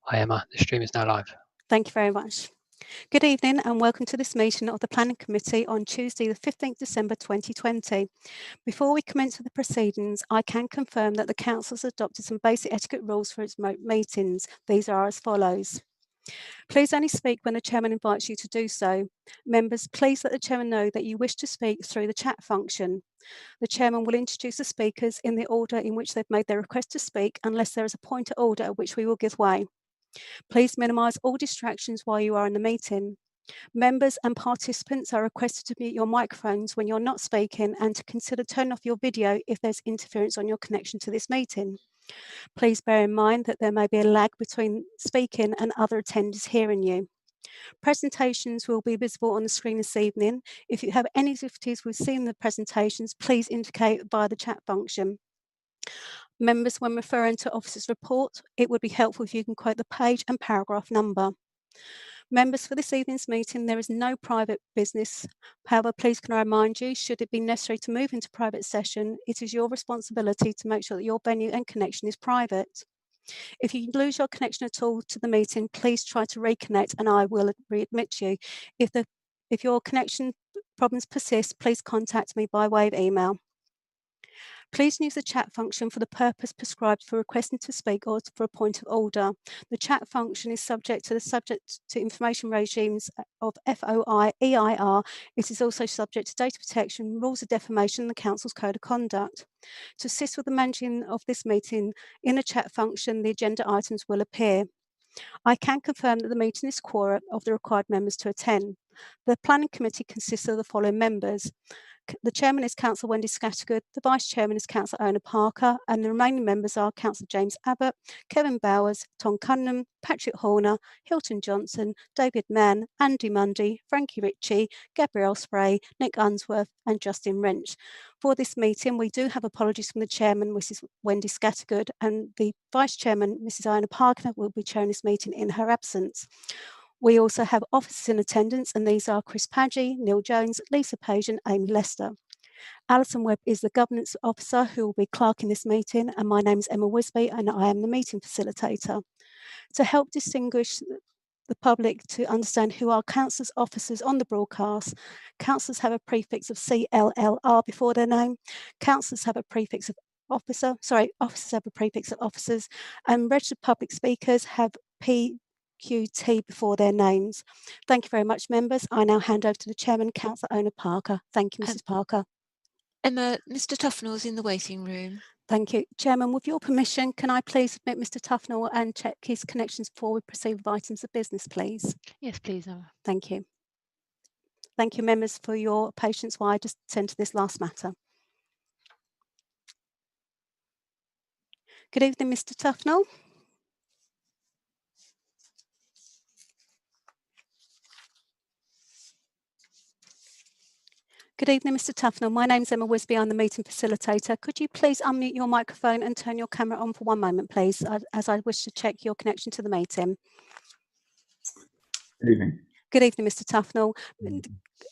Hi Emma, the stream is now live. Thank you very much. Good evening and welcome to this meeting of the Planning Committee on Tuesday the 15th December 2020. Before we commence with the proceedings, I can confirm that the Council has adopted some basic etiquette rules for its meetings. These are as follows. Please only speak when the Chairman invites you to do so. Members, please let the Chairman know that you wish to speak through the chat function. The Chairman will introduce the speakers in the order in which they've made their request to speak, unless there is a point of order at which we will give way. Please minimise all distractions while you are in the meeting. Members and participants are requested to mute your microphones when you're not speaking and to consider turning off your video if there's interference on your connection to this meeting. Please bear in mind that there may be a lag between speaking and other attendees hearing you. Presentations will be visible on the screen this evening. If you have any difficulties with seeing the presentations, please indicate via the chat function. Members, when referring to Officer's report, it would be helpful if you can quote the page and paragraph number. Members, for this evening's meeting, there is no private business. However, please can I remind you, should it be necessary to move into private session, it is your responsibility to make sure that your venue and connection is private. If you lose your connection at all to the meeting, please try to reconnect and I will readmit you. If your connection problems persist, please contact me by way of email. Please use the chat function for the purpose prescribed for requesting to speak or for a point of order. The chat function is subject to information regimes of FOI, EIR. It is also subject to data protection, rules of defamation, and the Council's Code of Conduct. To assist with the managing of this meeting, in the chat function, the agenda items will appear. I can confirm that the meeting is quorum of the required members to attend. The Planning Committee consists of the following members. The Chairman is Councillor Wendy Scattergood, the Vice Chairman is Councillor Ona Parker, and the remaining members are Councillor James Abbott, Kevin Bowers, Tom Cunningham, Patrick Horner, Hilton Johnson, David Mann, Andy Mundy, Frankie Ritchie, Gabrielle Spray, Nick Unsworth, and Justin Wrench. For this meeting, we do have apologies from the Chairman, Mrs. Wendy Scattergood, and the Vice Chairman, Mrs. Ona Parker, will be chairing this meeting in her absence. We also have officers in attendance, and these are Chris Paggi, Neil Jones, Lisa Page, and Amy Lester. Alison Webb is the Governance Officer who will be clerking this meeting, and my name is Emma Wisby, and I am the meeting facilitator. To help distinguish the public to understand who are Councillors' officers on the broadcast, Councillors have a prefix of CLLR before their name, Councillors have a prefix of officers have a prefix of officers, and registered public speakers have PQT before their names. Thank you very much, members. I now hand over to the Chairman, Councillor Ona Parker. Thank you, Mrs. Parker. Emma, Mr. Tufnell's in the waiting room. Thank you. Chairman, with your permission, can I please admit Mr. Tufnell and check his connections before we proceed with items of business, please? Yes, please, Emma. Thank you. Thank you, members, for your patience while I just attend to this last matter. Good evening, Mr. Tufnell. Good evening, Mr. Tufnell. My name is Emma Wisby. I'm the meeting facilitator. Could you please unmute your microphone and turn your camera on for one moment, please, as I wish to check your connection to the meeting. Good evening. Good evening, Mr. Tufnell.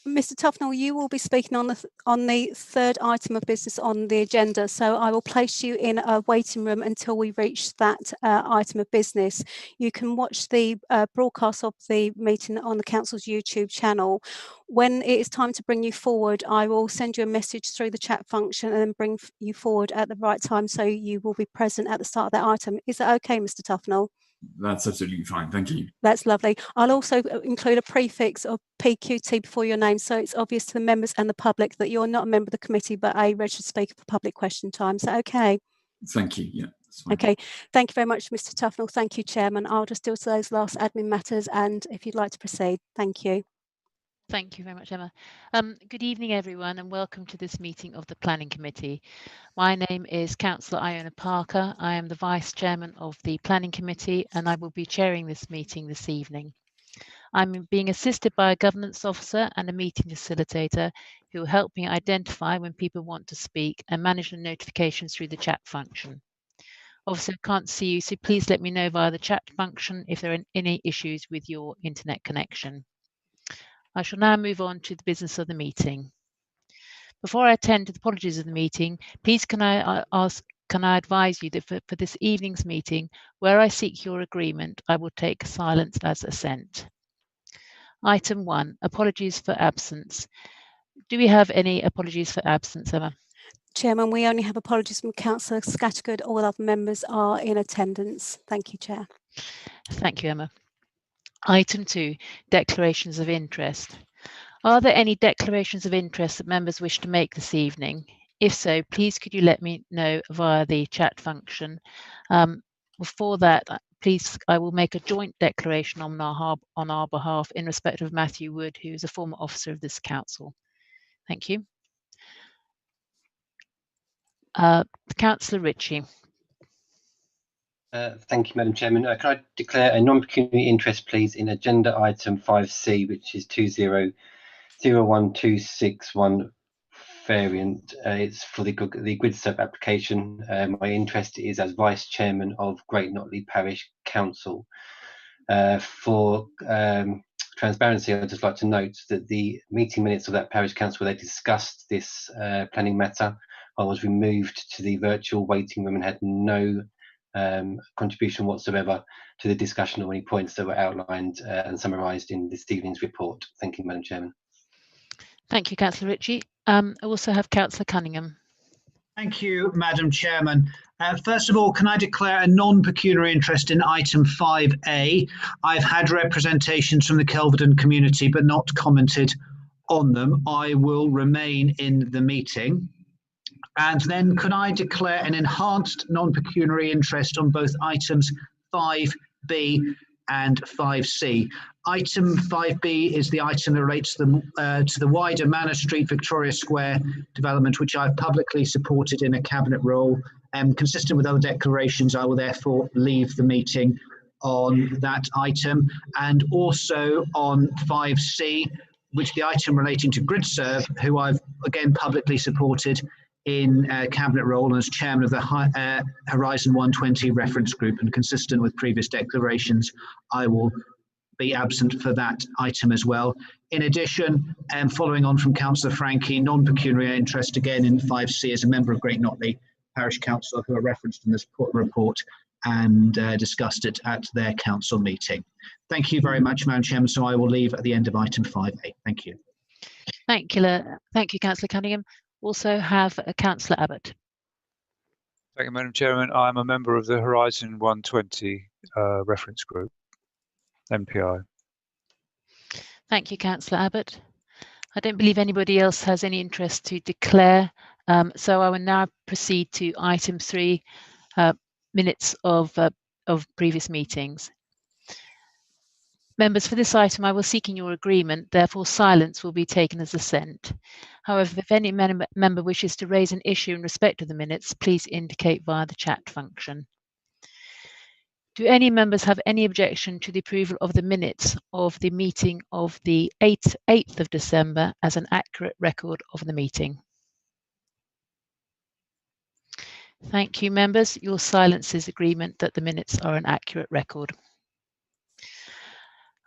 Mr. Tufnell, you will be speaking on the third item of business on the agenda, so I will place you in a waiting room until we reach that item of business. You can watch the broadcast of the meeting on the Council's YouTube channel. When it is time to bring you forward, I will send you a message through the chat function and then bring you forward at the right time, so you will be present at the start of that item. Is that okay, Mr. Tufnell? That's absolutely fine. Thank you. That's lovely. I'll also include a prefix of PQT before your name, so it's obvious to the members and the public that you're not a member of the committee, but a registered speaker for public question time. So, okay. Thank you. Yeah. That's fine. Okay. Thank you very much, Mr. Tufnell. Thank you, Chairman. I'll just deal with those last admin matters, and if you'd like to proceed, thank you. Thank you very much, Emma. Good evening, everyone, and welcome to this meeting of the Planning Committee. My name is Councillor Ona Parker. I am the Vice Chairman of the Planning Committee, and I will be chairing this meeting this evening. I'm being assisted by a Governance Officer and a meeting facilitator who will help me identify when people want to speak and manage the notifications through the chat function. Obviously, I can't see you, so please let me know via the chat function if there are any issues with your internet connection. I shall now move on to the business of the meeting. Before I attend to the apologies of the meeting, please can I ask can I advise you that for this evening's meeting, where I seek your agreement, I will take silence as assent. Item 1, apologies for absence. Do we have any apologies for absence, Emma? Chairman, we only have apologies from Councillor Scattergood. All other members are in attendance. Thank you, Chair. Thank you, Emma. Item 2, declarations of interest. Are there any declarations of interest that members wish to make this evening? If so, please could you let me know via the chat function. Before that, please, I will make a joint declaration on our behalf in respect of Matthew Wood, who is a former officer of this council. Thank you. Councillor Ritchie. Thank you, Madam Chairman. Can I declare a non-pecuniary interest, please, in agenda item 5C, which is 20012661 variant. It's for the GridServe application. My interest is as Vice Chairman of Great Notley Parish Council. For transparency, I'd just like to note that the meeting minutes of that parish council where they discussed this planning matter, I was removed to the virtual waiting room and had no contribution whatsoever to the discussion of any points that were outlined and summarised in this evening's report. Thank you, Madam Chairman. Thank you, Councillor Ritchie. I also have Councillor Cunningham. Thank you, Madam Chairman. First of all, can I declare a non-pecuniary interest in item 5A? I've had representations from the Kelvedon community, but not commented on them. I will remain in the meeting. And then can I declare an enhanced non-pecuniary interest on both items 5B and 5C? Item 5B is the item that relates to the wider Manor Street Victoria Square development, which I've publicly supported in a cabinet role. Consistent with other declarations, I will therefore leave the meeting on that item. And also on 5C, which the item relating to GridServe, who I've again publicly supported in a cabinet role and as chairman of the Horizon 120 reference group, and consistent with previous declarations, I will be absent for that item as well. In addition, following on from Councillor Frankie, non-pecuniary interest again in 5C as a member of Great Notley Parish Council, who are referenced in this report and discussed it at their council meeting. Thank you very much, Madam Chairman. So I will leave at the end of item 5A. Thank you. Thank you, Councillor Cunningham. Also have Councillor Abbott. Thank you, Madam Chairman. I'm a member of the Horizon 120 reference group, MPI. Thank you, Councillor Abbott. I don't believe anybody else has any interest to declare, so I will now proceed to item 3, minutes of previous meetings. Members, for this item, I will seek in your agreement, therefore silence will be taken as assent. However, if any member wishes to raise an issue in respect of the minutes, please indicate via the chat function. Do any members have any objection to the approval of the minutes of the meeting of the 8th of December as an accurate record of the meeting? Thank you, members. Your silence is agreement that the minutes are an accurate record.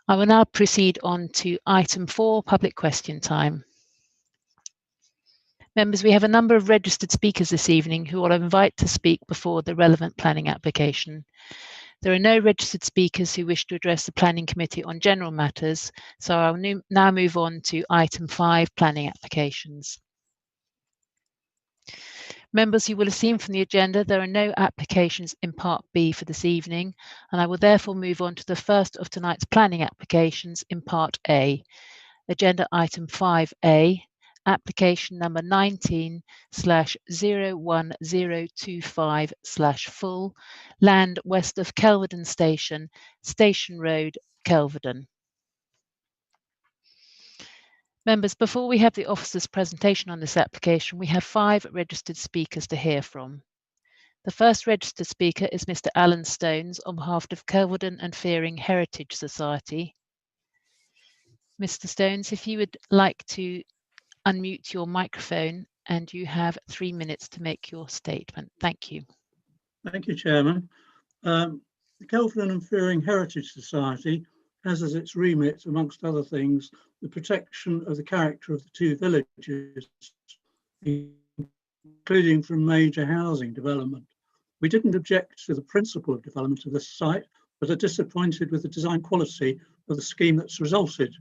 I will now proceed on to item 4, public question time. Members, we have a number of registered speakers this evening who will invite to speak before the relevant planning application. There are no registered speakers who wish to address the Planning Committee on general matters, so I will now move on to item 5, planning applications. Members, you will have seen from the agenda there are no applications in Part B for this evening, and I will therefore move on to the first of tonight's planning applications in Part A. Agenda item 5A, application number 19/01025/full, land west of Kelvedon Station, Station Road, Kelvedon. Members, before we have the officer's presentation on this application, we have 5 registered speakers to hear from. The first registered speaker is Mr. Alan Stones on behalf of Kelvedon and Fearing Heritage Society. Mr. Stones, if you would like to unmute your microphone, and you have 3 minutes to make your statement. Thank you. Thank you, Chairman. The Kelvedon and Fearing Heritage Society has as its remit, amongst other things, the protection of the character of the 2 villages, including from major housing development. We didn't object to the principle of development of this site, but are disappointed with the design quality of the scheme that's resulted.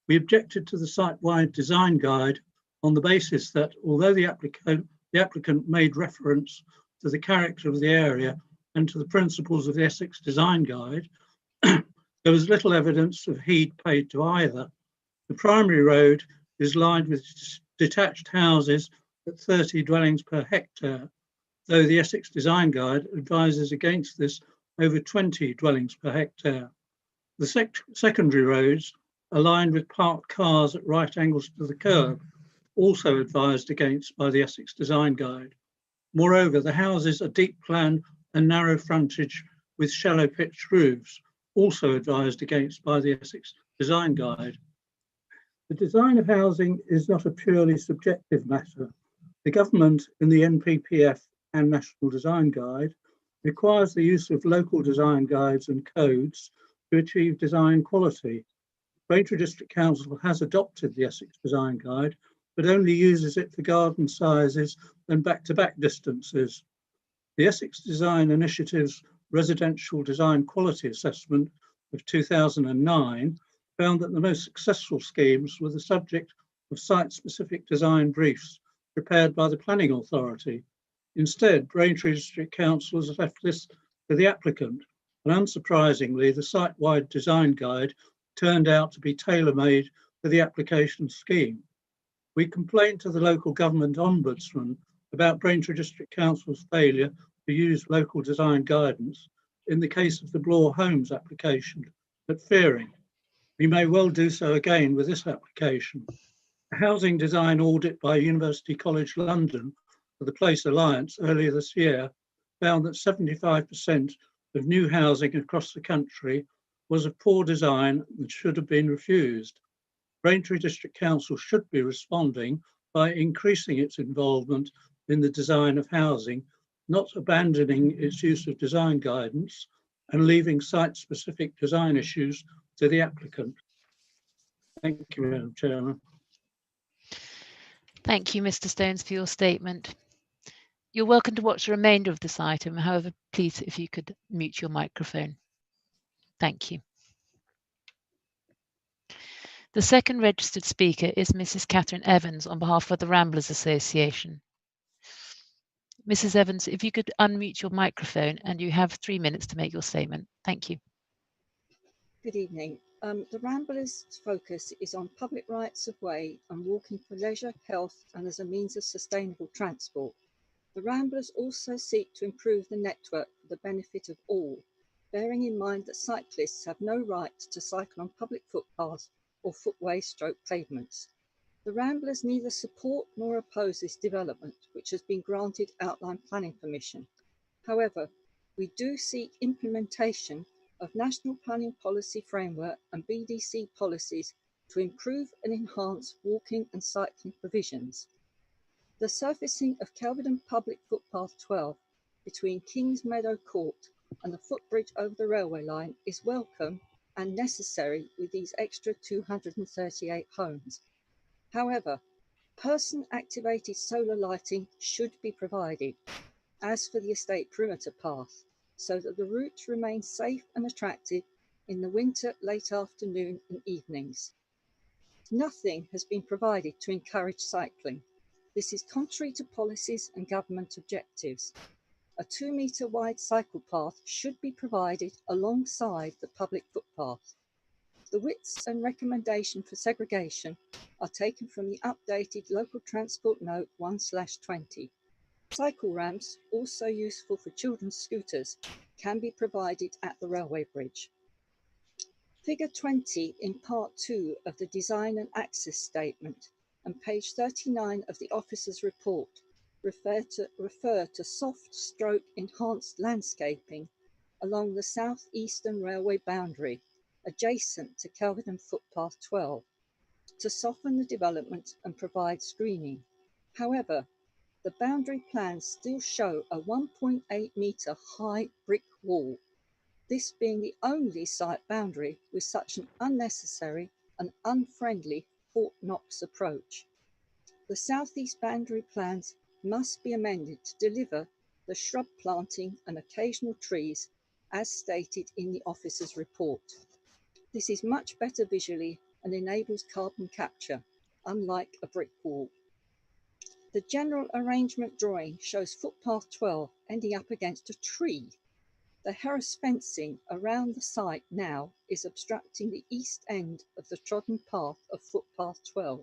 We objected to the site-wide design guide on the basis that although the applicant made reference to the character of the area and to the principles of the Essex Design Guide, there was little evidence of heed paid to either. The primary road is lined with detached houses at 30 dwellings per hectare, though the Essex Design Guide advises against this over 20 dwellings per hectare. The secondary roads are lined with parked cars at right angles to the curb, also advised against by the Essex Design Guide. Moreover, the houses are deep plan and narrow frontage with shallow pitched roofs, also advised against by the Essex Design Guide. The design of housing is not a purely subjective matter. The government in the NPPF and National Design Guide requires the use of local design guides and codes to achieve design quality. Braintree District Council has adopted the Essex Design Guide, but only uses it for garden sizes and back-to-back distances. The Essex Design Initiative's Residential Design Quality Assessment of 2009 found that the most successful schemes were the subject of site-specific design briefs prepared by the Planning Authority. Instead, Braintree District Council has left this to the applicant, and unsurprisingly, the site-wide design guide turned out to be tailor-made for the application scheme. We complained to the local government ombudsman about Braintree District Council's failure to use local design guidance in the case of the Bloor Homes application at Fearing. We may well do so again with this application. A housing design audit by University College London for the Place Alliance earlier this year found that 75% of new housing across the country was of poor design and should have been refused. Braintree District Council should be responding by increasing its involvement in the design of housing, not abandoning its use of design guidance and leaving site-specific design issues to the applicant. Thank you, Madam Chairman. Thank you, Mr. Stones, for your statement. You're welcome to watch the remainder of this item. However, please, if you could mute your microphone. Thank you. The second registered speaker is Mrs. Catherine Evans on behalf of the Ramblers Association. Mrs. Evans, if you could unmute your microphone, and you have 3 minutes to make your statement. Thank you. Good evening. The Ramblers' focus is on public rights of way and walking for leisure, health and as a means of sustainable transport. The Ramblers also seek to improve the network for the benefit of all, bearing in mind that cyclists have no right to cycle on public footpaths or footway/pavements. The Ramblers neither support nor oppose this development, which has been granted outline planning permission. However, we do seek implementation of National Planning Policy Framework and BDC policies to improve and enhance walking and cycling provisions. The surfacing of Kelvedon Public Footpath 12 between Kings Meadow Court and the footbridge over the railway line is welcome and necessary with these extra 238 homes. However, person-activated solar lighting should be provided, as for the estate perimeter path, so that the route remains safe and attractive in the winter, late afternoon and evenings. Nothing has been provided to encourage cycling. This is contrary to policies and government objectives. A 2-metre wide cycle path should be provided alongside the public footpath. The widths and recommendation for segregation are taken from the updated Local Transport Note 1/20. Cycle ramps, also useful for children's scooters, can be provided at the railway bridge. Figure 20 in Part 2 of the Design and Access Statement and page 39 of the Officer's Report refer to soft/enhanced landscaping along the south-eastern railway boundary, adjacent to Kelvedon Footpath 12, to soften the development and provide screening. However, the boundary plans still show a 1.8 metre high brick wall, this being the only site boundary with such an unnecessary and unfriendly Fort Knox approach. The southeast boundary plans must be amended to deliver the shrub planting and occasional trees as stated in the officer's report. This is much better visually and enables carbon capture, unlike a brick wall. The general arrangement drawing shows footpath 12 ending up against a tree. The Harris fencing around the site now is obstructing the east end of the trodden path of footpath 12.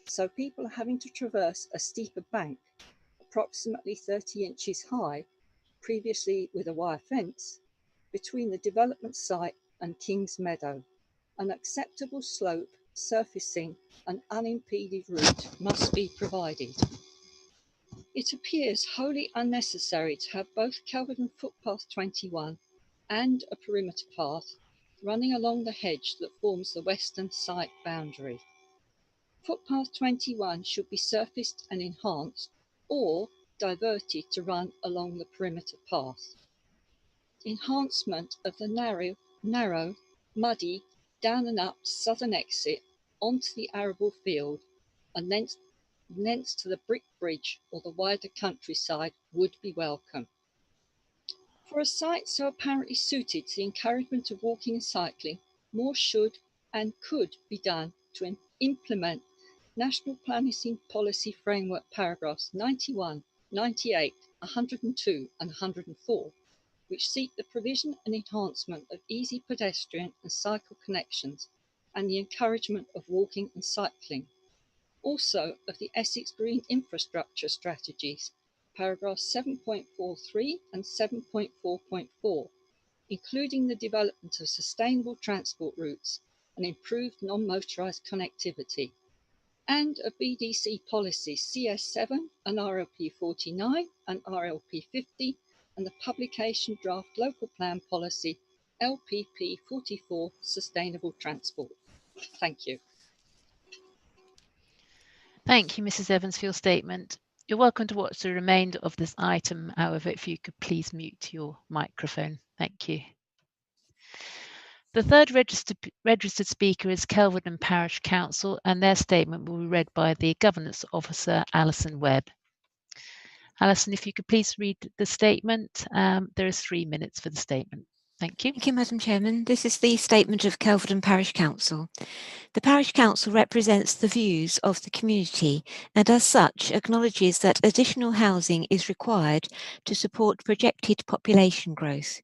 So people are having to traverse a steeper bank, approximately 30 inches high, previously with a wire fence, between the development site and King's Meadow. An acceptable slope, surfacing, and unimpeded route must be provided. It appears wholly unnecessary to have both Kelvedon Footpath 21 and a perimeter path running along the hedge that forms the western site boundary. Footpath 21 should be surfaced and enhanced or diverted to run along the perimeter path. Enhancement of the narrow, muddy, down and up southern exit onto the arable field and thence to the brick bridge or the wider countryside would be welcome. For a site so apparently suited to the encouragement of walking and cycling, more should and could be done to implement National Planning Policy Framework paragraphs 91, 98, 102 and 104, which seek the provision and enhancement of easy pedestrian and cycle connections and the encouragement of walking and cycling. Also of the Essex Green Infrastructure Strategies, paragraphs 7.43 and 7.4.4, including the development of sustainable transport routes and improved non-motorised connectivity, and of BDC policies CS7 and RLP 49 and RLP 50, and the publication draft local plan policy LPP 44, sustainable transport. Thank you. Thank you, Mrs. Evans, for your statement. You're welcome to watch the remainder of this item. However, if you could please mute your microphone. Thank you. The third registered speaker is Kelvedon Parish Council, and their statement will be read by the Governance Officer, Alison Webb. Alison, if you could please read the statement. There is 3 minutes for the statement. Thank you. Thank you, Madam Chairman. This is the statement of Kelvedon Parish Council. The Parish Council represents the views of the community and as such acknowledges that additional housing is required to support projected population growth.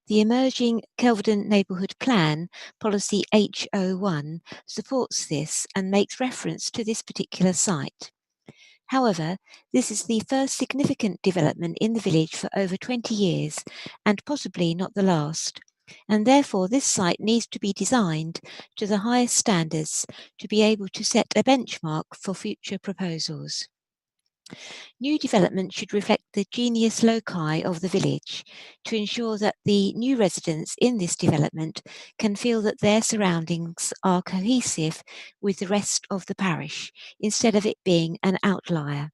The emerging Kelvedon Neighbourhood Plan, Policy H01, supports this and makes reference to this particular site. However, this is the first significant development in the village for over 20 years and possibly not the last, and therefore this site needs to be designed to the highest standards to be able to set a benchmark for future proposals. New development should reflect the genius loci of the village to ensure that the new residents in this development can feel that their surroundings are cohesive with the rest of the parish, instead of it being an outlier.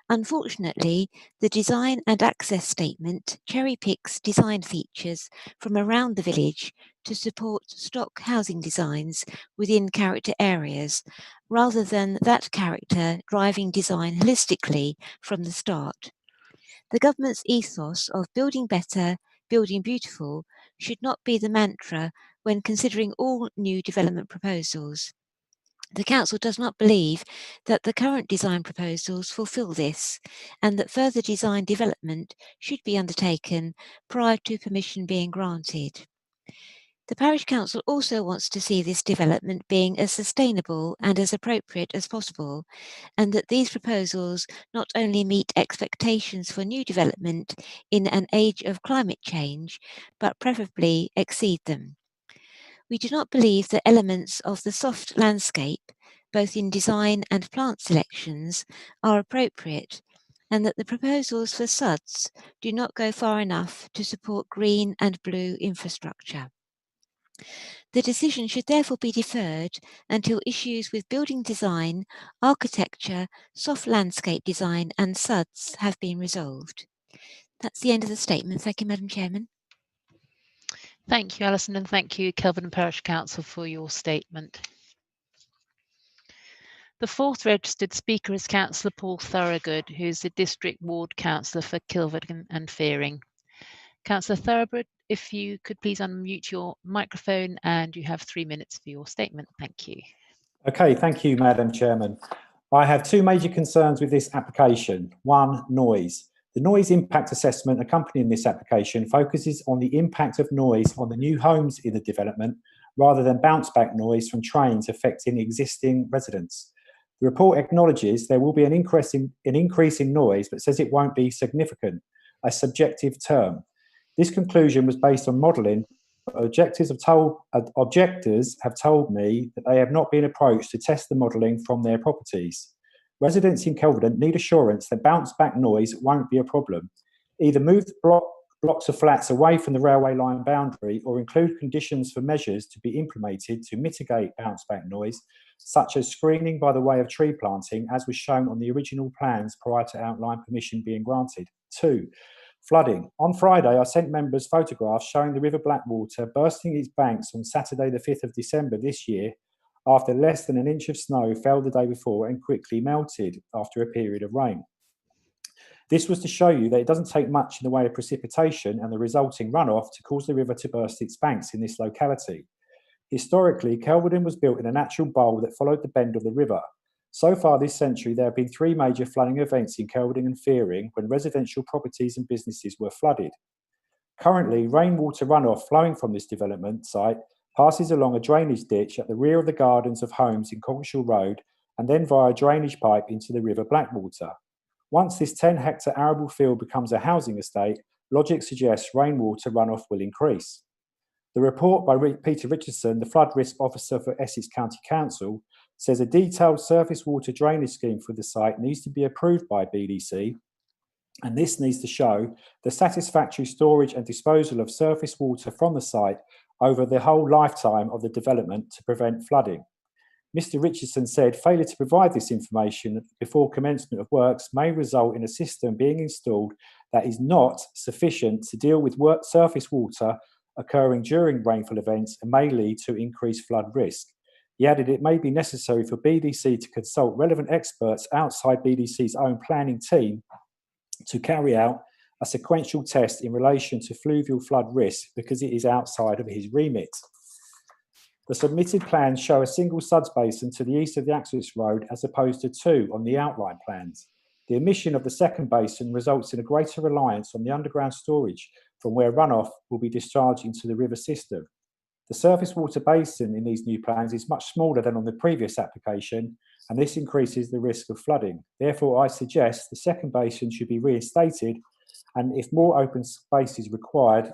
Unfortunately, the design and access statement cherry-picks design features from around the village to support stock housing designs within character areas, rather than that character driving design holistically from the start. The government's ethos of building better, building beautiful should not be the mantra when considering all new development proposals. The Council does not believe that the current design proposals fulfil this, and that further design development should be undertaken prior to permission being granted. The Parish Council also wants to see this development being as sustainable and as appropriate as possible, and that these proposals not only meet expectations for new development in an age of climate change, but preferably exceed them. We do not believe that elements of the soft landscape, both in design and plant selections, are appropriate, and that the proposals for SUDs do not go far enough to support green and blue infrastructure. The decision should therefore be deferred until issues with building design, architecture, soft landscape design and SUDs have been resolved. That's the end of the statement. Thank you, Madam Chairman. Thank you, Alison, and thank you, Kelvedon Parish Council, for your statement. The fourth registered speaker is Councillor Paul Thorogood, who's the District Ward Councillor for Kilverden and Fearing. Councillor Thorogood, if you could please unmute your microphone, and you have 3 minutes for your statement. Thank you. Okay, thank you, Madam Chairman. I have two major concerns with this application. One, noise. The noise impact assessment accompanying this application focuses on the impact of noise on the new homes in the development rather than bounce back noise from trains affecting existing residents. The report acknowledges there will be an increase in noise, but says it won't be significant, a subjective term. This conclusion was based on modelling, but objectors have told me that they have not been approached to test the modelling from their properties. Residents in Kelvedon need assurance that bounce back noise won't be a problem. Either move blocks of flats away from the railway line boundary or include conditions for measures to be implemented to mitigate bounce back noise, such as screening by the way of tree planting, as was shown on the original plans prior to outline permission being granted. 2. Flooding. On Friday, I sent members photographs showing the River Blackwater bursting its banks on Saturday the 5th of December this year, after less than an inch of snow fell the day before and quickly melted after a period of rain. This was to show you that it doesn't take much in the way of precipitation and the resulting runoff to cause the river to burst its banks in this locality. Historically, Kelvedon was built in a natural bowl that followed the bend of the river. So far this century, there have been 3 major flooding events in Kelvedon and Fearing when residential properties and businesses were flooded. Currently, rainwater runoff flowing from this development site passes along a drainage ditch at the rear of the gardens of homes in Coggeshall Road and then via a drainage pipe into the River Blackwater. Once this 10-hectare arable field becomes a housing estate, logic suggests rainwater runoff will increase. The report by Peter Richardson, the Flood Risk Officer for Essex County Council, says a detailed surface water drainage scheme for the site needs to be approved by BDC, and this needs to show the satisfactory storage and disposal of surface water from the site over the whole lifetime of the development to prevent flooding. Mr. Richardson said failure to provide this information before commencement of works may result in a system being installed that is not sufficient to deal with surface water occurring during rainfall events and may lead to increased flood risk. He added it may be necessary for BDC to consult relevant experts outside BDC's own planning team to carry out a sequential test in relation to fluvial flood risk because it is outside of his remit. The submitted plans show a single suds basin to the east of the access road as opposed to 2 on the outline plans. The omission of the second basin results in a greater reliance on the underground storage from where runoff will be discharged into the river system. The surface water basin in these new plans is much smaller than on the previous application, and this increases the risk of flooding. Therefore, I suggest the second basin should be reinstated, and if more open space is required,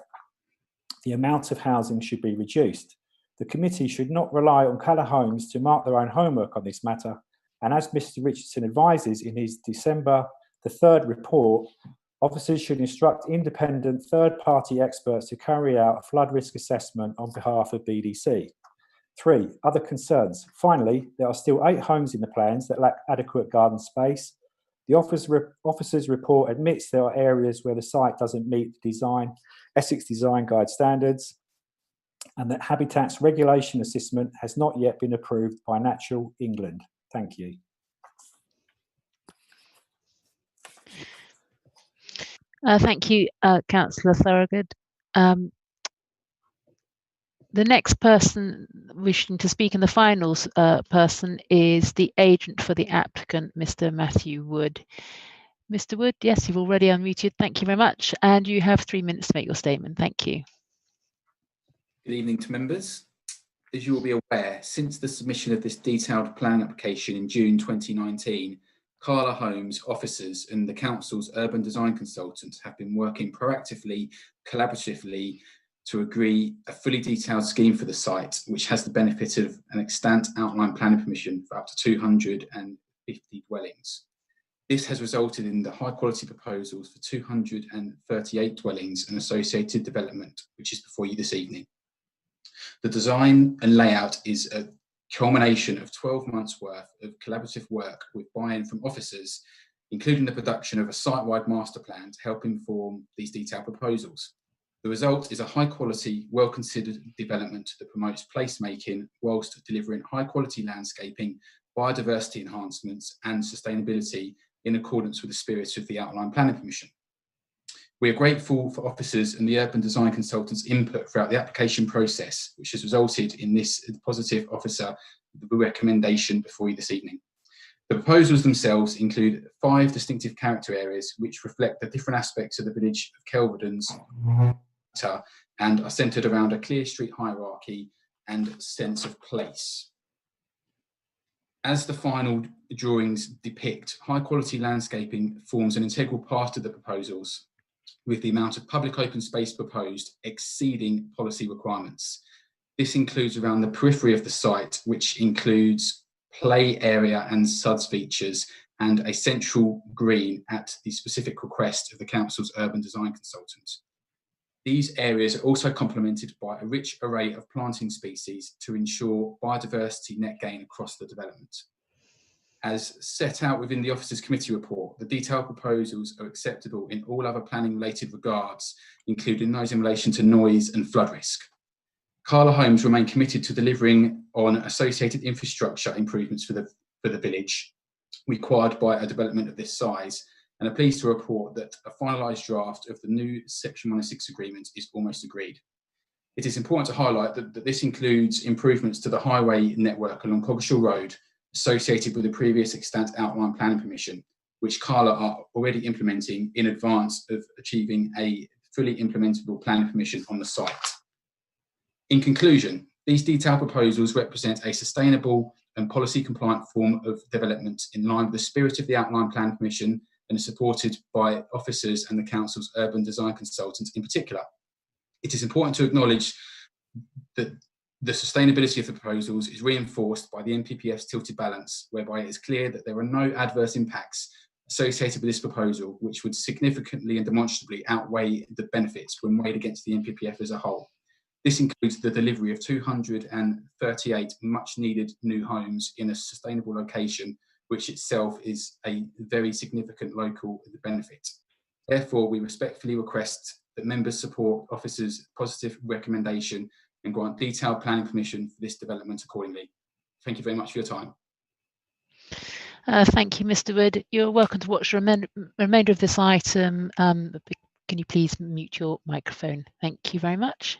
the amount of housing should be reduced. The committee should not rely on Colour Homes to mark their own homework on this matter, and as Mr. Richardson advises in his December the 3rd report, officers should instruct independent third-party experts to carry out a flood risk assessment on behalf of BDC. 3. Other concerns. Finally, there are still 8 homes in the plans that lack adequate garden space. The officer's report admits there are areas where the site doesn't meet the Essex Design Guide standards, and that Habitat's regulation assessment has not yet been approved by Natural England. Thank you. Thank you, Councillor Thorogood. The next person wishing to speak, and the final person, is the agent for the applicant, Mr. Matthew Wood. Mr. Wood, yes, you've already unmuted. Thank you very much. And you have 3 minutes to make your statement. Thank you. Good evening to members. As you will be aware, since the submission of this detailed plan application in June 2019, Carla Homes officers and the Council's urban design consultants have been working proactively, collaboratively to agree a fully detailed scheme for the site, which has the benefit of an extant outline planning permission for up to 250 dwellings. This has resulted in the high quality proposals for 238 dwellings and associated development, which is before you this evening. The design and layout is a culmination of 12 months worth of collaborative work with buy-in from officers, including the production of a site-wide master plan to help inform these detailed proposals. The result is a high-quality, well-considered development that promotes placemaking whilst delivering high-quality landscaping, biodiversity enhancements and sustainability in accordance with the spirit of the Outline Planning Permission. We are grateful for officers and the urban design consultants' input throughout the application process, which has resulted in this positive officer recommendation before you this evening. The proposals themselves include 5 distinctive character areas which reflect the different aspects of the village of Kelvedon's and are centred around a clear street hierarchy and sense of place. As the final drawings depict, high quality landscaping forms an integral part of the proposals, with the amount of public open space proposed exceeding policy requirements. This includes around the periphery of the site, which includes play area and suds features and a central green at the specific request of the council's urban design consultant. These areas are also complemented by a rich array of planting species to ensure biodiversity net gain across the development. As set out within the Officers' Committee report, the detailed proposals are acceptable in all other planning related regards, including those in relation to noise and flood risk. Carla Homes remain committed to delivering on associated infrastructure improvements for the village required by a development of this size, and are pleased to report that a finalised draft of the new Section 106 agreement is almost agreed. It is important to highlight that this includes improvements to the highway network along Coggeshall Road associated with the previous extant outline planning permission, which Carla are already implementing in advance of achieving a fully implementable planning permission on the site. In conclusion, these detailed proposals represent a sustainable and policy compliant form of development in line with the spirit of the outline planning permission and are supported by officers and the council's urban design consultants in particular. It is important to acknowledge that the sustainability of the proposals is reinforced by the NPPF's tilted balance, whereby it is clear that there are no adverse impacts associated with this proposal, which would significantly and demonstrably outweigh the benefits when weighed against the NPPF as a whole. This includes the delivery of 238 much needed new homes in a sustainable location, which itself is a very significant local benefit. Therefore, we respectfully request that members support officers' positive recommendation and grant detailed planning permission for this development accordingly. Thank you very much for your time. Thank you, Mr. Wood. You're welcome to watch the remainder of this item. Can you please mute your microphone? Thank you very much.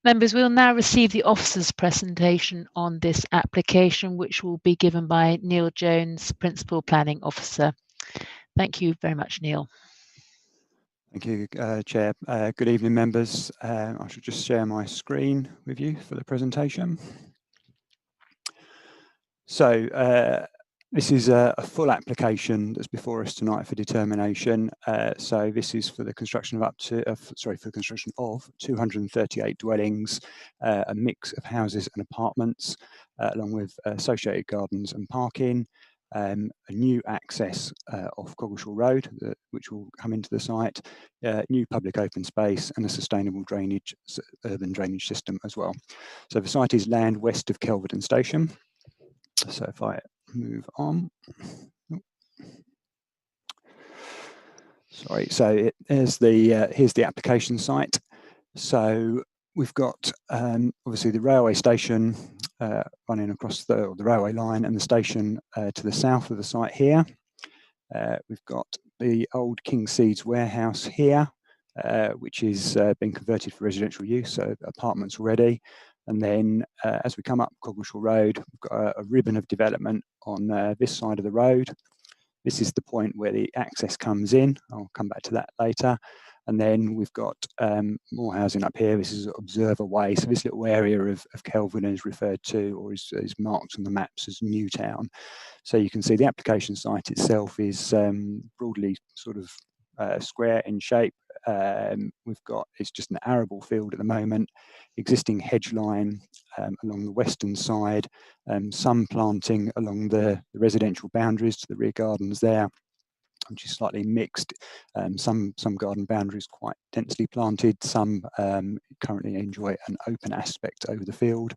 Members, we'll now receive the officer's presentation on this application, which will be given by Neil Jones, Principal Planning Officer. Thank you very much, Neil. Thank you, Chair. Good evening, members. I should just share my screen with you for the presentation. So this is a full application that's before us tonight for determination. So this is for the construction of for the construction of 238 dwellings, a mix of houses and apartments, along with associated gardens and parking. A new access off Coggeshall Road, which will come into the site, new public open space and a sustainable drainage, urban drainage system as well. So the site is land west of Kelvedon Station. So if I move on. Sorry, so here's the application site. So we've got obviously the railway station running across the railway line and the station to the south of the site here. We've got the old King Seeds warehouse here, which is been converted for residential use, so apartments already. And then as we come up Coggeshall Road, we've got a ribbon of development on this side of the road. This is the point where the access comes in. I'll come back to that later. And then we've got more housing up here. This is Observer Way. So this little area of Kelvedon is referred to, or is marked on the maps as Newtown. So you can see the application site itself is broadly sort of square in shape. It's just an arable field at the moment, existing hedge line along the western side, some planting along the residential boundaries to the rear gardens there, which is slightly mixed. Some garden boundaries quite densely planted, some currently enjoy an open aspect over the field.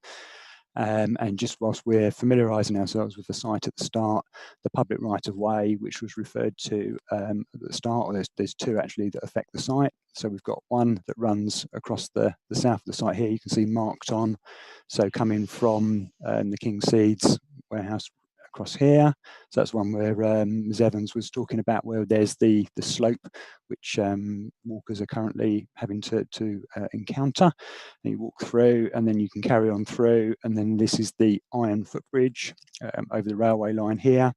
And just whilst we're familiarising ourselves with the site at the start, the public right-of-way, which was referred to at the start, or there's two actually that affect the site. So we've got one that runs across the south of the site here, you can see marked on. So coming from the King Seeds warehouse across here. So that's one where Ms Evans was talking about, where there's the slope which walkers are currently having to encounter. And you walk through, and then you can carry on through, and then this is the iron footbridge over the railway line here.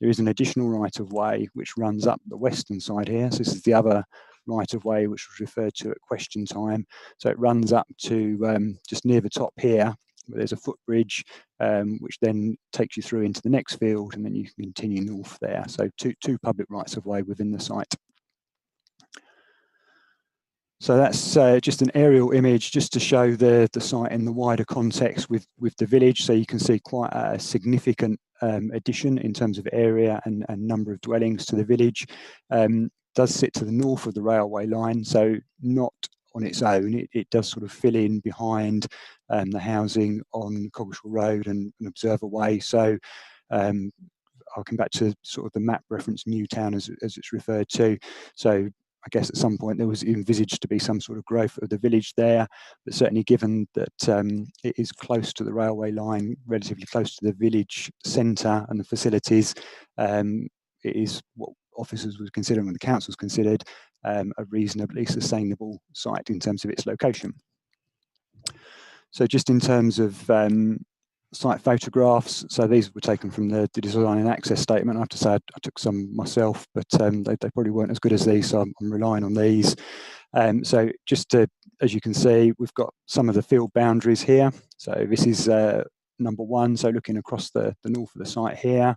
There is an additional right of way which runs up the western side here. So this is the other right of way which was referred to at question time. So it runs up to just near the top here, where there's a footbridge which then takes you through into the next field, and then you can continue north there. So two public rights of way within the site. So that's just an aerial image just to show the site in the wider context with the village. So you can see quite a significant addition in terms of area and number of dwellings to the village. Does sit to the north of the railway line, so not on its own. It does sort of fill in behind the housing on Coggeshall Road and Observer Way. So I'll come back to sort of the map reference Newtown as it's referred to. So I guess at some point there was envisaged to be some sort of growth of the village there, but certainly given that it is close to the railway line, relatively close to the village centre and the facilities, it is what officers would consider and the council's considered a reasonably sustainable site in terms of its location. So just in terms of site photographs, so these were taken from the design and access statement. I have to say I took some myself, but they probably weren't as good as these, so I'm relying on these. So just to, as you can see, we've got some of the field boundaries here. So this is number 1, so looking across the north of the site here.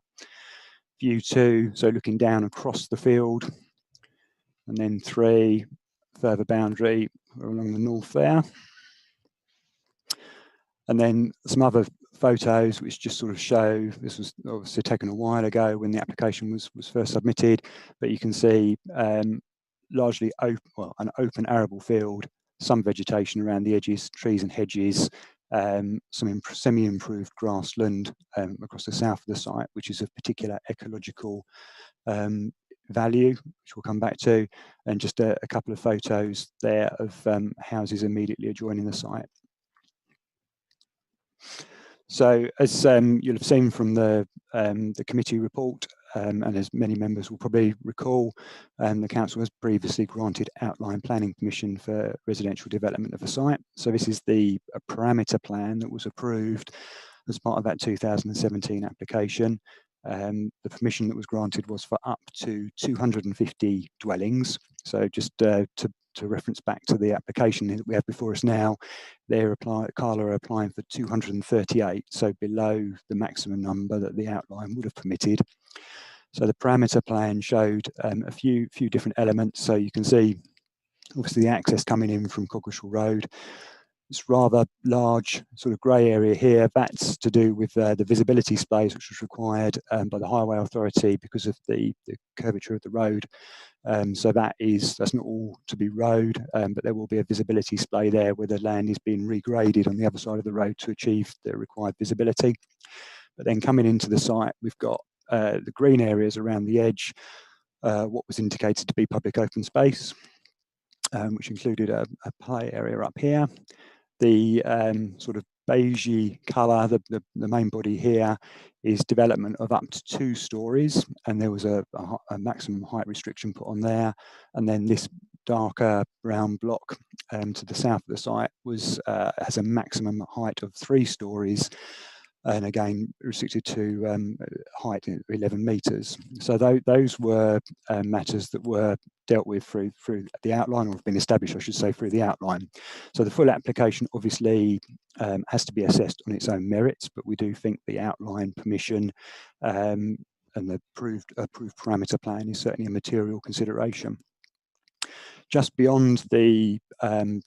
View 2, so looking down across the field. And then 3, further boundary along the north there. And then some other photos which just sort of show, this was obviously taken a while ago when the application was first submitted, but you can see largely an open arable field, some vegetation around the edges, trees and hedges, some semi-improved grassland across the south of the site, which is of particular ecological value, which we'll come back to, and just a couple of photos there of houses immediately adjoining the site. So as you'll have seen from the committee report, and as many members will probably recall, the council has previously granted outline planning permission for residential development of the site. So this is the parameter plan that was approved as part of that 2017 application. The permission that was granted was for up to 250 dwellings. So just to reference back to the application that we have before us now, Carla are applying for 238, so below the maximum number that the outline would have permitted. So the parameter plan showed a few different elements. So you can see obviously the access coming in from Coggeshall Road. It's rather large sort of grey area here. That's to do with the visibility space which was required by the Highway Authority because of the curvature of the road. So that's not all to be road, but there will be a visibility splay there where the land is being regraded on the other side of the road to achieve the required visibility. But then coming into the site, we've got the green areas around the edge, what was indicated to be public open space, which included a play area up here. The sort of beigey colour, the main body here, is development of up to 2 stories, and there was a maximum height restriction put on there. And then this darker brown block to the south of the site has a maximum height of 3 stories, and again restricted to height of 11 metres. So those were matters that were dealt with through the outline, or have been established, I should say, through the outline. So the full application obviously has to be assessed on its own merits, but we do think the outline permission and the approved parameter plan is certainly a material consideration. Just beyond the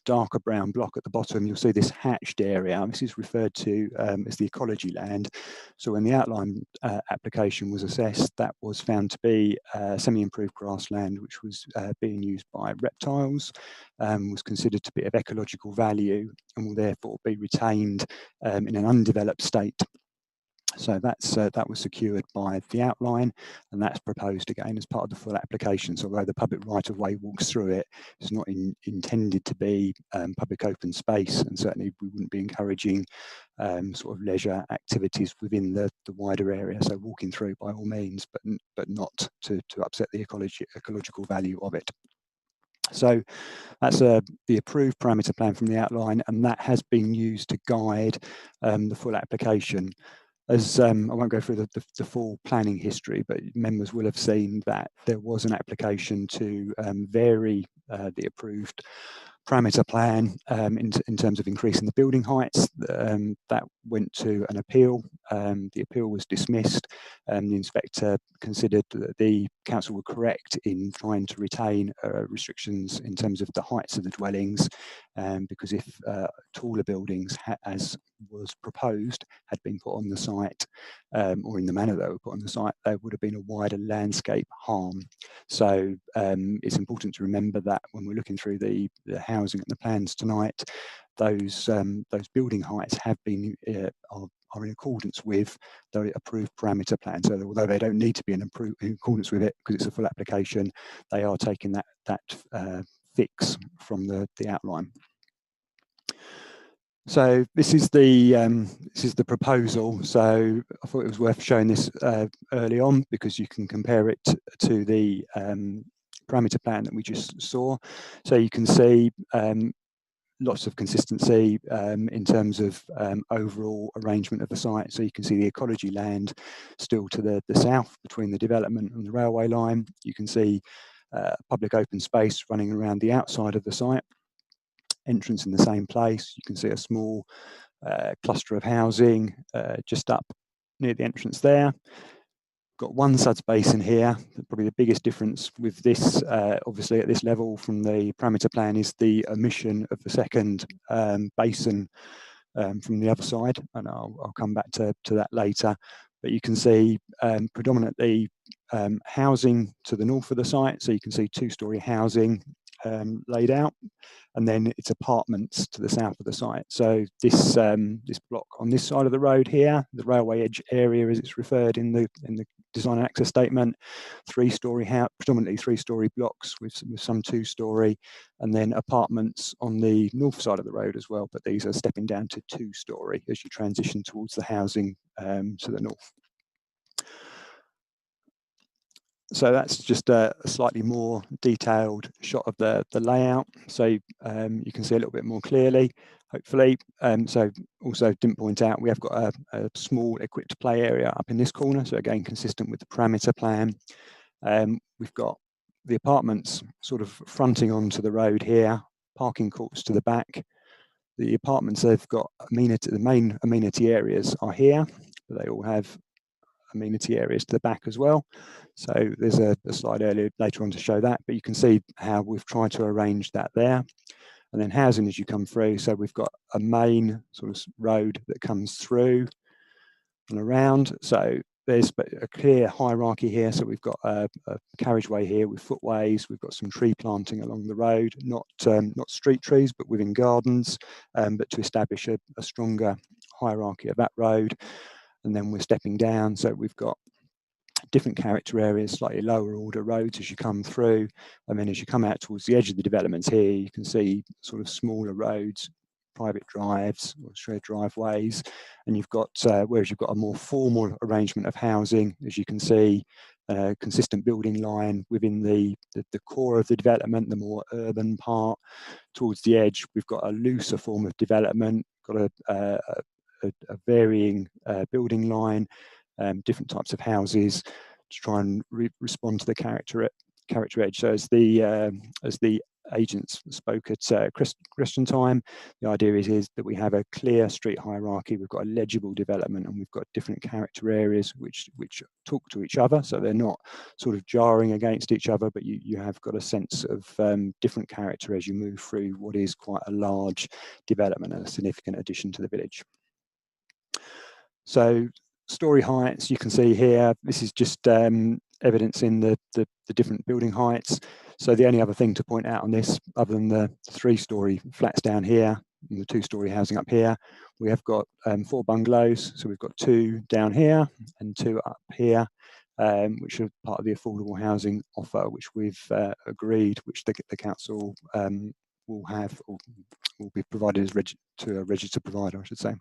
darker brown block at the bottom, you'll see this hatched area. This is referred to as the ecology land. So when the outline application was assessed, that was found to be semi-improved grassland, which was being used by reptiles, was considered to be of ecological value, and will therefore be retained in an undeveloped state. So that was secured by the outline, and that's proposed again as part of the full application. So although the public right-of-way walks through it, it's not intended to be public open space, and certainly we wouldn't be encouraging sort of leisure activities within the wider area. So walking through by all means, but not to upset the ecological value of it. So that's the approved parameter plan from the outline, and that has been used to guide the full application. As I won't go through the full planning history, but members will have seen that there was an application to vary the approved parameter plan in terms of increasing the building heights. That went to an appeal. The appeal was dismissed. The inspector considered that the council were correct in trying to retain restrictions in terms of the heights of the dwellings, because if taller buildings, as was proposed, had been put on the site, or in the manner they were put on the site, there would have been a wider landscape harm. So it's important to remember that when we're looking through the housing and the plans tonight, those building heights have been are in accordance with the approved parameter plan. So although they don't need to be in accordance with it because it's a full application, they are taking that fix from the outline. So this is the proposal. So I thought it was worth showing this early on because you can compare it to the parameter plan that we just saw. So you can see lots of consistency in terms of overall arrangement of the site. So you can see the ecology land still to the south between the development and the railway line. You can see public open space running around the outside of the site. Entrance in the same place. You can see a small cluster of housing just up near the entrance there. Got one suds basin here. Probably the biggest difference with this, obviously at this level from the parameter plan, is the omission of the second basin from the other side, and I'll come back to that later. But you can see predominantly housing to the north of the site, so you can see two-storey housing laid out, and then it's apartments to the south of the site. So this this block on this side of the road here, the railway edge area as it's referred in the design and access statement, predominantly three-storey blocks with some two-storey, and then apartments on the north side of the road as well, but these are stepping down to two-storey as you transition towards the housing to the north. So that's just a slightly more detailed shot of the layout, so you can see a little bit more clearly, hopefully. So also didn't point out, we have got a small equipped play area up in this corner, so again consistent with the parameter plan. We've got the apartments sort of fronting onto the road here, parking courts to the back. The apartments, they've got amenity, the main amenity areas are here, but they all have amenity areas to the back as well. So there's a slide later on to show that, but you can see how we've tried to arrange that there. And then housing as you come through, so we've got a main sort of road that comes through and around. So there's a clear hierarchy here. So we've got a carriageway here with footways. We've got some tree planting along the road, not street trees, but within gardens, but to establish a stronger hierarchy of that road. And then we're stepping down, so we've got different character areas, slightly lower order roads as you come through. And then as you come out towards the edge of the developments here, you can see sort of smaller roads, private drives or shared driveways. And you've got, whereas you've got a more formal arrangement of housing, as you can see, consistent building line within the core of the development, the more urban part. Towards the edge, we've got a looser form of development, got a varying building line, different types of houses to try and respond to the character edge. So as the agents spoke at Christian time, the idea is that we have a clear street hierarchy, we've got a legible development, and we've got different character areas which talk to each other, so they're not sort of jarring against each other, but you have got a sense of different character as you move through what is quite a large development and a significant addition to the village. So Storey Heights, you can see here, this is just evidence in the different building heights. So the only other thing to point out on this, other than the three-storey flats down here, the two-storey housing up here. We have got 4 bungalows, so we've got 2 down here and 2 up here, which are part of the affordable housing offer, which we've agreed, which the council will have, or will be provided as to a registered provider, I should say.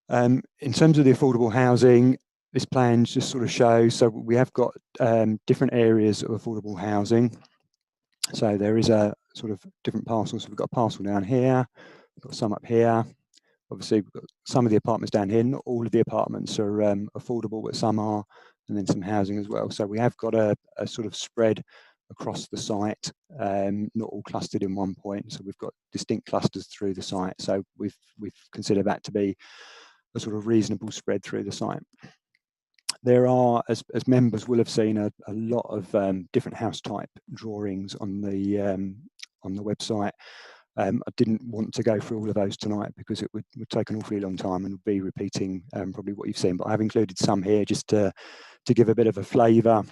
In terms of the affordable housing, this plan just sort of shows, so we have got different areas of affordable housing. So there is a sort of different parcels. So we've got a parcel down here, we've got some up here. Obviously, we've got some of the apartments down here. Not all of the apartments are affordable, but some are, and then some housing as well. So we have got a sort of spread across the site, not all clustered in one point. So we've got distinct clusters through the site. So we've considered that to be a sort of reasonable spread through the site. There are, as members will have seen, a lot of different house type drawings on the website. I didn't want to go through all of those tonight because it would take an awfully long time and would be repeating probably what you've seen. But I've included some here just to give a bit of a flavour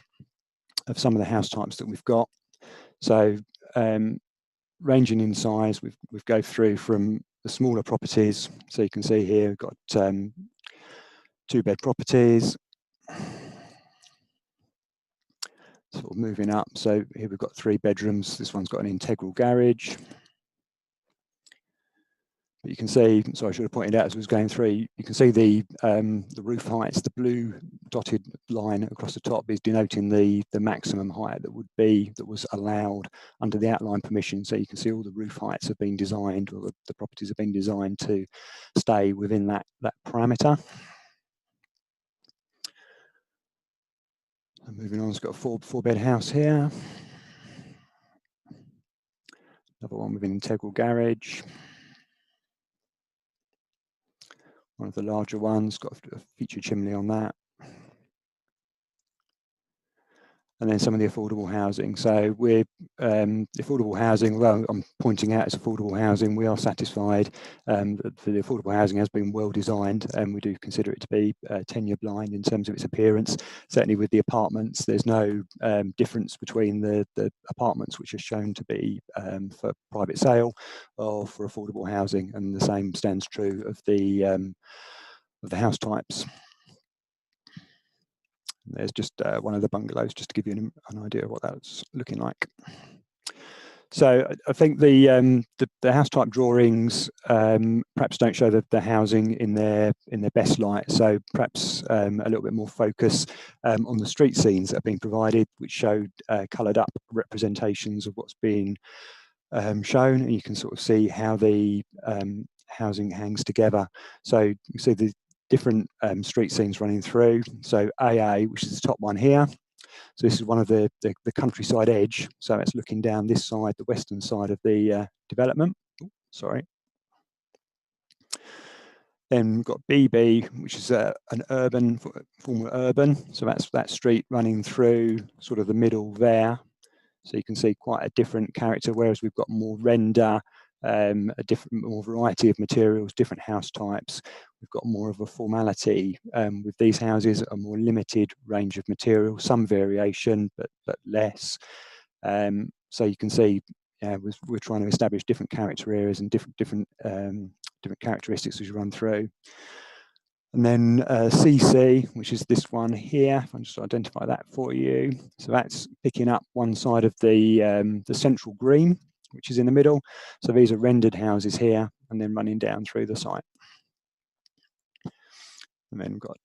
of some of the house types that we've got. So ranging in size, we've go through from the smaller properties. So you can see here we've got 2-bed properties. Sort of moving up. So here we've got 3 bedrooms. This one's got an integral garage. But you can see, sorry, I should have pointed out as I was going through, you can see the roof heights, the blue dotted line across the top is denoting the maximum height that was allowed under the outline permission. So you can see all the roof heights have been designed, or the properties have been designed to stay within that parameter. And moving on, it's got a 4-bed house here. Another one with an integral garage. One of the larger ones, got a featured chimney on that. And then some of the affordable housing. So we're affordable housing, well, I'm pointing out it's affordable housing. We are satisfied that the affordable housing has been well designed, and we do consider it to be tenure blind in terms of its appearance. Certainly with the apartments, there's no difference between the apartments which are shown to be for private sale or for affordable housing, and the same stands true of the house types. There's just one of the bungalows, just to give you an idea of what that's looking like. So I think the house type drawings perhaps don't show the housing in their best light. So perhaps a little bit more focus on the street scenes that have been provided, which showed coloured up representations of what's being shown, and you can sort of see how the housing hangs together. So you see the different street scenes running through. So AA, which is the top one here. So this is one of the countryside edge. So it's looking down this side, the western side of the development. Oh, sorry. Then we've got BB, which is an urban, former urban. So that's that street running through sort of the middle there. So you can see quite a different character, whereas we've got more render, more variety of materials, different house types. We've got more of a formality with these houses, a more limited range of materials, some variation, but less. So you can see we're trying to establish different character areas and different characteristics as you run through. And then CC, which is this one here, if I just identify that for you. So that's picking up one side of the central green, which is in the middle. So these are rendered houses here, and then running down through the site. And then we've got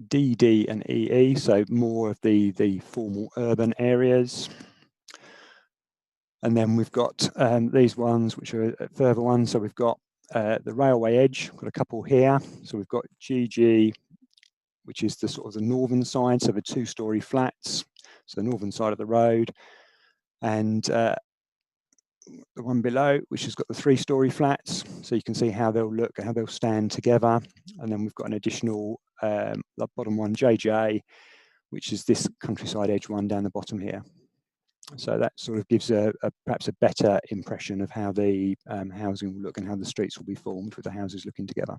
DD and EE, so more of the formal urban areas. And then we've got these ones, which are further ones. So we've got the railway edge, got a couple here. So we've got GG, which is the sort of the northern side, so the 2-storey flats, so the northern side of the road, and the one below, which has got the 3-storey flats. So you can see how they'll look, how they'll stand together. And then we've got an additional, the bottom one, JJ, which is this countryside edge one down the bottom here. So that sort of gives perhaps a better impression of how the housing will look and how the streets will be formed with the houses looking together.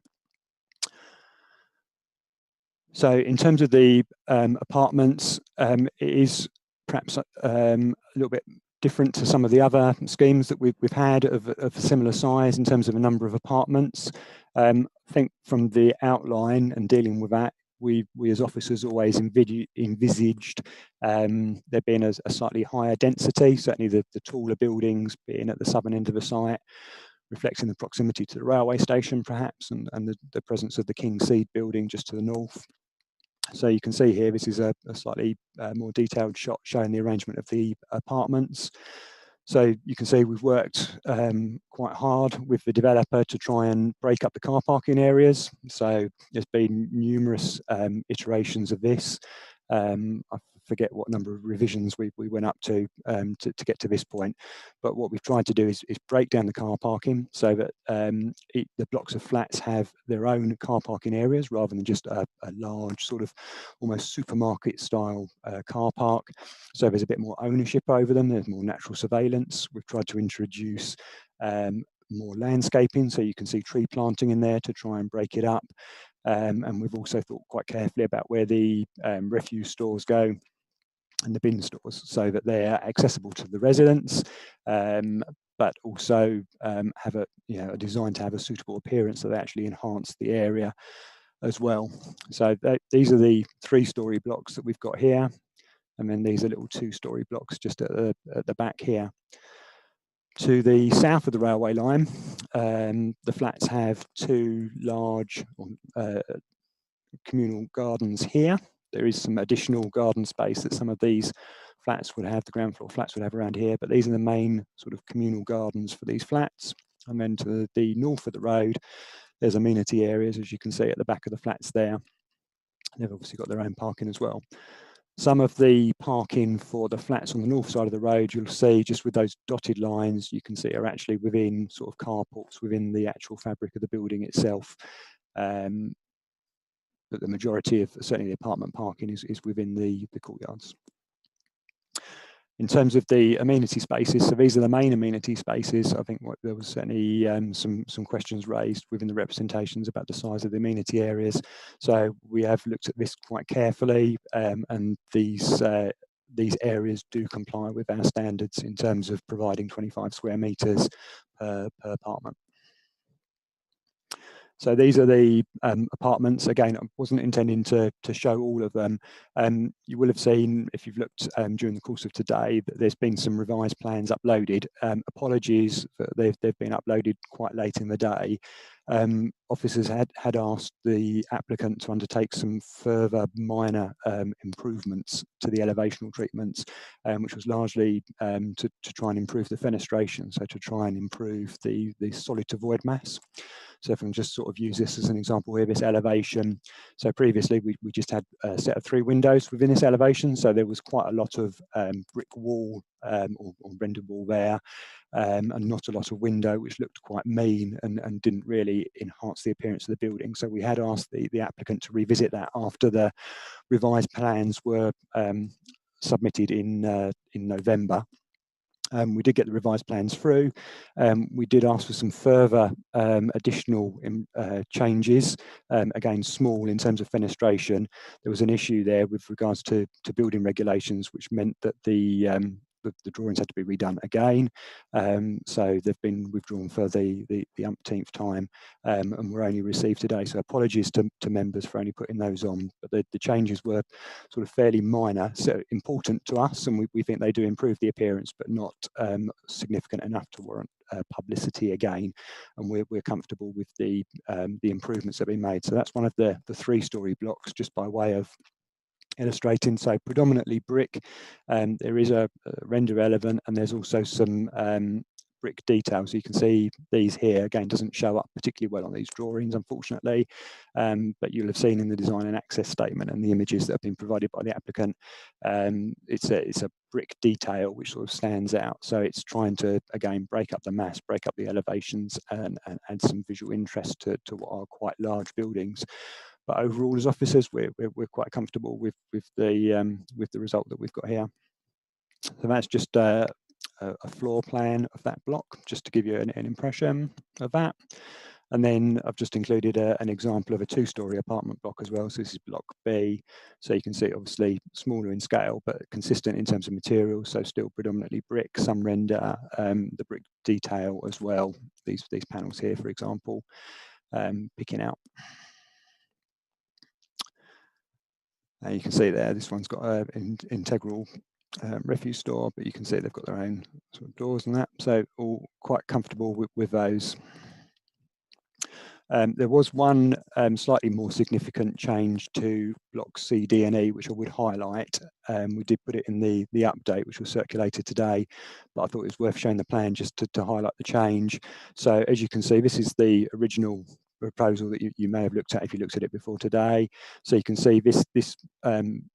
So in terms of the apartments, it is perhaps a little bit different to some of the other schemes that we've had of a similar size in terms of a number of apartments. I think from the outline and dealing with that, we as officers always envisaged there being a slightly higher density, certainly the taller buildings being at the southern end of the site, reflecting the proximity to the railway station perhaps, and the presence of the King's Seed building just to the north. So you can see here, this is a slightly more detailed shot showing the arrangement of the apartments. So you can see we've worked quite hard with the developer to try and break up the car parking areas. So there's been numerous iterations of this. I forget what number of revisions we went up to get to this point. But what we've tried to do is break down the car parking so that the blocks of flats have their own car parking areas rather than just a large sort of almost supermarket style car park. So there's a bit more ownership over them, there's more natural surveillance. We've tried to introduce more landscaping, so you can see tree planting in there to try and break it up. And we've also thought quite carefully about where the refuse stores go and the bin stores, so that they're accessible to the residents, but also have a design to have a suitable appearance, so they actually enhance the area as well. So these are the 3-storey blocks that we've got here, and then these are little 2-storey blocks just at the back here. To the south of the railway line, the flats have 2 large communal gardens here. There is some additional garden space that some of these flats would have, the ground floor flats would have around here, but these are the main sort of communal gardens for these flats. And then to the north of the road, there's amenity areas, as you can see at the back of the flats there. They've obviously got their own parking as well. Some of the parking for the flats on the north side of the road, you'll see just with those dotted lines, you can see are actually within sort of carports within the actual fabric of the building itself. But the majority of certainly the apartment parking is within the courtyards. In terms of the amenity spaces, so these are the main amenity spaces. I think there was certainly some questions raised within the representations about the size of the amenity areas. So we have looked at this quite carefully, and these areas do comply with our standards in terms of providing 25 square metres per apartment. So these are the apartments. Again, I wasn't intending to show all of them. You will have seen, if you've looked during the course of today, that there's been some revised plans uploaded. Apologies that they've been uploaded quite late in the day. Officers had asked the applicant to undertake some further minor improvements to the elevational treatments, which was largely to try and improve the fenestration, so to try and improve the solid to void mass. So if I can just sort of use this as an example here, this elevation. So previously we just had a set of 3 windows within this elevation. So there was quite a lot of brick wall or rendered wall there, and not a lot of window, which looked quite mean and didn't really enhance the appearance of the building. So we had asked the applicant to revisit that after the revised plans were submitted in November. We did get the revised plans through. We did ask for some further additional changes, again small in terms of fenestration. There was an issue there with regards to building regulations, which meant that the drawings had to be redone again. So they've been withdrawn for the umpteenth time, and were only received today. So apologies to members for only putting those on, but the changes were sort of fairly minor, so important to us, and we think they do improve the appearance, but not significant enough to warrant publicity again. And we're comfortable with the improvements that have been made. So that's one of the 3-storey blocks, just by way of illustrating. So predominantly brick, there is a render element, and there's also some brick detail. So you can see these here, again, doesn't show up particularly well on these drawings, unfortunately, but you'll have seen in the design and access statement and the images that have been provided by the applicant, it's a brick detail which sort of stands out. So it's trying to, again, break up the mass, break up the elevations, and add some visual interest to what are quite large buildings. But overall, as officers, we're quite comfortable with the result that we've got here. So that's just a floor plan of that block, just to give you an impression of that. And then I've just included an example of a 2-storey apartment block as well. So this is block B. So you can see obviously smaller in scale, but consistent in terms of materials. So still predominantly brick, some render, the brick detail as well. These panels here, for example, picking out. You can see there, this one's got an integral refuse store, but you can see they've got their own sort of doors and that. So all quite comfortable with those. There was one slightly more significant change to blocks C, D and E, which I would highlight. We did put it in the update, which was circulated today, but I thought it was worth showing the plan just to highlight the change. So as you can see, this is the original proposal that you may have looked at if you looked at it before today. So you can see this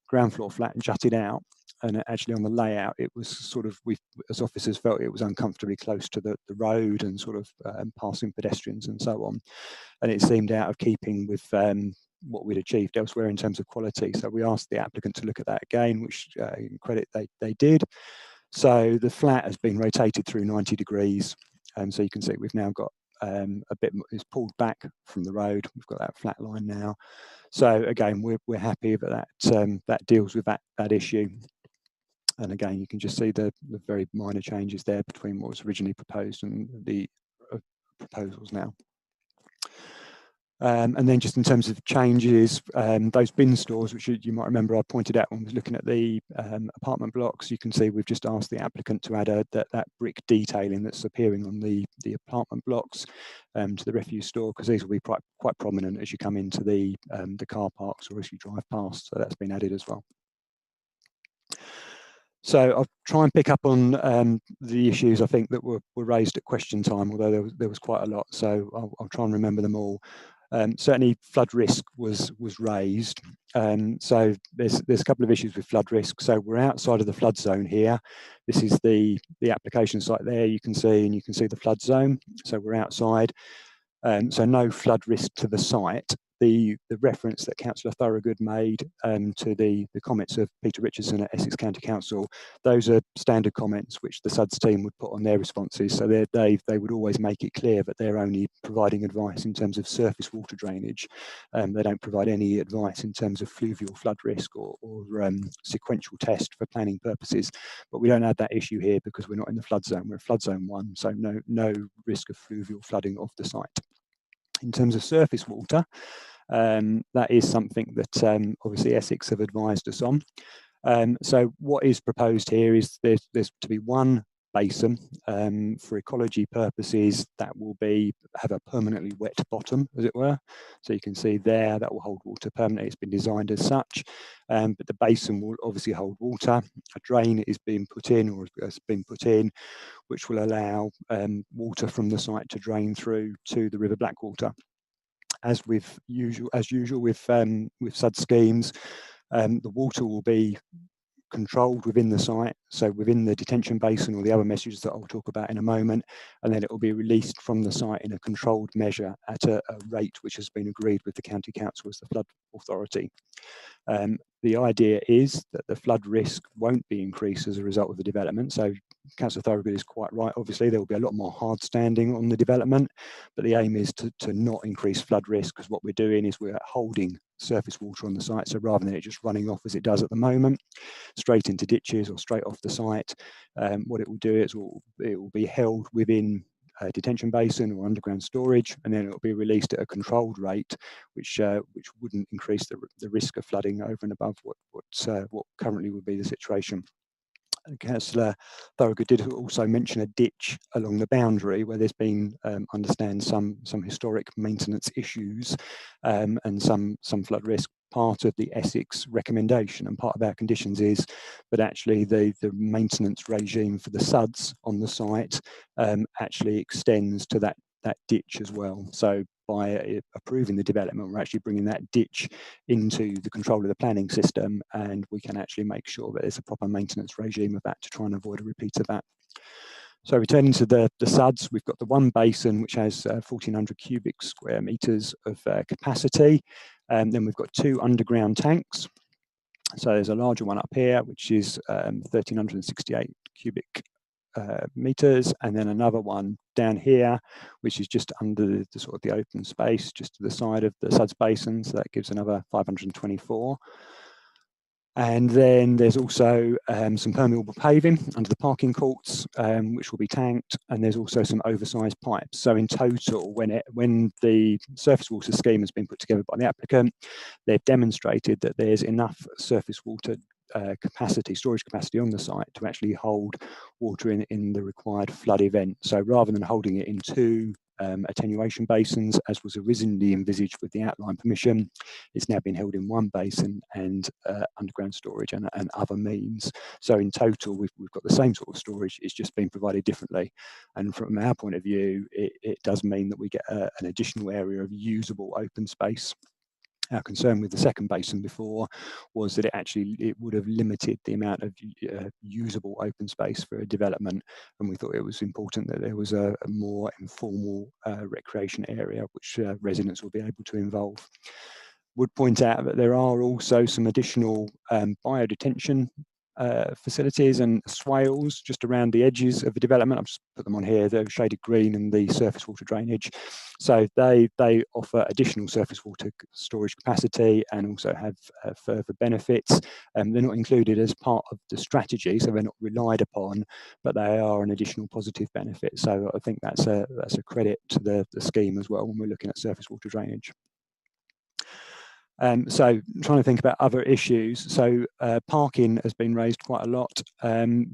ground floor flat jutted out, and actually on the layout it was sort of, we as officers felt it was uncomfortably close to the road and sort of passing pedestrians and so on, and it seemed out of keeping with what we'd achieved elsewhere in terms of quality. So we asked the applicant to look at that again, which in credit they did. So the flat has been rotated through 90 degrees, and so you can see we've now got a bit, it's pulled back from the road. We've got that flat line now. So again, we're happy that that deals with that issue. And again, you can just see the very minor changes there between what was originally proposed and the proposals now. And then just in terms of changes, those bin stores, which you might remember I pointed out when we was looking at the apartment blocks, you can see we've just asked the applicant to add that brick detailing that's appearing on the apartment blocks to the refuse store, because these will be quite prominent as you come into the car parks or as you drive past. So that's been added as well. So I'll try and pick up on the issues I think that were raised at question time, although there was quite a lot. So I'll try and remember them all. Certainly flood risk was raised. So there's a couple of issues with flood risk. So we're outside of the flood zone here. This is the application site there, you can see, and you can see the flood zone. So we're outside. So no flood risk to the site. The reference that Councillor Thorogood made to the comments of Peter Richardson at Essex County Council, those are standard comments which the SUDS team would put on their responses. So they would always make it clear that they're only providing advice in terms of surface water drainage. They don't provide any advice in terms of fluvial flood risk or sequential test for planning purposes. But we don't have that issue here because we're not in the flood zone. We're flood zone 1, so no risk of fluvial flooding of the site. In terms of surface water, that is something that obviously Essex have advised us on. So what is proposed here is there's to be one basin for ecology purposes that will have a permanently wet bottom, as it were. So you can see there that will hold water permanently. It's been designed as such, but the basin will obviously hold water. A drain is being put in or has been put in, which will allow water from the site to drain through to the River Blackwater. As usual with SUD schemes, the water will be controlled within the site, so within the detention basin or the other measures that I'll talk about in a moment, and then it will be released from the site in a controlled measure at a rate which has been agreed with the County Council as the flood authority. The idea is that the flood risk won't be increased as a result of the development. So Councillor Thorogood is quite right. Obviously, there will be a lot more hard standing on the development, but the aim is to not increase flood risk, because what we're doing is we're holding surface water on the site. So rather than it just running off as it does at the moment, straight into ditches or straight off the site, what it will do is it will be held within a detention basin or underground storage, and then it will be released at a controlled rate, which wouldn't increase the risk of flooding over and above what currently would be the situation. Councillor Thorogood did also mention a ditch along the boundary where there's been, understand, some historic maintenance issues and some flood risk. Part of the Essex recommendation and part of our conditions is that actually the maintenance regime for the SUDS on the site actually extends to that ditch as well. So by approving the development, we're actually bringing that ditch into the control of the planning system, and we can actually make sure that there's a proper maintenance regime of that to try and avoid a repeat of that. So returning to the SUDS, we've got the one basin which has 1,400 cubic square metres of capacity, and then we've got 2 underground tanks. So there's a larger one up here which is 1,368 cubic meters, and then another one down here, which is just under the sort of the open space, just to the side of the suds basin. So that gives another 524. And then there's also some permeable paving under the parking courts, which will be tanked, and there's also some oversized pipes. So in total, when the surface water scheme has been put together by the applicant, they've demonstrated that there's enough surface water storage capacity on the site to actually hold water in the required flood event. So rather than holding it in two attenuation basins, as was originally envisaged with the outline permission, it's now been held in one basin and underground storage and other means. So in total, we've got the same sort of storage, it's just been provided differently. And from our point of view, it does mean that we get an additional area of usable open space. Our concern with the second basin before was that it would have limited the amount of usable open space for a development, and we thought it was important that there was a more informal recreation area which residents will be able to involve. Would point out that there are also some additional biodetention facilities and swales just around the edges of the development. I've just put them on here. They're shaded green and the surface water drainage. So they offer additional surface water storage capacity and also have further benefits. They're not included as part of the strategy, so they're not relied upon, but they are an additional positive benefit. So I think that's a credit to the scheme as well when we're looking at surface water drainage. So trying to think about other issues. So parking has been raised quite a lot.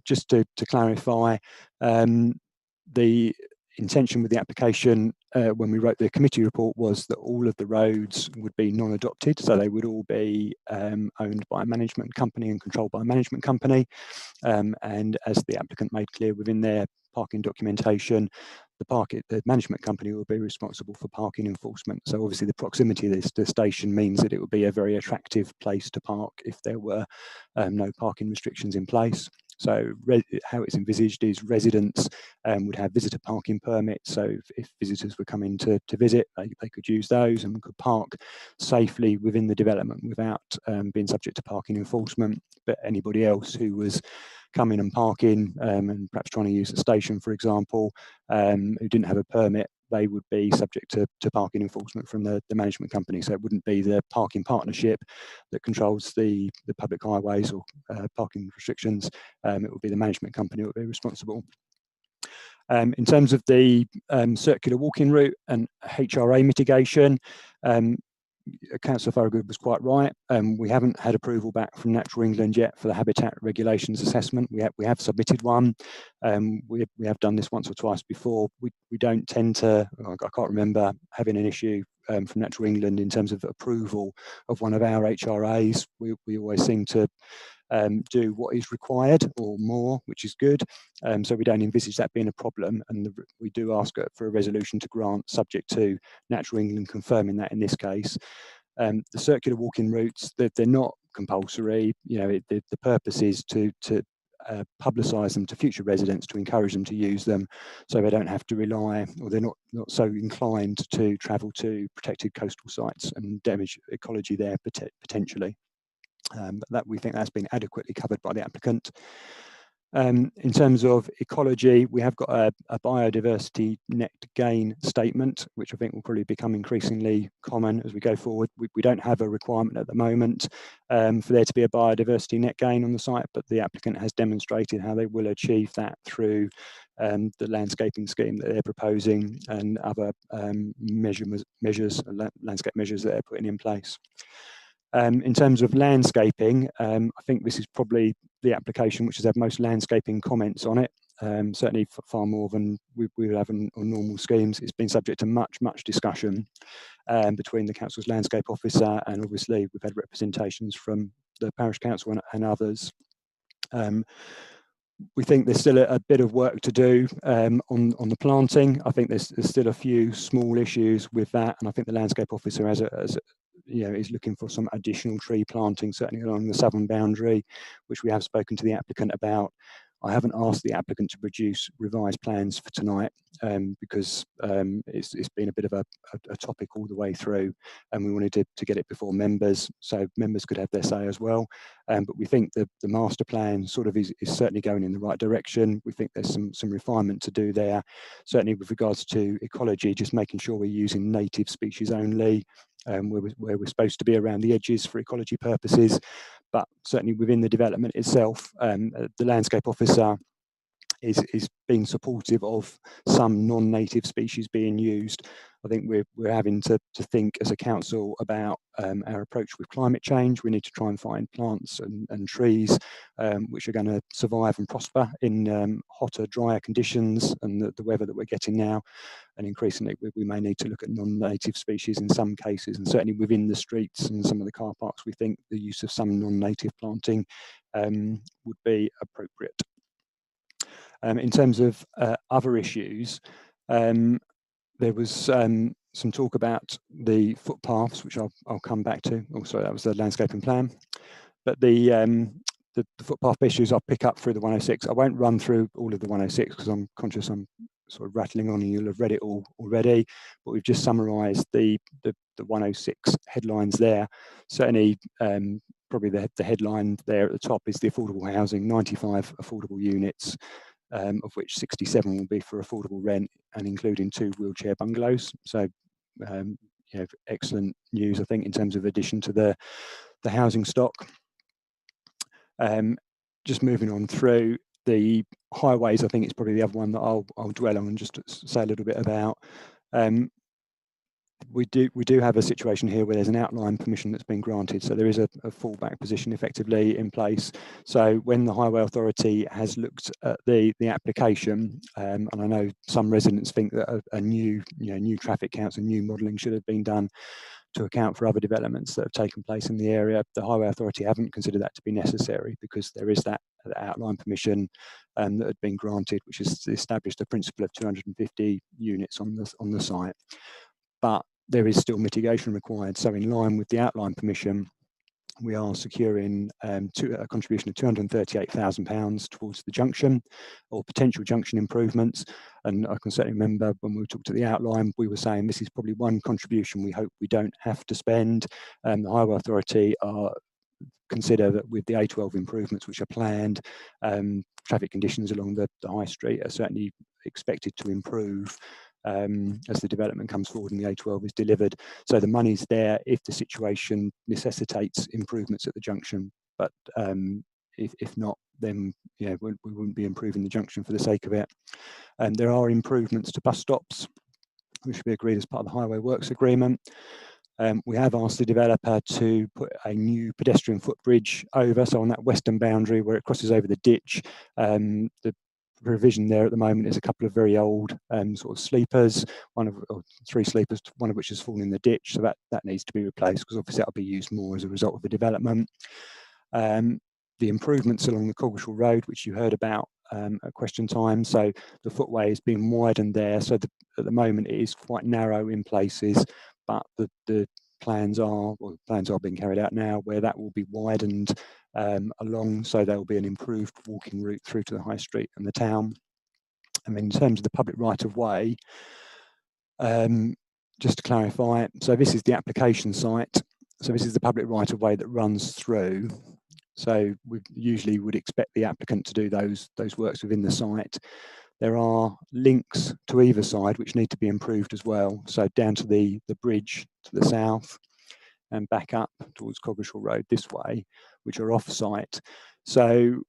Just to clarify, the intention with the application when we wrote the committee report was that all of the roads would be non-adopted, so they would all be owned by a management company and controlled by a management company. And as the applicant made clear within their parking documentation, the management company will be responsible for parking enforcement. So obviously the proximity of the station means that it would be a very attractive place to park if there were no parking restrictions in place. So how it's envisaged is residents would have visitor parking permits. So if visitors were coming to visit, they could use those and could park safely within the development without being subject to parking enforcement. But anybody else who was coming and parking and perhaps trying to use the station, for example, who didn't have a permit, they would be subject to parking enforcement from the management company. So it wouldn't be the parking partnership that controls the public highways or parking restrictions. It would be the management company that would be responsible. In terms of the circular walking route and HRA mitigation, Councillor Thorogood was quite right. We haven't had approval back from Natural England yet for the habitat regulations assessment. We have submitted one. We have done this once or twice before. We don't tend to, I can't remember having an issue from Natural England in terms of approval of one of our HRAs. We always seem to do what is required or more, which is good. So we don't envisage that being a problem, and we do ask for a resolution to grant subject to Natural England confirming that in this case. The circular walking routes, they're not compulsory. You know, the purpose is to publicise them to future residents, to encourage them to use them, so they don't have to rely, or they're not so inclined to travel to protected coastal sites and damage ecology there potentially. But that, we think that's been adequately covered by the applicant. In terms of ecology, we have got a biodiversity net gain statement, which I think will probably become increasingly common as we go forward. We don't have a requirement at the moment for there to be a biodiversity net gain on the site, but the applicant has demonstrated how they will achieve that through the landscaping scheme that they're proposing and other landscape measures that they're putting in place. In terms of landscaping, I think this is probably the application which has had most landscaping comments on it, certainly far more than we would have on normal schemes. It's been subject to much discussion between the council's landscape officer, and obviously we've had representations from the parish council and others. We think there's still a bit of work to do on the planting. I think there's still a few small issues with that, and I think the landscape officer is looking for some additional tree planting, certainly along the southern boundary, which we have spoken to the applicant about. I haven't asked the applicant to produce revised plans for tonight because it's been a bit of a topic all the way through, and we wanted to get it before members so members could have their say as well. But we think the master plan sort of is certainly going in the right direction. We think there's some refinement to do there, certainly with regards to ecology, just making sure we're using native species only, where we're supposed to be around the edges for ecology purposes. But certainly within the development itself, the landscape officer is being supportive of some non-native species being used. I think we're having to think as a council about our approach with climate change. We need to try and find plants and trees which are going to survive and prosper in hotter, drier conditions and the weather that we're getting now. And increasingly, we may need to look at non-native species in some cases, and certainly within the streets and some of the car parks, we think the use of some non-native planting would be appropriate. In terms of other issues, there was some talk about the footpaths, which I'll come back to. Oh, sorry, that was the landscaping plan. But the footpath issues I'll pick up through the 106. I won't run through all of the 106 because I'm conscious I'm sort of rattling on and you'll have read it all already. But we've just summarised the 106 headlines there. Certainly, probably the headline there at the top is the affordable housing, 95 affordable units, of which 67 will be for affordable rent and including 2 wheelchair bungalows. So excellent news, I think, in terms of addition to the housing stock. Just moving on through the highways, I think it's probably the other one that I'll dwell on and just say a little bit about. We do have a situation here where there's an outline permission that's been granted, so there is a fallback position effectively in place. So when the Highway Authority has looked at the application, and I know some residents think that a new traffic counts and new modelling should have been done to account for other developments that have taken place in the area. The Highway Authority haven't considered that to be necessary because there is that outline permission that had been granted, which has established a principle of 250 units on the site. But there is still mitigation required. So in line with the outline permission, we are securing a contribution of £238,000 towards the junction or potential junction improvements. And I can certainly remember when we talked to the outline, we were saying this is probably one contribution we hope we don't have to spend. The Highway Authority consider that with the A12 improvements which are planned, traffic conditions along the high street are certainly expected to improve as the development comes forward and the A12 is delivered. So the money's there if the situation necessitates improvements at the junction, but if not, then we wouldn't be improving the junction for the sake of it. There are improvements to bus stops, which will be agreed as part of the Highway Works Agreement. We have asked the developer to put a new pedestrian footbridge over, so on that western boundary where it crosses over the ditch. The provision there at the moment is a couple of very old sort of sleepers, or 3 sleepers, one of which has fallen in the ditch, so that needs to be replaced because obviously that'll be used more as a result of the development. The improvements along the Coggeshall Road, which you heard about at question time, so the footway is being widened there, so at the moment it is quite narrow in places, but the plans are being carried out now where that will be widened along, so there will be an improved walking route through to the high street and the town. And in terms of the public right of way, just to clarify, so this is the application site, so this is the public right of way that runs through. So we usually would expect the applicant to do those works within the site. There are links to either side which need to be improved as well. So down to the bridge to the south and back up towards Coggeshall Road this way, which are off-site. So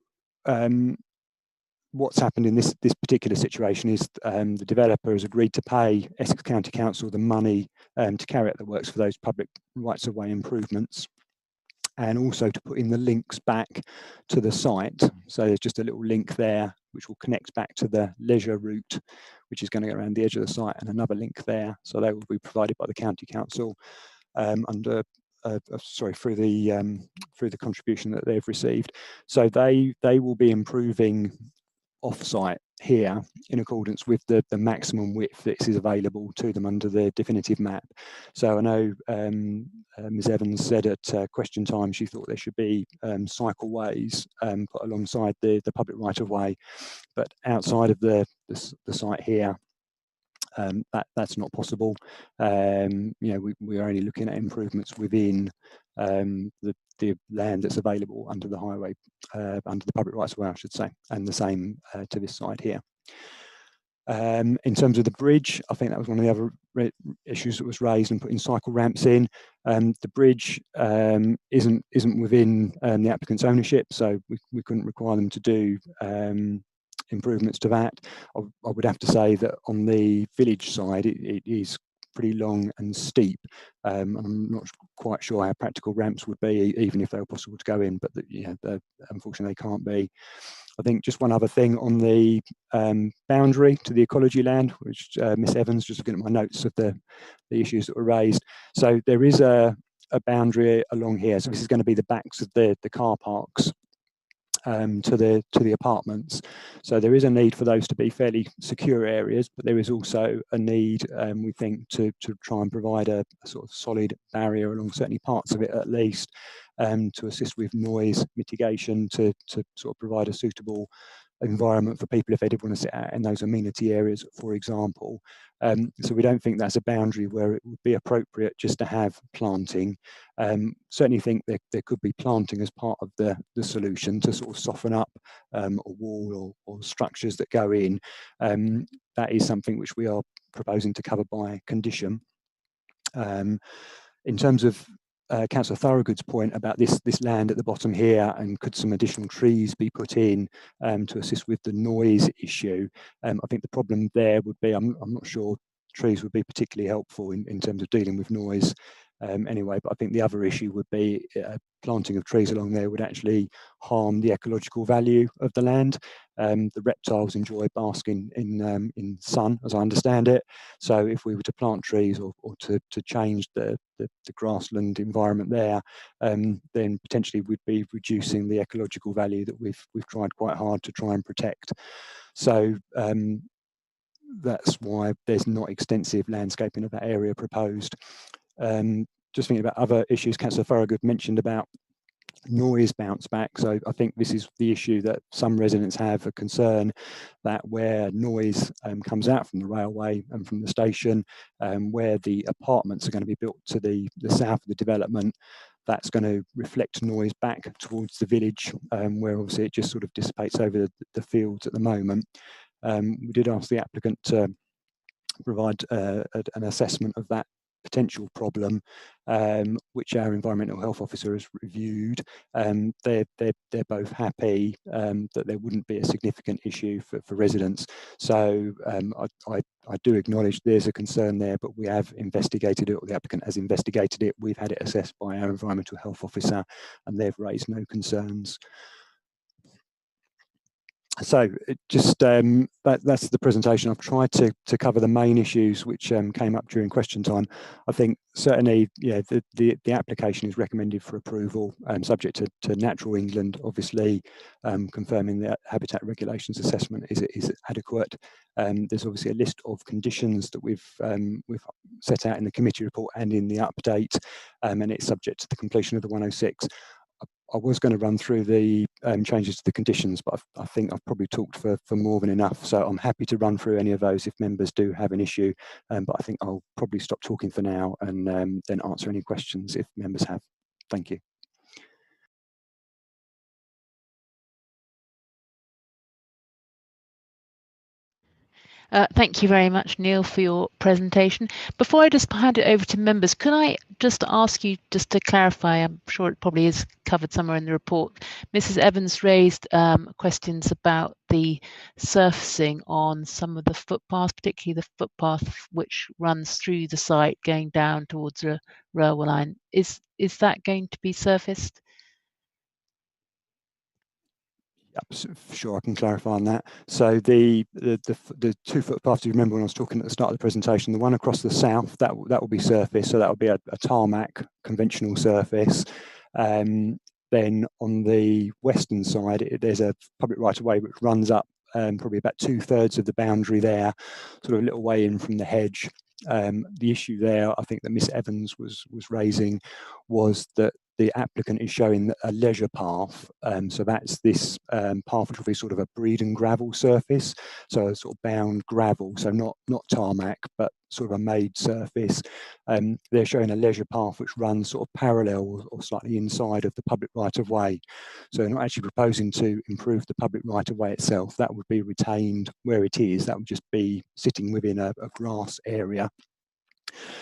what's happened in this particular situation is the developer has agreed to pay Essex County Council the money to carry out the works for those public rights-of-way improvements, and also to put in the links back to the site. So there's just a little link there which will connect back to the leisure route, which is going to go around the edge of the site, and another link there. So they will be provided by the County Council through the contribution that they've received. So they will be improving off-site here in accordance with the maximum width that is available to them under the definitive map. So I know Ms Evans said at question time she thought there should be cycleways put alongside the public right-of-way, but outside of the site here, that's not possible. You know, we are only looking at improvements within the land that's available under the highway, under the public rights of way, I should say, and the same to this side here. In terms of the bridge, I think that was one of the other issues that was raised, and putting cycle ramps in. The bridge isn't within the applicant's ownership, so we couldn't require them to do improvements to that. I would have to say that on the village side, it is pretty long and steep. I'm not quite sure how practical ramps would be, even if they were possible to go in, but unfortunately they can't be. I think just one other thing on the boundary to the ecology land, which Miss Evans, just looking at my notes of the issues that were raised. So there is a boundary along here. So this is going to be the backs of the car parks to the apartments. So there is a need for those to be fairly secure areas, but there is also a need, we think, to try and provide a sort of solid barrier along certainly parts of it at least, to assist with noise mitigation, to sort of provide a suitable environment for people if they did want to sit out in those amenity areas, for example. So we don't think that's a boundary where it would be appropriate just to have planting. Certainly think there could be planting as part of the solution to sort of soften up a wall or structures that go in. That is something which we are proposing to cover by condition. In terms of Councillor Thorogood's point about this land at the bottom here, and could some additional trees be put in to assist with the noise issue? I think the problem there would be, I'm not sure trees would be particularly helpful in terms of dealing with noise anyway, but I think the other issue would be planting of trees along there would actually harm the ecological value of the land. The reptiles enjoy basking in sun, as I understand it. So if we were to plant trees or to change the grassland environment there, then potentially we'd be reducing the ecological value that we've tried quite hard to try and protect. So that's why there's not extensive landscaping of that area proposed. Just thinking about other issues, Councillor Thorogood mentioned about noise bounce back. So I think this is the issue that some residents have, a concern that where noise comes out from the railway and from the station, where the apartments are going to be built to the south of the development, that's going to reflect noise back towards the village, where obviously it just sort of dissipates over the fields at the moment. We did ask the applicant to provide an assessment of that potential problem, which our environmental health officer has reviewed. They're both happy that there wouldn't be a significant issue for residents. So I do acknowledge there's a concern there, but we have investigated it, or the applicant has investigated it. We've had it assessed by our environmental health officer, and they've raised no concerns. So just that's the presentation. I've tried to cover the main issues which came up during question time. I think certainly, yeah, the application is recommended for approval, subject to Natural England, obviously confirming that habitat regulations assessment is adequate. There's obviously a list of conditions that we've set out in the committee report and in the update, and it's subject to the completion of the 106. I was going to run through the changes to the conditions, but I think I've probably talked for more than enough. So I'm happy to run through any of those if members do have an issue. But I think I'll probably stop talking for now and then answer any questions if members have. Thank you. Thank you very much, Neil, for your presentation. Before I just hand it over to members, can I just ask you just to clarify, I'm sure it probably is covered somewhere in the report. Mrs. Evans raised questions about the surfacing on some of the footpaths, particularly the footpath which runs through the site going down towards a railway line. Is that going to be surfaced? Sure, I can clarify on that. So the 2 footpaths, you remember when I was talking at the start of the presentation, the one across the south, that will be surfaced, so that will be a tarmac conventional surface. Then on the western side, there's a public right of way which runs up probably about 2/3 of the boundary there, sort of a little way in from the hedge. The issue there, I think that Miss Evans was raising, was that the applicant is showing a leisure path. So that's this path which will be sort of a breed and gravel surface, so a sort of bound gravel, so not tarmac, but sort of a made surface. They're showing a leisure path which runs sort of parallel or slightly inside of the public right-of-way. So they're not actually proposing to improve the public right-of-way itself. That would be retained where it is. That would just be sitting within a grass area.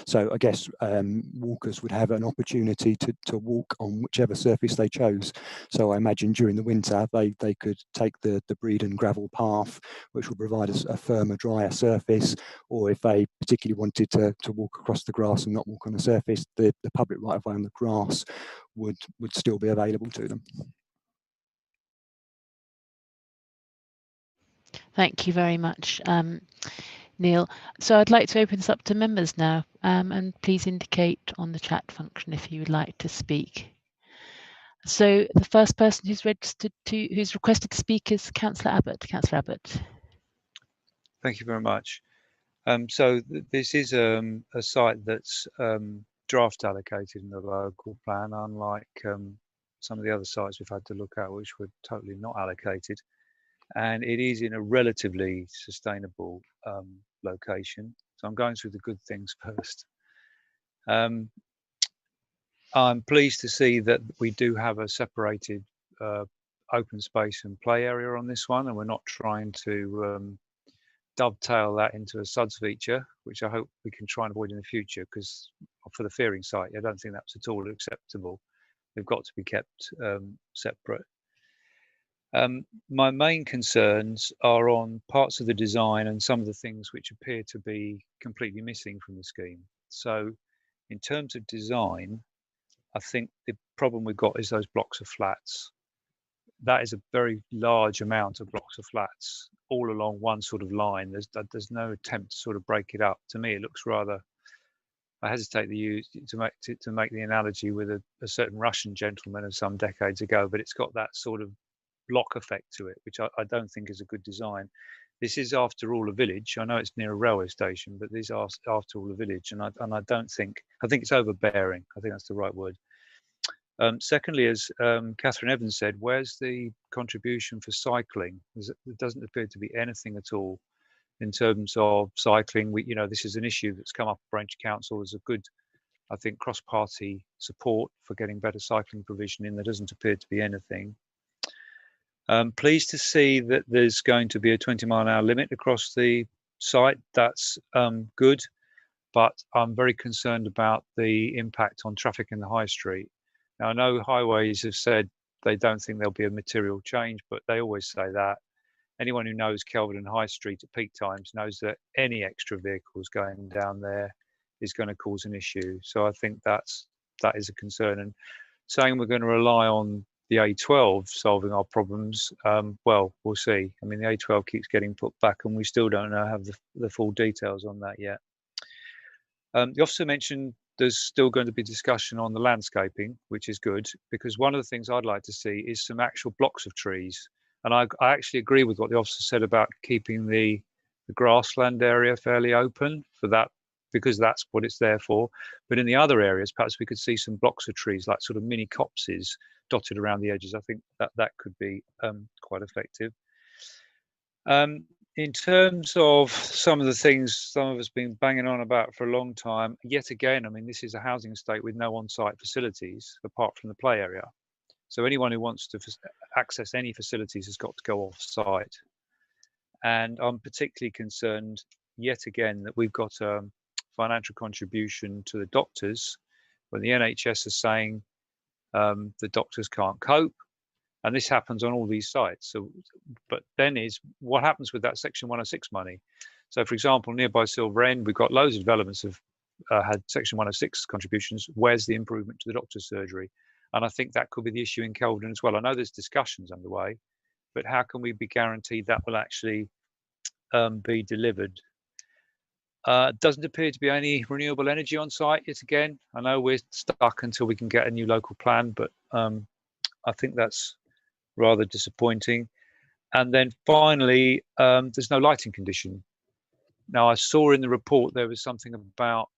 So I guess walkers would have an opportunity to walk on whichever surface they chose. So I imagine during the winter they could take the breed and gravel path, which will provide us a firmer, drier surface, or if they particularly wanted to walk across the grass and not walk on the surface, the public right-of-way on the grass would still be available to them. Thank you very much, Neil. So I'd like to open this up to members now, and please indicate on the chat function if you would like to speak. So the first person who's requested to speak is Councillor Abbott. Councillor Abbott. Thank you very much. So this is a site that's draft allocated in the local plan, unlike some of the other sites we've had to look at, which were totally not allocated. And it is in a relatively sustainable location. So I'm going through the good things first. I'm pleased to see that we do have a separated open space and play area on this one, and we're not trying to dovetail that into a SUDS feature, which I hope we can try and avoid in the future, because for the fearing site, I don't think that's at all acceptable. They've got to be kept separate. My main concerns are on parts of the design and some of the things which appear to be completely missing from the scheme. So in terms of design, I think the problem we've got is those blocks of flats. That is a very large amount of blocks of flats all along one sort of line. There's no attempt to sort of break it up. To me, it looks rather, I hesitate to make the analogy with a certain Russian gentleman of some decades ago, but it's got that sort of block effect to it, which I don't think is a good design. This is, after all, a village. I know it's near a railway station, but this is after all a village, and I don't think, I think it's overbearing. I think that's the right word. Secondly, as Catherine Evans said, where's the contribution for cycling? There doesn't appear to be anything at all in terms of cycling. This is an issue that's come up at Braintree Council. There's a good, I think, cross-party support for getting better cycling provision in. There doesn't appear to be anything. Pleased to see that there's going to be a 20-mile-an-hour limit across the site. That's good, but I'm very concerned about the impact on traffic in the high street. Now, I know highways have said they don't think there'll be a material change, but they always say that. Anyone who knows Kelvedon High Street at peak times knows that any extra vehicles going down there is going to cause an issue. So I think that is a concern. And saying we're going to rely on the A12 solving our problems, well, we'll see. I mean, the A12 keeps getting put back, and we still don't have the full details on that yet. The officer mentioned there's still going to be discussion on the landscaping, which is good, because one of the things I'd like to see is some actual blocks of trees. And I actually agree with what the officer said about keeping the grassland area fairly open for that, because that's what it's there for. But in the other areas, perhaps we could see some blocks of trees, like sort of mini copses dotted around the edges. I think that could be quite effective. In terms of some of the things some of us have been banging on about for a long time, yet again, I mean, this is a housing estate with no on-site facilities apart from the play area. So anyone who wants to access any facilities has got to go off-site. And I'm particularly concerned, yet again, that we've got a financial contribution to the doctors when the NHS is saying the doctors can't cope. And this happens on all these sites. So, but then is what happens with that Section 106 money? So, for example, nearby Silver End, we've got loads of developments have had Section 106 contributions. Where's the improvement to the doctor's surgery? And I think that could be the issue in Kelvedon as well. I know there's discussions underway, but how can we be guaranteed that will actually be delivered? Doesn't appear to be any renewable energy on site yet again. I know we're stuck until we can get a new local plan, but I think that's rather disappointing. And then finally, there's no lighting condition. Now, I saw in the report there was something about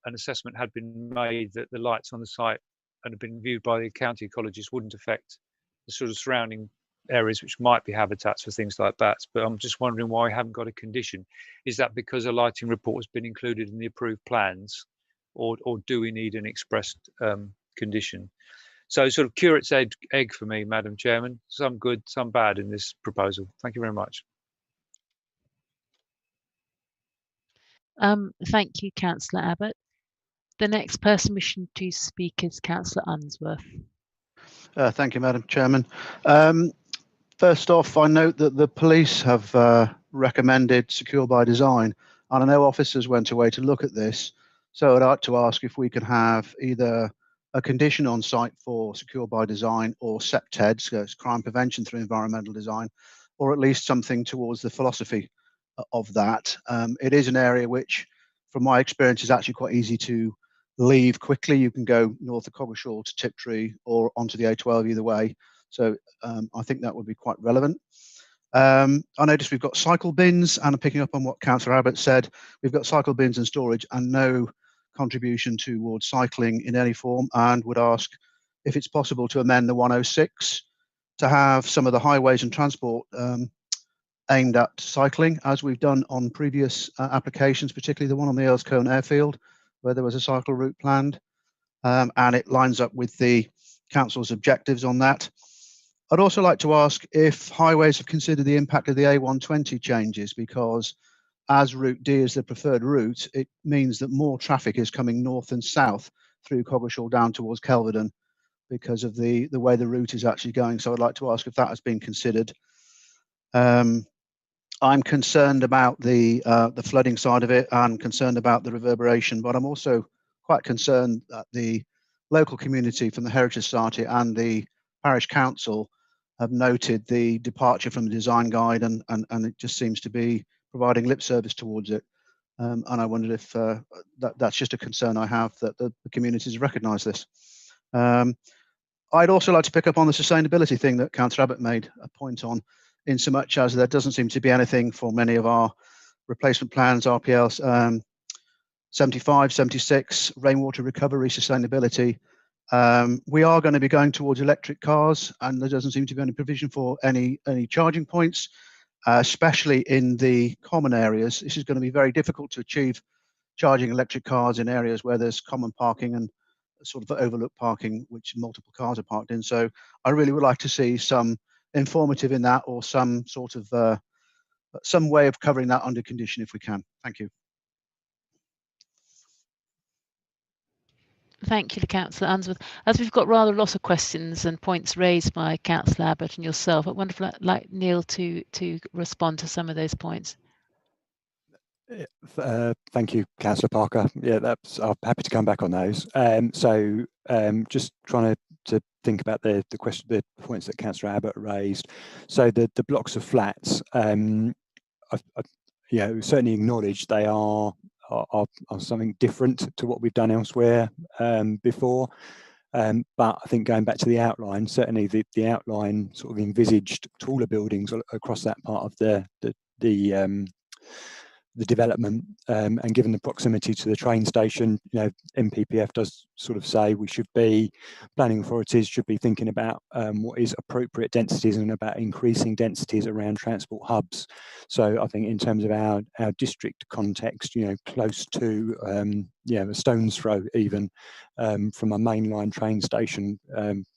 an assessment had been made that the lights on the site and have been viewed by the county ecologists wouldn't affect the sort of surrounding areas, which might be habitats for things like bats. But I'm just wondering why I haven't got a condition. Is that because a lighting report has been included in the approved plans, or do we need an expressed condition? So sort of curate's egg for me, Madam Chairman. Some good, some bad in this proposal. Thank you very much. Thank you, Councillor Abbott. The next person wishing to speak is Councillor Unsworth. Thank you, Madam Chairman. First off, I note that the police have recommended secure by design, and I know officers went away to look at this. So I'd like to ask if we can have either a condition on site for secure by design or CPTED, so it's crime prevention through environmental design, or at least something towards the philosophy of that. It is an area which, from my experience, is actually quite easy to leave quickly. You can go north of Coggeshall to Tiptree or onto the A12 either way. So I think that would be quite relevant. I noticed we've got cycle bins, and picking up on what Councillor Abbott said, we've got cycle bins and storage and no contribution towards cycling in any form, and would ask if it's possible to amend the 106 to have some of the highways and transport aimed at cycling, as we've done on previous applications, particularly the one on the Earlscone Airfield, where there was a cycle route planned, and it lines up with the council's objectives on that. I'd also like to ask if highways have considered the impact of the A120 changes, because as Route D is the preferred route, it means that more traffic is coming north and south through Coggeshall down towards Kelvedon because of the way the route is actually going. So I'd like to ask if that has been considered. I'm concerned about the flooding side of it and concerned about the reverberation, but I'm also quite concerned that the local community from the Heritage Society and the Parish Council have noted the departure from the design guide, and it just seems to be providing lip service towards it. And I wondered if that's just a concern I have, that the communities recognise this. I'd also like to pick up on the sustainability thing that Councillor Abbott made a point on, in so much as there doesn't seem to be anything for many of our replacement plans, RPLs, 75, 76, rainwater recovery, sustainability. We are going to be going towards electric cars, and there doesn't seem to be any provision for any charging points, especially in the common areas. This is going to be very difficult to achieve charging electric cars in areas where there's common parking and sort of overlook parking, which multiple cars are parked in. So I really would like to see some informative in that, or some sort of some way of covering that under condition if we can. Thank you. Thank you, Councillor Unsworth. As we've got rather a lot of questions and points raised by Councillor Abbott and yourself, I wonder if I'd like Neil to respond to some of those points. Thank you, Councillor Parker. Yeah, I'm happy to come back on those. Just trying to think about the points that Councillor Abbott raised. So the blocks of flats, certainly acknowledge they are something different to what we've done elsewhere before. But I think going back to the outline, certainly the outline sort of envisaged taller buildings across that part of the development, and given the proximity to the train station, MPPF does sort of say planning authorities should be thinking about what is appropriate densities and about increasing densities around transport hubs. So I think in terms of our district context, close to a stone's throw even from a mainline train station,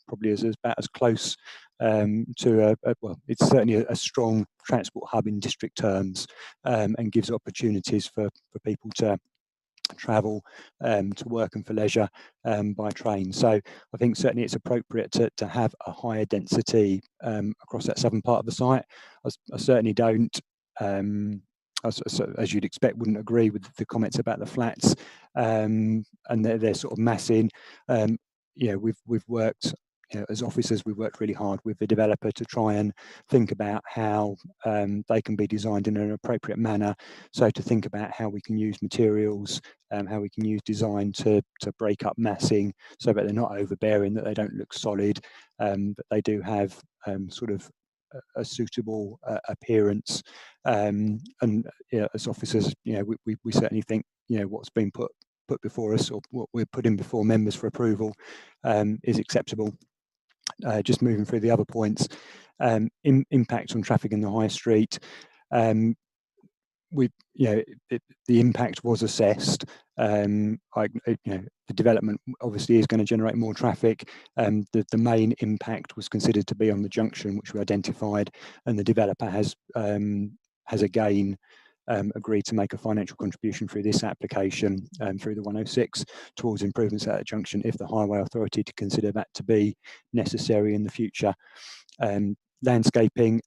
probably is about as close to it's certainly a strong transport hub in district terms, and gives opportunities for people to travel to work and for leisure by train. So I think certainly it's appropriate to have a higher density across that southern part of the site. I certainly don't, as you'd expect, wouldn't agree with the comments about the flats and their sort of massing. We've worked, as officers, we've worked really hard with the developer to try and think about how they can be designed in an appropriate manner. So to think about how we can use materials, how we can use design to break up massing so that they're not overbearing, that they don't look solid, but they do have sort of a suitable appearance. And as officers, we certainly think what's been put before us, or what we're putting before members for approval, is acceptable. Just moving through the other points, impact on traffic in the high street. The impact was assessed. The development obviously is going to generate more traffic. The main impact was considered to be on the junction, which we identified, and the developer has again agreed to make a financial contribution through this application, through the 106, towards improvements at that junction if the Highway Authority to consider that to be necessary in the future. Landscaping,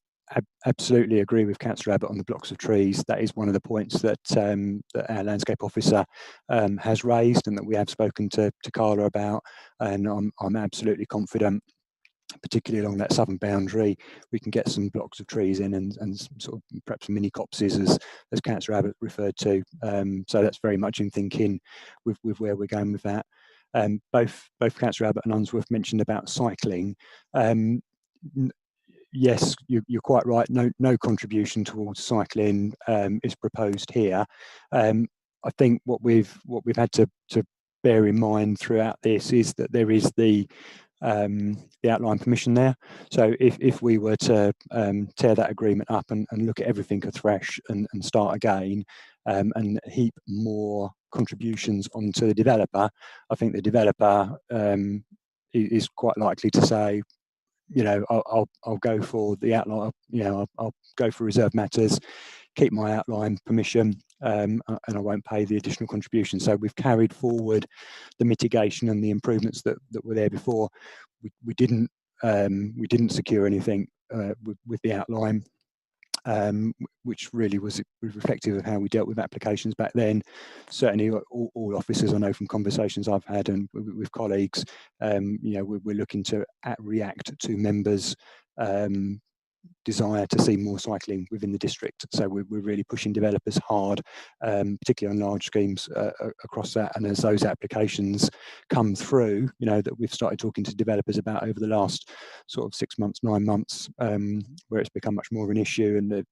absolutely agree with Councillor Abbott on the blocks of trees. That is one of the points that, that our landscape officer has raised, and that we have spoken to Carla about, and I'm absolutely confident, particularly along that southern boundary, we can get some blocks of trees in, and sort of perhaps mini copses, as Councillor Abbott referred to. So that's very much in thinking with where we're going with that. Both Councillor Abbott and Unsworth mentioned about cycling. Yes, you're quite right. No contribution towards cycling is proposed here. I think what we've had to bear in mind throughout this is that there is the outline permission there. So if we were to tear that agreement up and look at everything afresh and start again, and heap more contributions onto the developer, I think the developer is quite likely to say, I'll go for the outline, I'll go for reserved matters, keep my outline permission, and I won't pay the additional contribution. So we've carried forward the mitigation and the improvements that were there before. We didn't secure anything with the outline, which really was reflective of how we dealt with applications back then. Certainly all officers, I know from conversations I've had and with colleagues, we're looking to react to members' desire to see more cycling within the district. So we're really pushing developers hard, particularly on large schemes across that. And as those applications come through, that we've started talking to developers about over the last sort of 6 months, 9 months, where it's become much more of an issue, and I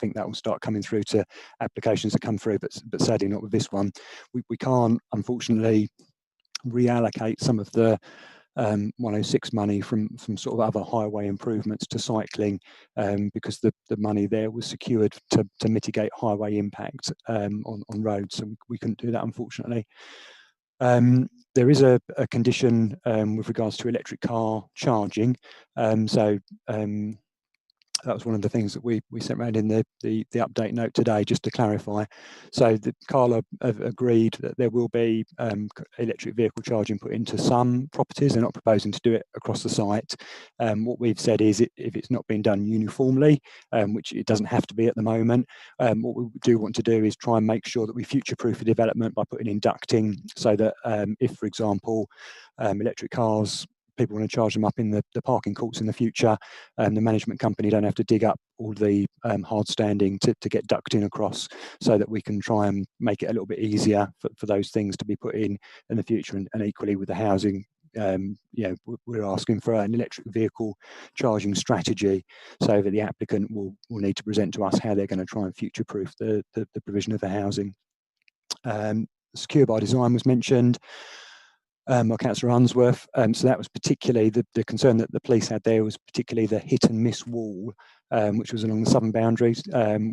think that will start coming through to applications that come through, but sadly not with this one. We can't, unfortunately, reallocate some of the 106 money from sort of other highway improvements to cycling, because the money there was secured to mitigate highway impact on roads, so we couldn't do that, unfortunately. There is a condition with regards to electric car charging, so that was one of the things that we sent around in the update note today, just to clarify. So Carla have agreed that there will be electric vehicle charging put into some properties. They're not proposing to do it across the site. What we've said is if it's not being done uniformly, which it doesn't have to be at the moment, what we do want to do is try and make sure that we future-proof the development by putting in ducting, so that if, for example, electric cars, people want to charge them up in the parking courts in the future, the management company don't have to dig up all the hard standing to get ducting across, so that we can try and make it a little bit easier for those things to be put in the future. And equally with the housing, we're asking for an electric vehicle charging strategy, so that the applicant will need to present to us how they're going to try and future-proof the provision of the housing. Secure by design was mentioned by Councillor Unsworth. So that was particularly the concern that the police had there, was particularly the hit and miss wall, which was along the southern boundaries,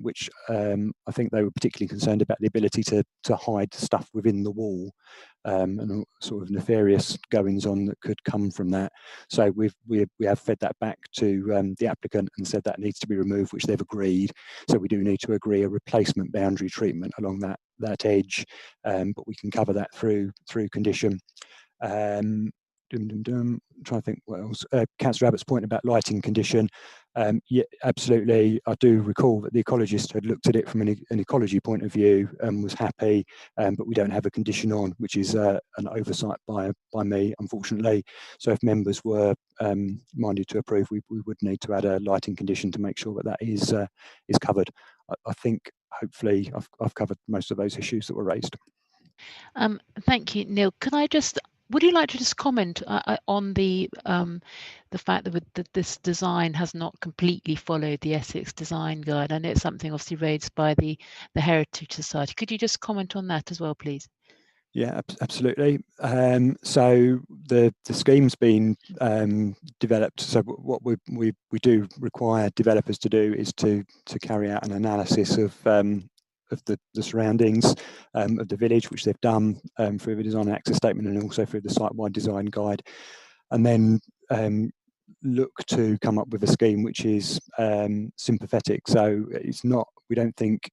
which I think they were particularly concerned about the ability to hide stuff within the wall, and sort of nefarious goings on that could come from that. So we have fed that back to the applicant and said that needs to be removed, which they've agreed. So we do need to agree a replacement boundary treatment along that edge, but we can cover that through condition. I'm trying to think what else. Councillor Abbott's point about lighting condition. Yeah, absolutely. I do recall that the ecologist had looked at it from an ecology point of view and was happy, but we don't have a condition on, which is an oversight by me, unfortunately. So if members were minded to approve, we would need to add a lighting condition to make sure that is covered. I think hopefully I've covered most of those issues that were raised. Thank you, Neil. Can I just Would you like to just comment on the fact that this design has not completely followed the Essex Design Guide? I know it's something obviously raised by the Heritage Society. Could you just comment on that as well, please? Yeah, absolutely. So the scheme's been developed. So what we do require developers to do is to carry out an analysis of the surroundings of the village, which they've done through the design and access statement and also through the site-wide design guide, and then look to come up with a scheme which is sympathetic. So it's not, we don't think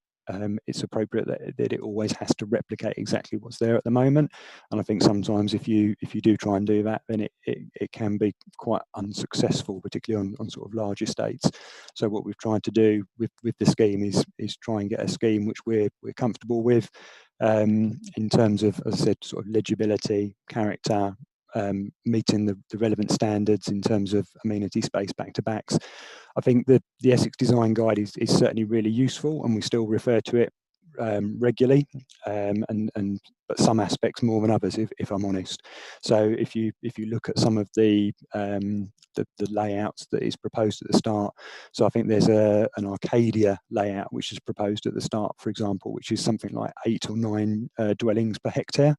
it's appropriate that it always has to replicate exactly what's there at the moment. And I think sometimes if you do try and do that, then it can be quite unsuccessful, particularly on sort of large estates. So what we've tried to do with the scheme is try and get a scheme which we're comfortable with in terms of, as I said, sort of legibility, character, meeting the relevant standards in terms of amenity space back-to-backs. I think the Essex Design Guide is certainly really useful, and we still refer to it regularly, but some aspects more than others, if I'm honest. So if you look at some of the layouts that is proposed at the start, so I think there's an Arcadia layout which is proposed at the start, for example, which is something like 8 or 9 dwellings per hectare,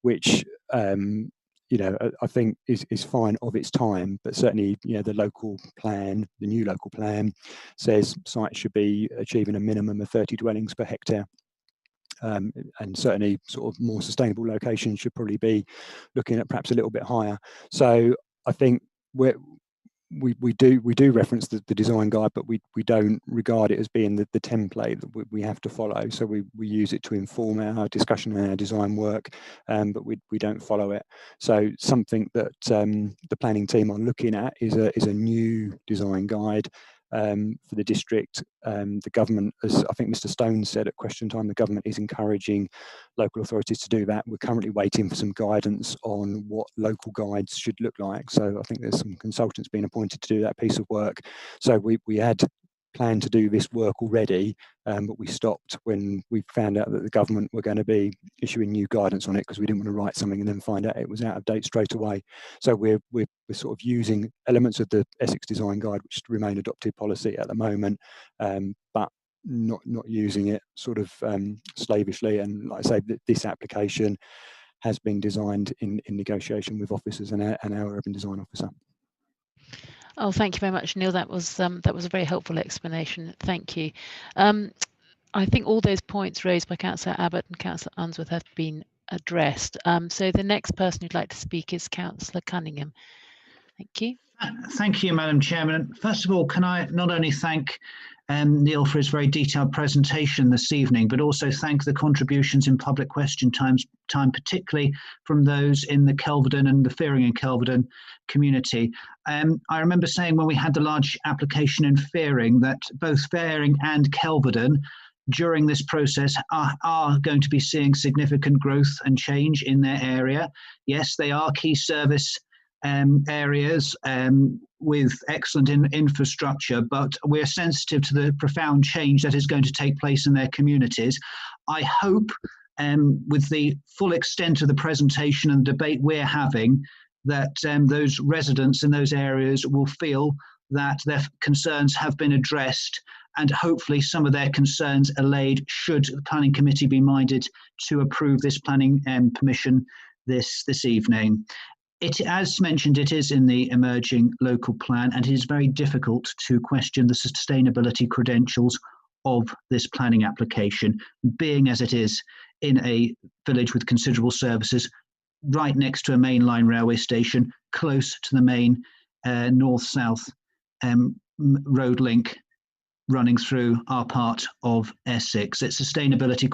which I think is fine of its time, but certainly, the local plan, the new local plan, says sites should be achieving a minimum of 30 dwellings per hectare. And certainly sort of more sustainable locations should probably be looking at perhaps a little bit higher. So I think we do reference the design guide, but we don't regard it as being the template that we have to follow. So we use it to inform our discussion and our design work, but we don't follow it. So something that the planning team are looking at is a new design guide for the district. The government, as I think Mr. Stone said at question time, the government is encouraging local authorities to do that. We're currently waiting for some guidance on what local guides should look like. So I think there's some consultants being appointed to do that piece of work. So we had planned to do this work already, but we stopped when we found out that the government were going to be issuing new guidance on it, because we didn't want to write something and then find out it was out of date straight away. So we're sort of using elements of the Essex Design Guide, which remain adopted policy at the moment, but not using it sort of slavishly. And like I say, this application has been designed in negotiation with officers and our urban design officer. Oh, thank you very much, Neil. That was a very helpful explanation. Thank you. I think all those points raised by Councillor Abbott and Councillor Unsworth have been addressed. So the next person who'd like to speak is Councillor Cunningham. Thank you. Thank you, Madam Chairman. First of all, can I not only thank Neil for his very detailed presentation this evening, but also thank the contributions in public question time, particularly from those in the Kelvedon and the Fearing and Kelvedon community. I remember saying when we had the large application in Fearing that both Fearing and Kelvedon during this process are going to be seeing significant growth and change in their area. Yes, they are key service areas with excellent infrastructure, but we're sensitive to the profound change that is going to take place in their communities. I hope with the full extent of the presentation and debate we're having, that those residents in those areas will feel that their concerns have been addressed, and hopefully some of their concerns allayed should the planning committee be minded to approve this planning permission this evening. As mentioned, it is in the emerging local plan, and it is very difficult to question the sustainability credentials of this planning application, being as it is in a village with considerable services, right next to a mainline railway station, close to the main north-south road link running through our part of Essex. Its sustainability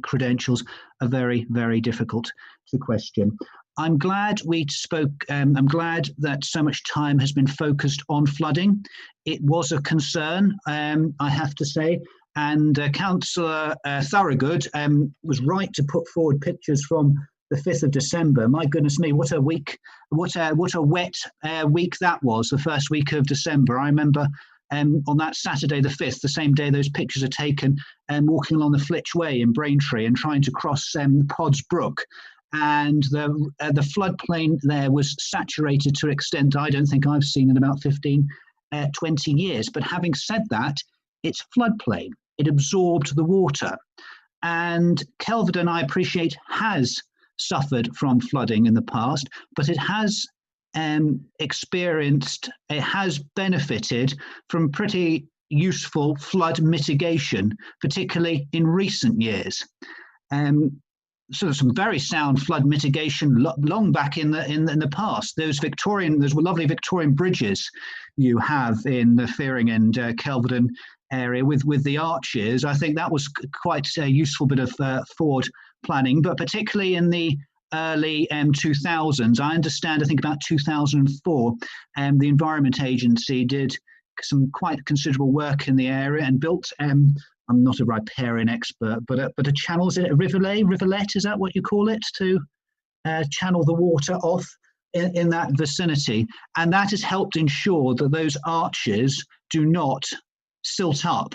credentials are very, very difficult to question. I'm glad we spoke. I'm glad that so much time has been focused on flooding. It was a concern, I have to say, and Councillor Thorogood was right to put forward pictures from the 5th of December. My goodness me, what a week! What a wet week that was. The first week of December. I remember. On that Saturday the 5th, the same day those pictures are taken, walking along the Flitch Way in Braintree and trying to cross Pod's Brook. and the floodplain there was saturated to an extent I don't think I've seen in about 15, 20 years. But having said that, it's floodplain. It absorbed the water. And Kelvedon, I appreciate, has suffered from flooding in the past, but it has benefited from pretty useful flood mitigation, particularly in recent years. Sort of some very sound flood mitigation long back in the past. Those lovely Victorian bridges you have in the Fearing and Kelvedon area with the arches. I think that was quite a useful bit of forward planning, but particularly in the early 2000s. I understand, I think about 2004, the Environment Agency did some quite considerable work in the area and built, I'm not a riparian expert, but a channel, is it a rivulet, is that what you call it, to channel the water off in that vicinity. And that has helped ensure that those arches do not silt up,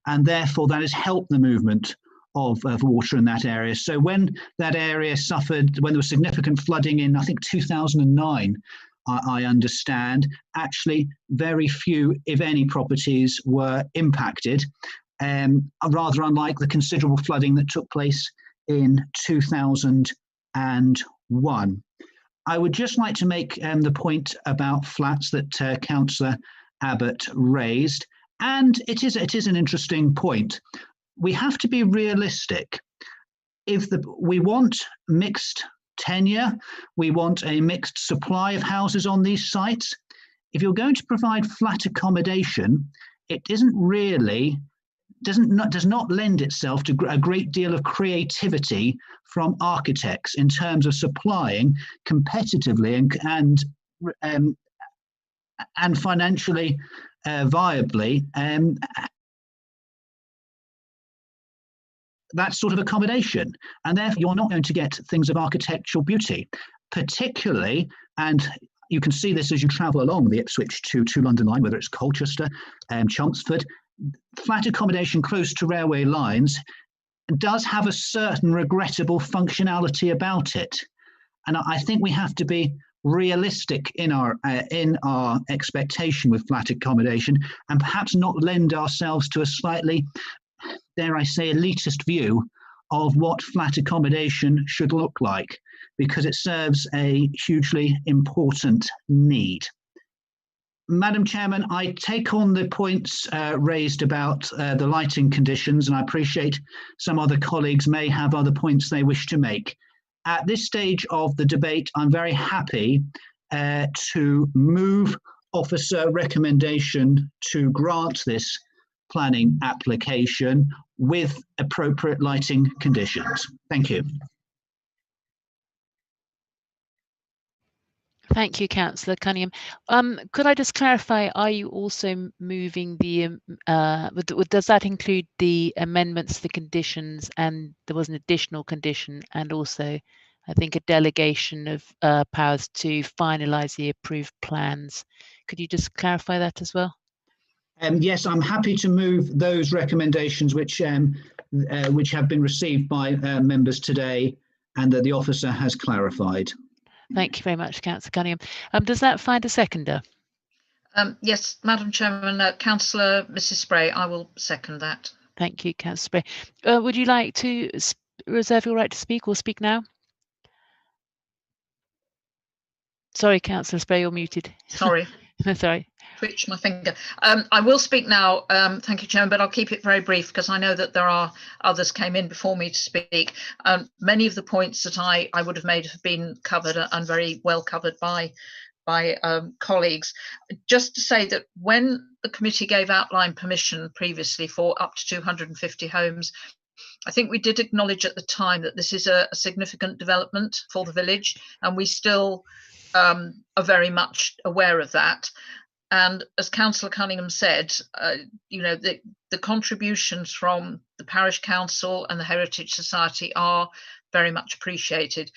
and therefore that has helped the movement of water in that area. So when that area suffered, when there was significant flooding in, I think 2009, I understand, actually very few, if any, properties were impacted, rather unlike the considerable flooding that took place in 2001. I would just like to make the point about flats that Councillor Abbott raised, and it is an interesting point. We have to be realistic. If we want mixed tenure, we want a mixed supply of houses on these sites. If you're going to provide flat accommodation, it does not lend itself to a great deal of creativity from architects in terms of supplying competitively and financially viably that sort of accommodation, and therefore you're not going to get things of architectural beauty, particularly, and you can see this as you travel along the Ipswich to London line, whether it's Colchester, Chelmsford. Flat accommodation close to railway lines does have a certain regrettable functionality about it, and I think we have to be realistic in our expectation with flat accommodation, and perhaps not lend ourselves to a slightly, dare I say, elitist view of what flat accommodation should look like, because it serves a hugely important need. Madam Chairman, I take on the points raised about the lighting conditions, and I appreciate some other colleagues may have other points they wish to make. At this stage of the debate, I'm very happy to move officer recommendation to grant this planning application with appropriate lighting conditions. Thank you. Thank you, Councillor Cunningham. Could I just clarify, are you also moving the, does that include the amendments to the conditions, and there was an additional condition, and also I think a delegation of powers to finalise the approved plans? Could you just clarify that as well? Yes, I'm happy to move those recommendations which have been received by members today and that the officer has clarified. Thank you very much, Councillor Cunningham. Does that find a seconder? Yes, Madam Chairman, Councillor Mrs. Spray, I will second that. Thank you, Councillor Spray. Would you like to reserve your right to speak or speak now? Sorry, Councillor Spray, you're muted. Sorry. Sorry. Twitch my finger. I will speak now, thank you, Chairman, but I'll keep it very brief because I know that there are others came in before me to speak. Many of the points that I would have made have been covered and very well covered by colleagues. Just to say that when the committee gave outline permission previously for up to 250 homes, I think we did acknowledge at the time that this is a significant development for the village, and we still are very much aware of that. And as Councillor Cunningham said, you know, the contributions from the Parish Council and the Heritage Society are very much appreciated.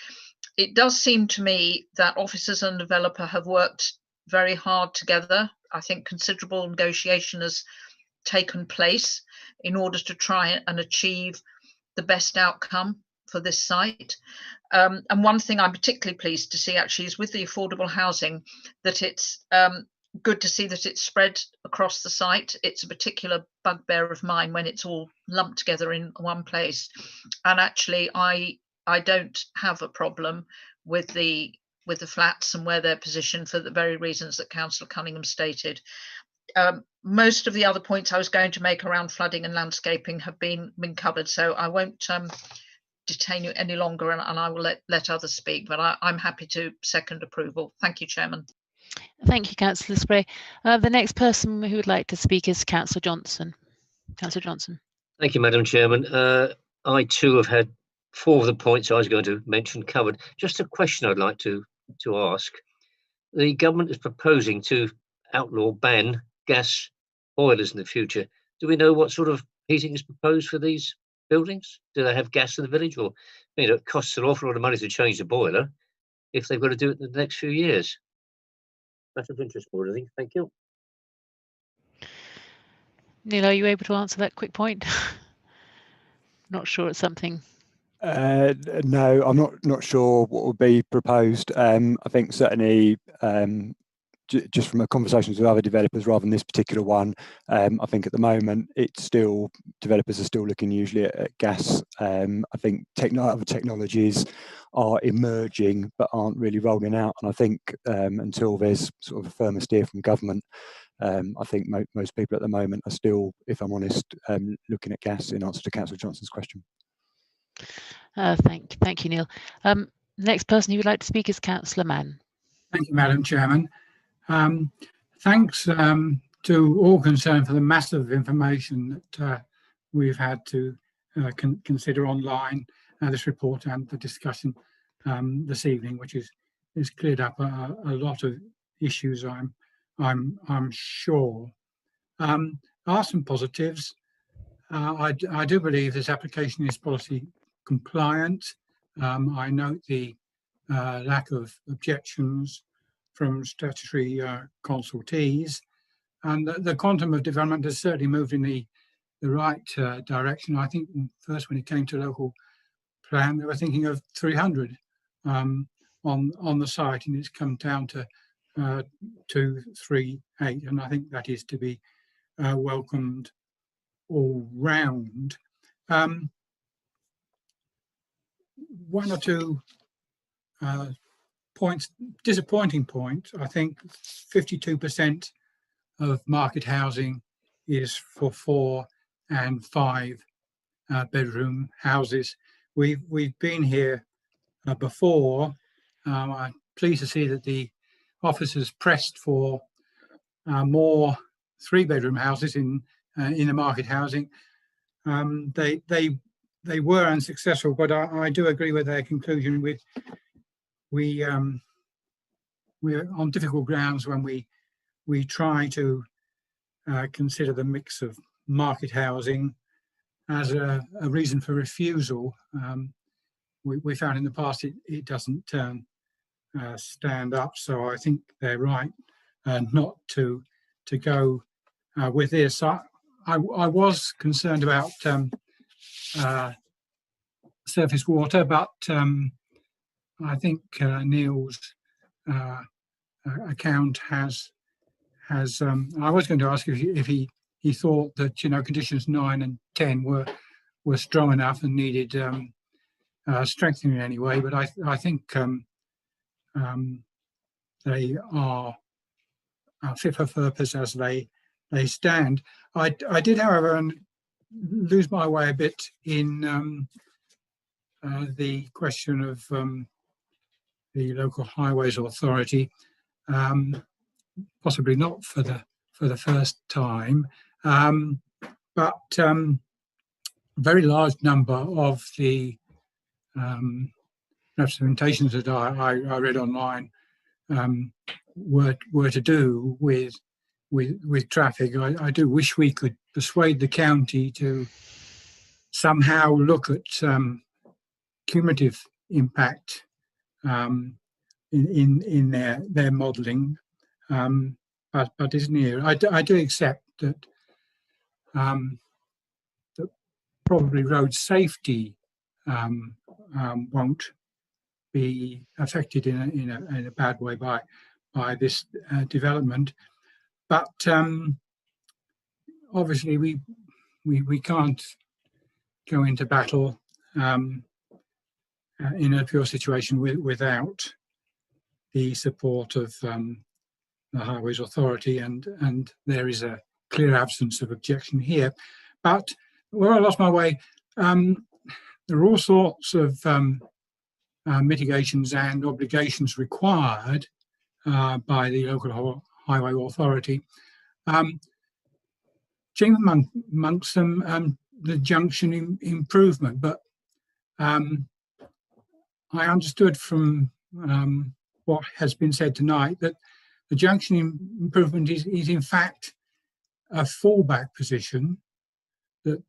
It does seem to me that officers and developer have worked very hard together. I think considerable negotiation has taken place in order to try and achieve the best outcome for this site. And one thing I'm particularly pleased to see actually is with the affordable housing, that it's good to see that it's spread across the site. It's a particular bugbear of mine when it's all lumped together in one place. And actually, I don't have a problem with the flats and where they're positioned for the very reasons that Councillor Cunningham stated. Most of the other points I was going to make around flooding and landscaping have been covered, so I won't detain you any longer, and I will let others speak, but I'm happy to second approval. Thank you, Chairman. Thank you, Councillor Spray. The next person who would like to speak is Councillor Johnson. Councillor Johnson. Thank you, Madam Chairman. I too have had 4 of the points I was going to mention covered. Just a question I'd like to ask. The government is proposing to ban gas boilers in the future. Do we know what sort of heating is proposed for these buildings? Do they have gas in the village? Or, it costs an awful lot of money to change the boiler if they've got to do it in the next few years. That's of interest more, I think. Thank you. Neil, are you able to answer that quick point? Not sure it's something. No, I'm not sure what would be proposed. I think certainly just from conversations with other developers rather than this particular one, I think at the moment developers are still looking usually at gas. I think other technologies are emerging but aren't really rolling out, and I think until there's sort of a firmer steer from government, I think most people at the moment are still, if I'm honest, looking at gas, in answer to Councillor Johnson's question. Thank you, Neil. The next person who would like to speak is Councillor Mann. Thank you, Madam Chairman. Thanks to all concerned for the massive information that we've had to consider online, this report and the discussion this evening, which is cleared up a lot of issues, I'm sure. There are some positives. I do believe this application is policy compliant. I note the lack of objections from statutory consultees, and the quantum of development has certainly moved in the right direction. I think first when it came to local plan, they were thinking of 300 on the site, and it's come down to 238, and I think that is to be welcomed all round. One or two disappointing point. I think 52% of market housing is for 4 and 5 bedroom houses. We've been here before. I'm pleased to see that the officers pressed for more 3-bedroom houses in the market housing. They were unsuccessful, but I do agree with their conclusion. We're on difficult grounds when we try to consider the mix of market housing as a reason for refusal. We found in the past it doesn't stand up, so I think they're right not to go with this. I was concerned about surface water, but I think Neil's account has. I was going to ask if he thought that conditions 9 and 10 were strong enough and needed strengthening in any way, but I think they are fit for purpose as they stand. I did, however, lose my way a bit in the question of the local highways authority, possibly not for the first time, but very large number of the representations that I read online were to do with traffic. I do wish we could persuade the county to somehow look at cumulative impact in their modelling, but isn't here. I do accept that that probably road safety won't be affected in a bad way by this development. But obviously we can't go into battle in a pure situation without the support of the Highways Authority, and there is a clear absence of objection here. But where I lost my way, there are all sorts of mitigations and obligations required by the local highway authority. Chief amongst them, the junction improvement, but I understood from what has been said tonight that the junction improvement is in fact a fallback position, that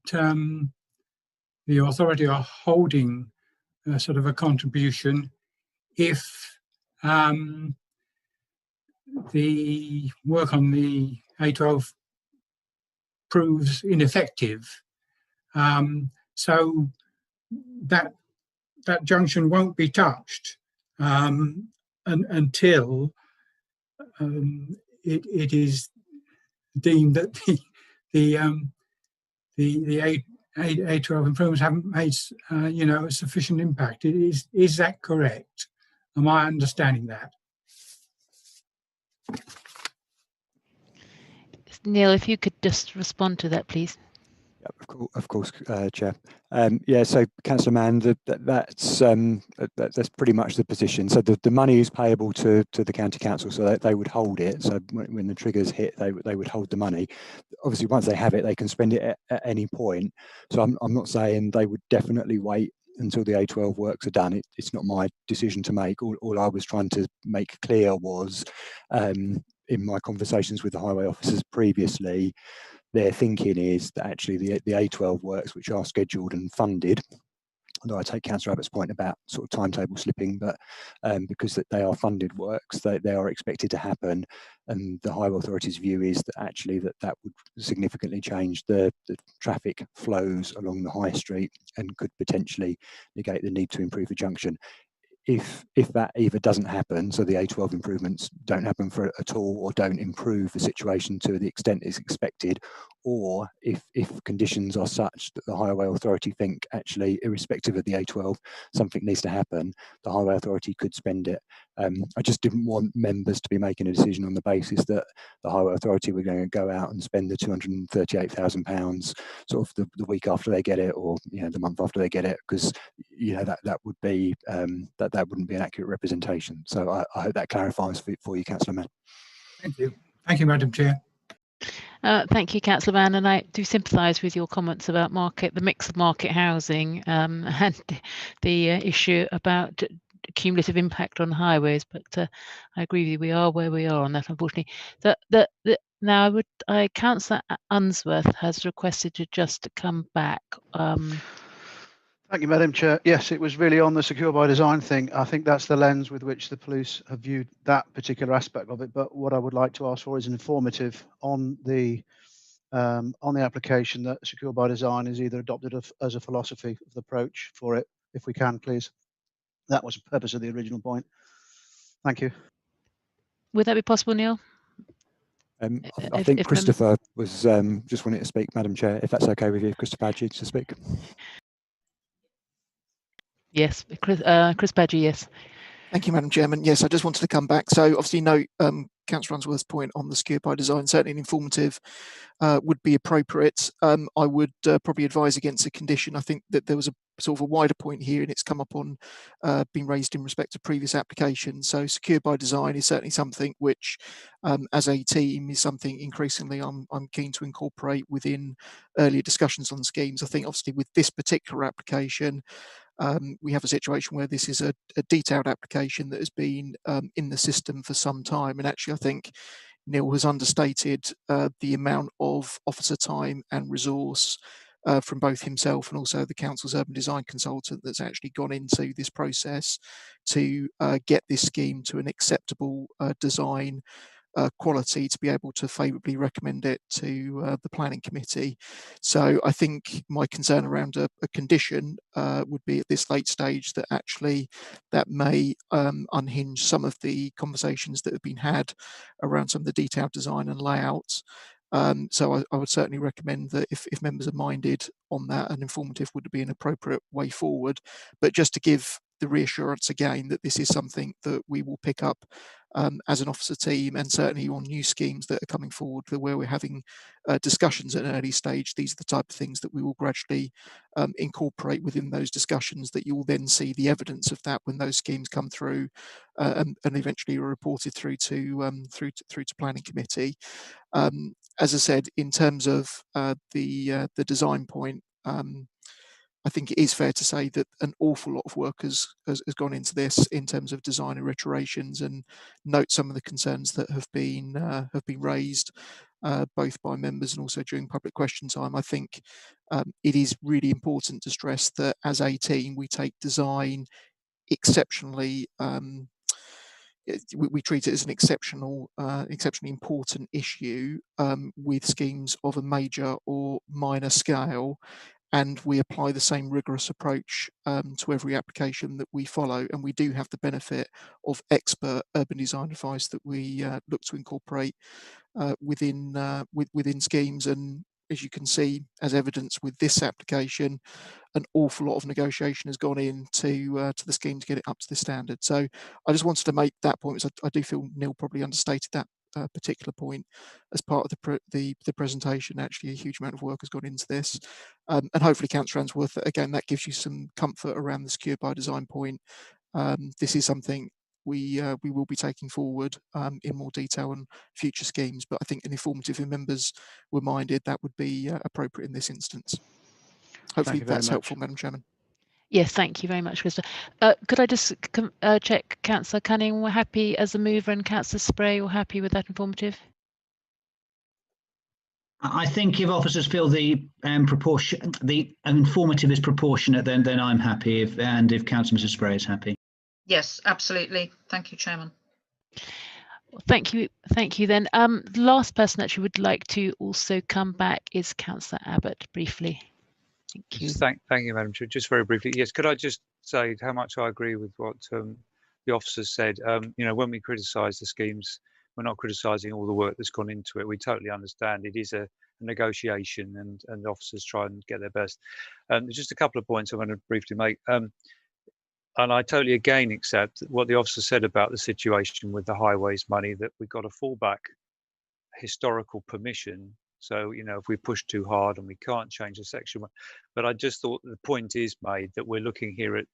the authority are holding sort of a contribution if the work on the A12 proves ineffective. So that junction won't be touched until it is deemed that the A12 improvements haven't made a sufficient impact. Is that correct? Am I understanding that? Neil, if you could just respond to that, please. Of course, Chair. Yeah, so Councillor Mann, that's pretty much the position. So the money is payable to the county council, so they would hold it. So when the triggers hit, they would hold the money. Obviously, once they have it, they can spend it at any point. So I'm not saying they would definitely wait until the A12 works are done. It's not my decision to make. All I was trying to make clear was, in my conversations with the highway officers previously, their thinking is that actually the A12 works, which are scheduled and funded, although I take Councillor Abbott's point about sort of timetable slipping, but because they are funded works, they are expected to happen, and the Highway Authority's view is that actually that would significantly change the traffic flows along the high street and could potentially negate the need to improve the junction. If that either doesn't happen, so the A12 improvements don't happen at all or don't improve the situation to the extent it's expected, or if conditions are such that the Highway Authority think actually irrespective of the A12 something needs to happen, the Highway Authority could spend it. I just didn't want members to be making a decision on the basis that the Highway Authority were going to go out and spend the £238,000 sort of the week after they get it, or the month after they get it, because that would be that wouldn't be an accurate representation. So I hope that clarifies for you, Councillor Mann. Thank you. Thank you, Madam Chair. Thank you, Councillor Mann, and I do sympathise with your comments about the mix of market housing and the issue about cumulative impact on highways. But I agree with you, we are where we are on that, unfortunately. Now, Councillor Unsworth has requested to just come back. Thank you, Madam Chair. Yes, it was really on the secure by design thing. I think that's the lens with which the police have viewed that particular aspect of it. But what I would like to ask for is an informative on the application that secure by design is either adopted as a philosophy of the approach for it, if we can, please. That was the purpose of the original point. Thank you. Would that be possible, Neil? I think Christopher was just wanting to speak, Madam Chair, if that's okay with you, Christopher Badgie, to speak. Yes, Chris Badgie, yes. Thank you, Madam Chairman. Yes, I just wanted to come back. So obviously note Councillor Unsworth's point on the secure by design, certainly an informative would be appropriate. I would probably advise against a condition. I think that there was a sort of a wider point here, and it's come up on being raised in respect to previous applications. So secure by design is certainly something which, as a team, is something increasingly I'm keen to incorporate within earlier discussions on schemes. I think obviously with this particular application, we have a situation where this is a detailed application that has been in the system for some time, and actually I think Neil has understated the amount of officer time and resource from both himself and also the council's urban design consultant that's actually gone into this process to get this scheme to an acceptable design quality to be able to favourably recommend it to the planning committee. So I think my concern around a condition would be at this late stage that actually that may unhinge some of the conversations that have been had around some of the detailed design and layouts. So I would certainly recommend that if members are minded on that, an informative would be an appropriate way forward. But just to give the reassurance again that this is something that we will pick up as an officer team, and certainly on new schemes that are coming forward where we're having discussions at an early stage, these are the type of things that we will gradually incorporate within those discussions, that you will then see the evidence of that when those schemes come through and eventually are reported through to planning committee. As I said, in terms of the design point, I think it is fair to say that an awful lot of work has gone into this in terms of designer iterations, and note some of the concerns that have been raised both by members and also during public question time. I think it is really important to stress that as a team we take design exceptionally. We treat it as an exceptionally important issue with schemes of a major or minor scale, and we apply the same rigorous approach to every application that we follow. And we do have the benefit of expert urban design advice that we look to incorporate within schemes. And as you can see, as evidence with this application, an awful lot of negotiation has gone into the scheme to get it up to the standard. So I just wanted to make that point, because I do feel Neil probably understated that particular point as part of the presentation. Actually, a huge amount of work has gone into this, and hopefully, Councillor Answorth, again, that gives you some comfort around the secure by design point. This is something we will be taking forward in more detail on future schemes, but I think an informative, if members were minded, that would be appropriate in this instance. Hopefully that's helpful, Madam Chairman. Yes, thank you very much, Krista. Could I just check, Councillor Cunningham, we're happy as a mover, and Councillor Spray, we're happy with that informative? I think if officers feel the informative is proportionate, then I'm happy. If Councillor Mrs. Spray is happy. Yes, absolutely. Thank you, Chairman. Well, thank you. Then, the last person that you would like to also come back is Councillor Abbott, briefly. Thank you. Thank you, Madam Chair. Just very briefly, yes. Could I just say how much I agree with what the officers said? You know, when we criticise the schemes, we're not criticising all the work that's gone into it. We totally understand it is a negotiation, and the officers try and get their best. Just a couple of points I want to briefly make. And I totally again accept what the officer said about the situation with the highways money, that we've got to fall back historical permission. So, you know, if we push too hard and we can't change the section, but I just thought the point is made that we're looking here at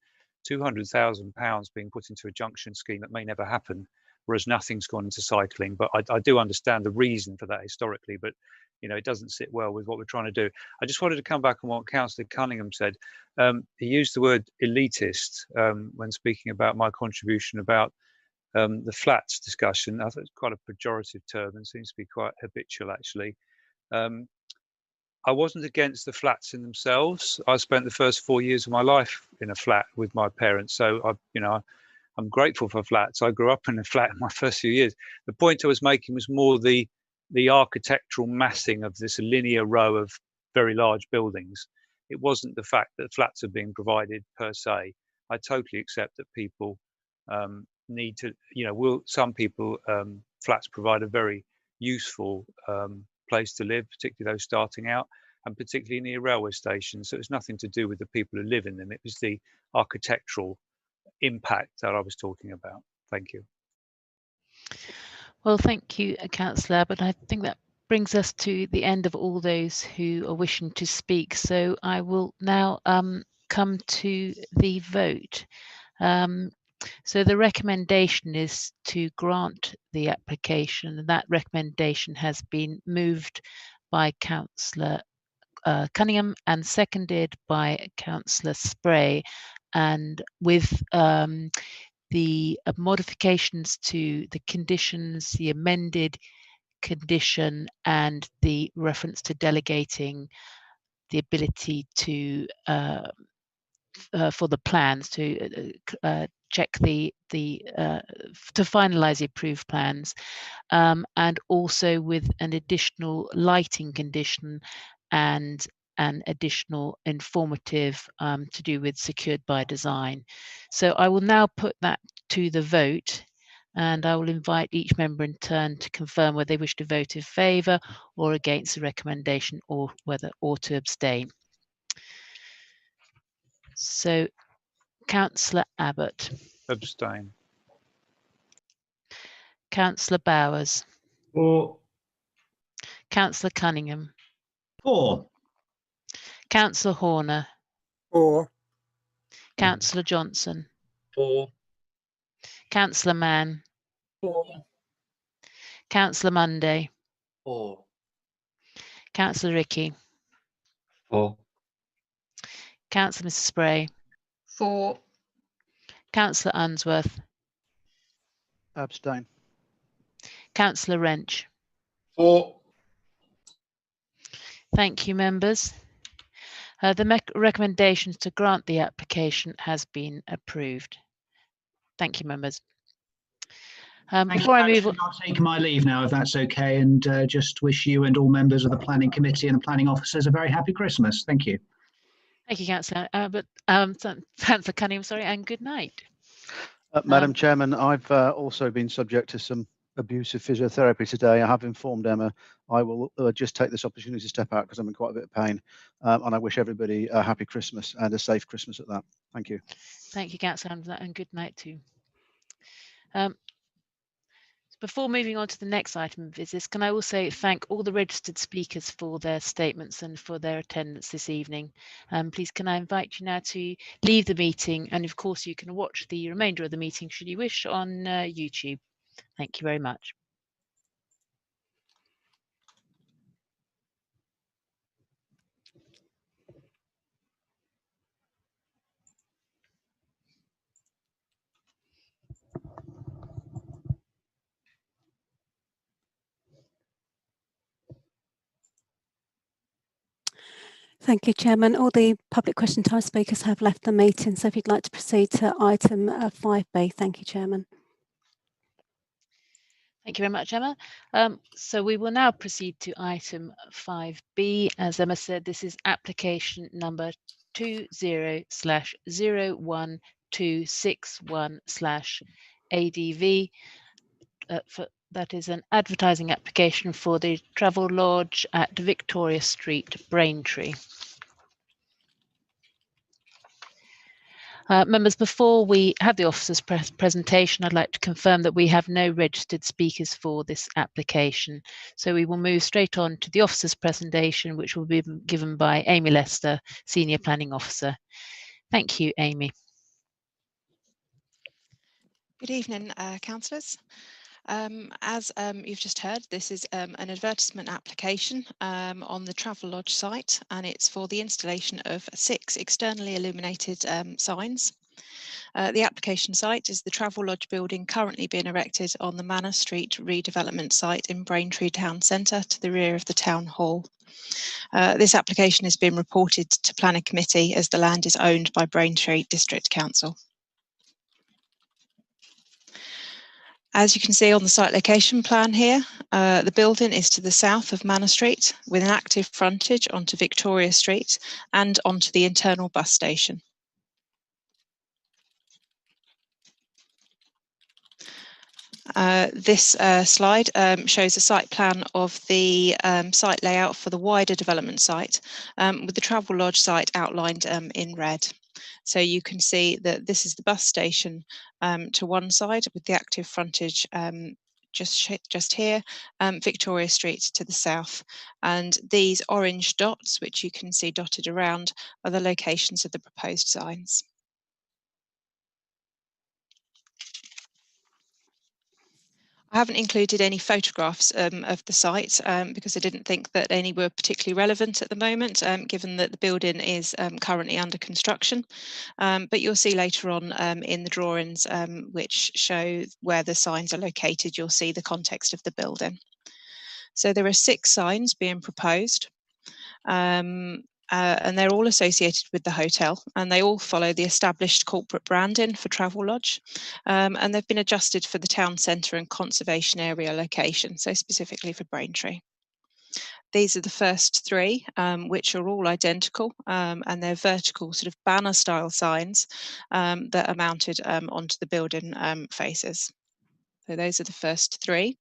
£200,000 being put into a junction scheme that may never happen, whereas nothing's gone into cycling. But I do understand the reason for that historically, but you know, it doesn't sit well with what we're trying to do. I just wanted to come back on what Councillor Cunningham said. He used the word elitist when speaking about my contribution about the flats discussion. I thought it's quite a pejorative term and seems to be quite habitual, actually. I wasn't against the flats in themselves. I spent the first 4 years of my life in a flat with my parents, so I'm grateful for flats. I grew up in a flat in my first few years. The point I was making was more the architectural massing of this linear row of very large buildings. It wasn't the fact that flats are being provided per se. I totally accept that people need to, some people, flats provide a very useful place to live, particularly those starting out, and particularly near railway stations. So it's nothing to do with the people who live in them. It was the architectural impact that I was talking about. Thank you. Well, thank you, Councillor, but I think that brings us to the end of all those who are wishing to speak. So I will now come to the vote. So the recommendation is to grant the application, and that recommendation has been moved by Councillor Cunningham and seconded by Councillor Spray, and with the modifications to the conditions, the amended condition, and the reference to delegating the ability to for the plans to check to finalise the approved plans, and also with an additional lighting condition and an additional informative to do with secured by design. So I will now put that to the vote, and I will invite each member in turn to confirm whether they wish to vote in favour or against the recommendation, or to abstain. So, Councillor Abbott. Abstain. Councillor Bowers. For. Councillor Cunningham. For. Councillor Horner. For. Councillor Johnson. For. Councillor Mann. For. Councillor Monday. For. Councillor Rickey. For. Councillor Mrs Spray. For. Councillor Unsworth. Abstain. Councillor Wrench. For. Thank you, members. The recommendations to grant the application has been approved. Thank you, members. Before I move on, I'll take my leave now, if that's okay, and just wish you and all members of the planning committee and the planning officers a very happy Christmas. Thank you. Thank you, Councillor Councillor Cunningham, sorry, and good night. Madam Chairman, I've also been subject to some abusive physiotherapy today. I have informed Emma. I will just take this opportunity to step out because I'm in quite a bit of pain, and I wish everybody a happy Christmas and a safe Christmas at that. Thank you. Thank you, Councillor, and good night too. Before moving on to the next item of business, can I also thank all the registered speakers for their statements and for their attendance this evening. Please can I invite you now to leave the meeting, and of course you can watch the remainder of the meeting should you wish on YouTube. Thank you very much. Thank you, Chairman. All the public question time speakers have left the meeting, so if you'd like to proceed to item 5B. Thank you, Chairman. Thank you very much, Emma. So we will now proceed to item 5B. As Emma said, this is application number 20/01261/ADV. That is an advertising application for the Travel Lodge at Victoria Street, Braintree. Members, before we have the officer's presentation, I'd like to confirm that we have no registered speakers for this application. So we will move straight on to the officer's presentation, which will be given by Amy Lester, Senior Planning Officer. Thank you, Amy. Good evening, councillors. As you've just heard, this is an advertisement application on the Travel Lodge site, and it's for the installation of 6 externally illuminated signs. The application site is the Travel Lodge building currently being erected on the Manor Street redevelopment site in Braintree Town Centre to the rear of the Town Hall. This application has been reported to Planning Committee as the land is owned by Braintree District Council. As you can see on the site location plan here, the building is to the south of Manor Street with an active frontage onto Victoria Street and onto the internal bus station. This slide shows a site plan of the site layout for the wider development site, with the Travel Lodge site outlined in red. So you can see that this is the bus station to one side with the active frontage just here, Victoria Street to the south. And these orange dots, which you can see dotted around, are the locations of the proposed signs. I haven't included any photographs of the site because I didn't think that any were particularly relevant at the moment, given that the building is currently under construction. But you'll see later on in the drawings which show where the signs are located, you'll see the context of the building. So there are 6 signs being proposed. and they're all associated with the hotel, and they all follow the established corporate branding for Travelodge, and they've been adjusted for the town centre and conservation area location, so specifically for Braintree. These are the first three, which are all identical, and they're vertical sort of banner style signs that are mounted onto the building faces. So those are the first three.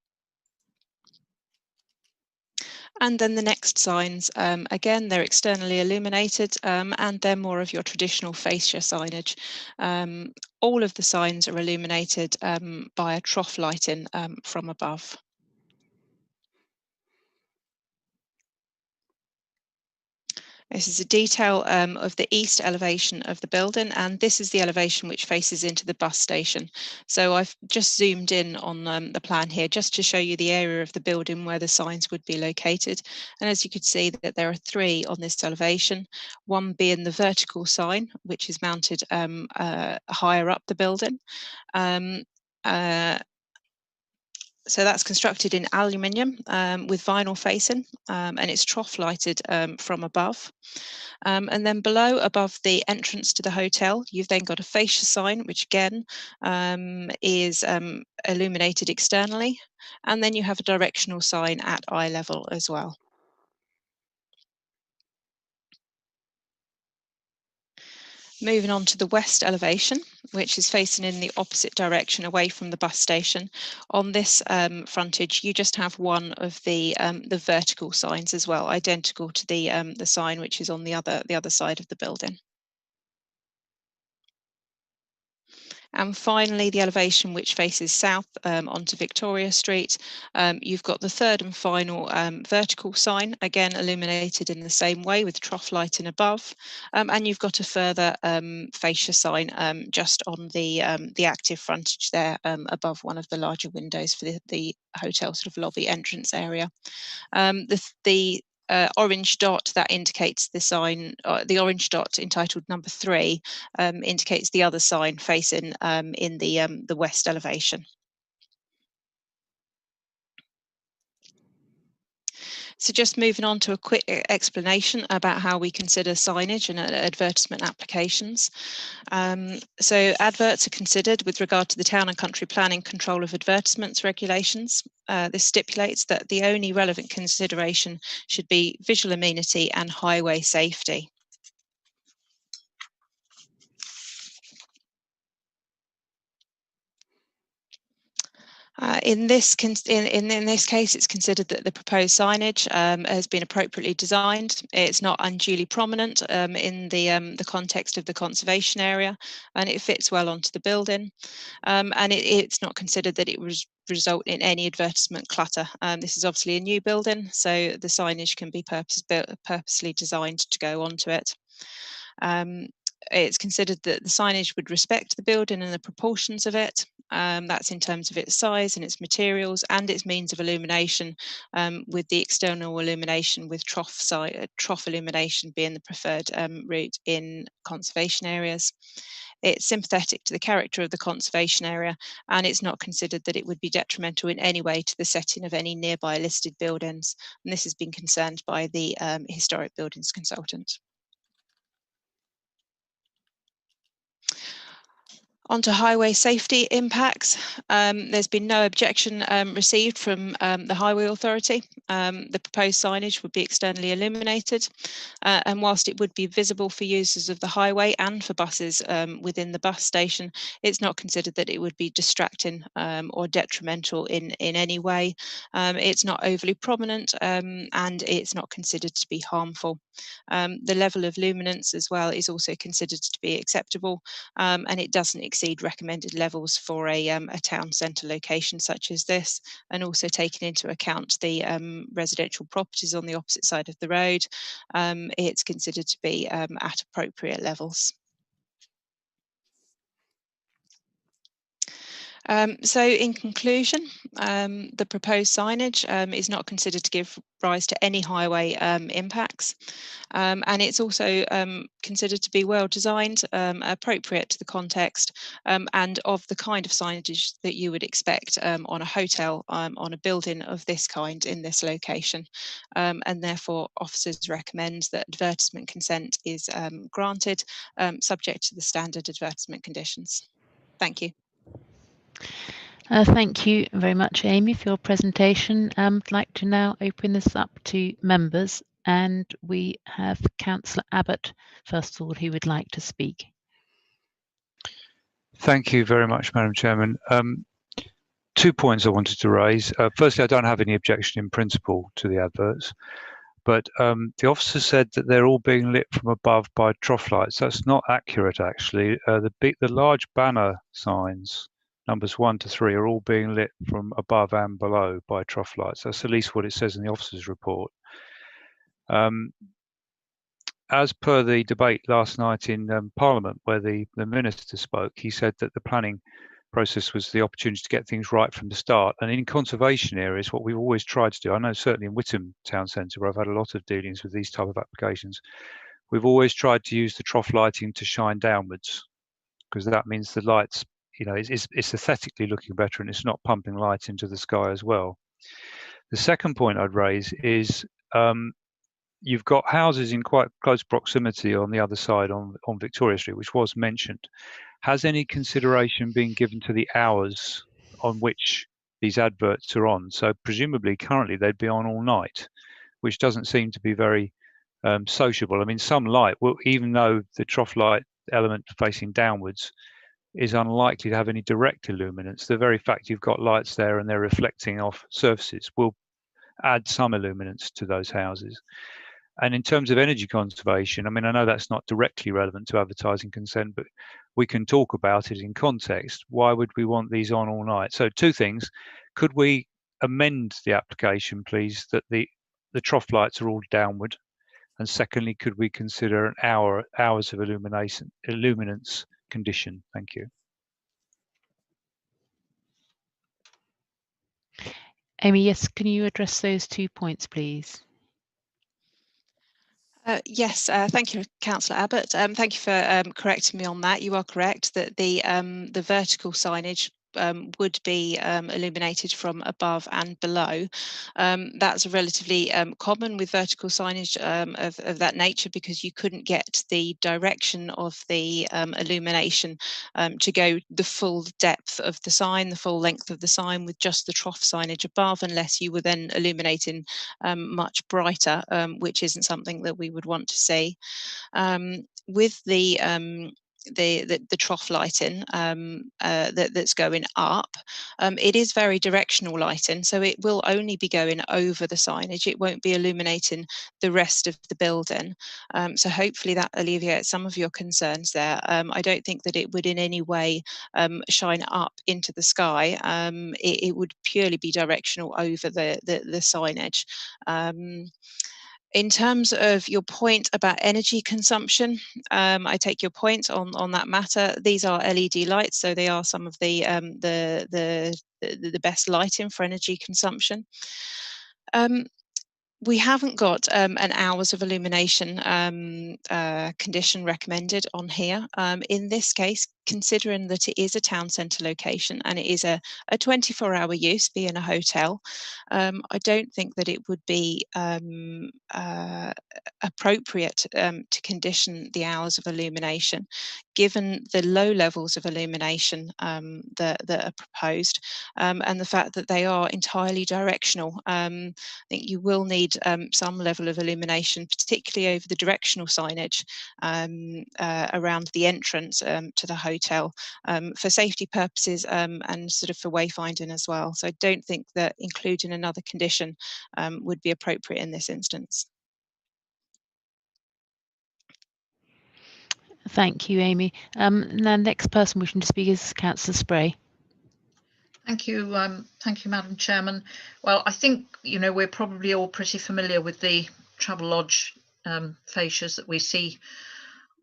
And then the next signs, again, they're externally illuminated, and they're more of your traditional fascia signage. All of the signs are illuminated by a trough lighting from above. This is a detail of the east elevation of the building, and this is the elevation which faces into the bus station. So I've just zoomed in on the plan here just to show you the area of the building where the signs would be located. And as you could see, that there are three on this elevation, one being the vertical sign, which is mounted higher up the building. So that's constructed in aluminium with vinyl facing, and it's trough lighted from above. And then below, above the entrance to the hotel, you've then got a fascia sign, which again is illuminated externally. And then you have a directional sign at eye level as well. Moving on to the west elevation, which is facing in the opposite direction away from the bus station. On this frontage, you just have one of the vertical signs as well, identical to the sign which is on the other side of the building. And finally, the elevation which faces south onto Victoria Street, you've got the third and final vertical sign, again illuminated in the same way with trough lighting above, and you've got a further fascia sign just on the active frontage there above one of the larger windows for the hotel sort of lobby entrance area. The orange dot that indicates the sign, the orange dot entitled number 3 indicates the other sign facing in the west elevation. So just moving on to a quick explanation about how we consider signage and advertisement applications. So adverts are considered with regard to the Town and Country Planning Control of Advertisements regulations. This stipulates that the only relevant consideration should be visual amenity and highway safety. In this case, it's considered that the proposed signage has been appropriately designed. It's not unduly prominent in the context of the conservation area, and it fits well onto the building. And it's not considered that it was result in any advertisement clutter. This is obviously a new building, so the signage can be purposely designed to go onto it. It's considered that the signage would respect the building and the proportions of it. That's in terms of its size and its materials and its means of illumination, with the external illumination with trough illumination being the preferred route in conservation areas. It's sympathetic to the character of the conservation area, and it's not considered that it would be detrimental in any way to the setting of any nearby listed buildings. And this has been confirmed by the historic buildings consultant. Onto highway safety impacts. There's been no objection received from the Highway Authority. The proposed signage would be externally illuminated, and whilst it would be visible for users of the highway and for buses within the bus station, it's not considered that it would be distracting or detrimental in any way. It's not overly prominent, and it's not considered to be harmful. The level of luminance as well is also considered to be acceptable, and it doesn't exceed recommended levels for a town centre location such as this, and also taking into account the residential properties on the opposite side of the road, it's considered to be at appropriate levels. So in conclusion, the proposed signage is not considered to give rise to any highway impacts, and it's also considered to be well designed, appropriate to the context, and of the kind of signage that you would expect on a hotel, on a building of this kind in this location, and therefore officers recommend that advertisement consent is granted, subject to the standard advertisement conditions. Thank you. Thank you very much, Amy, for your presentation. I'd like to now open this up to members, and we have Councillor Abbott, first of all, who would like to speak. Thank you very much, Madam Chairman. 2 points I wanted to raise. Firstly, I don't have any objection in principle to the adverts, but the officer said that they're all being lit from above by trough lights. That's not accurate, actually. The large banner signs, numbers 1 to 3, are all being lit from above and below by trough lights. That's at least what it says in the officer's report. As per the debate last night in Parliament, where the Minister spoke, he said that the planning process was the opportunity to get things right from the start. And in conservation areas, what we've always tried to do, I know certainly in Witham Town Centre, where I've had a lot of dealings with these type of applications, we've always tried to use the trough lighting to shine downwards, because that means the lights, you know, it's aesthetically looking better and it's not pumping light into the sky as well. The second point I'd raise is you've got houses in quite close proximity on the other side on Victoria Street, which was mentioned. Has any consideration been given to the hours on which these adverts are on? So presumably currently they'd be on all night, which doesn't seem to be very sociable. I mean, some light, well, even though the trough light element facing downwards is unlikely to have any direct illuminance, the very fact you've got lights there and they're reflecting off surfaces will add some illuminance to those houses. And in terms of energy conservation, I mean, I know that's not directly relevant to advertising consent, but we can talk about it in context. Why would we want these on all night? So 2 things. Could we amend the application, please, that the trough lights are all downward? And secondly, could we consider an hours of illuminance condition? Thank you. Amy, yes, can you address those 2 points, please? Yes, thank you, Councillor Abbott. Thank you for correcting me on that. You are correct that the vertical signage would be illuminated from above and below. That's relatively common with vertical signage of that nature, because you couldn't get the direction of the illumination to go the full depth of the sign, the full length of the sign, with just the trough signage above, unless you were then illuminating much brighter, which isn't something that we would want to see. With the trough lighting that's going up, it is very directional lighting, so it will only be going over the signage. It won't be illuminating the rest of the building. So hopefully that alleviates some of your concerns there. I don't think that it would in any way shine up into the sky. It would purely be directional over the signage. In terms of your point about energy consumption, I take your point on that matter. These are LED lights, so they are some of the best lighting for energy consumption. We haven't got an hours of illumination condition recommended on here. In this case, considering that it is a town centre location and it is a 24-hour use, being a hotel, I don't think that it would be appropriate to condition the hours of illumination, given the low levels of illumination that are proposed, and the fact that they are entirely directional. I think you will need some level of illumination, particularly over the directional signage around the entrance to the hotel, for safety purposes and sort of for wayfinding as well. So I don't think that including another condition would be appropriate in this instance. Thank you, Amy. Now, next person wishing to speak is Councillor Spray. Thank you, Madam Chairman. Well, I think, you know, we're probably all pretty familiar with the Travelodge fascias that we see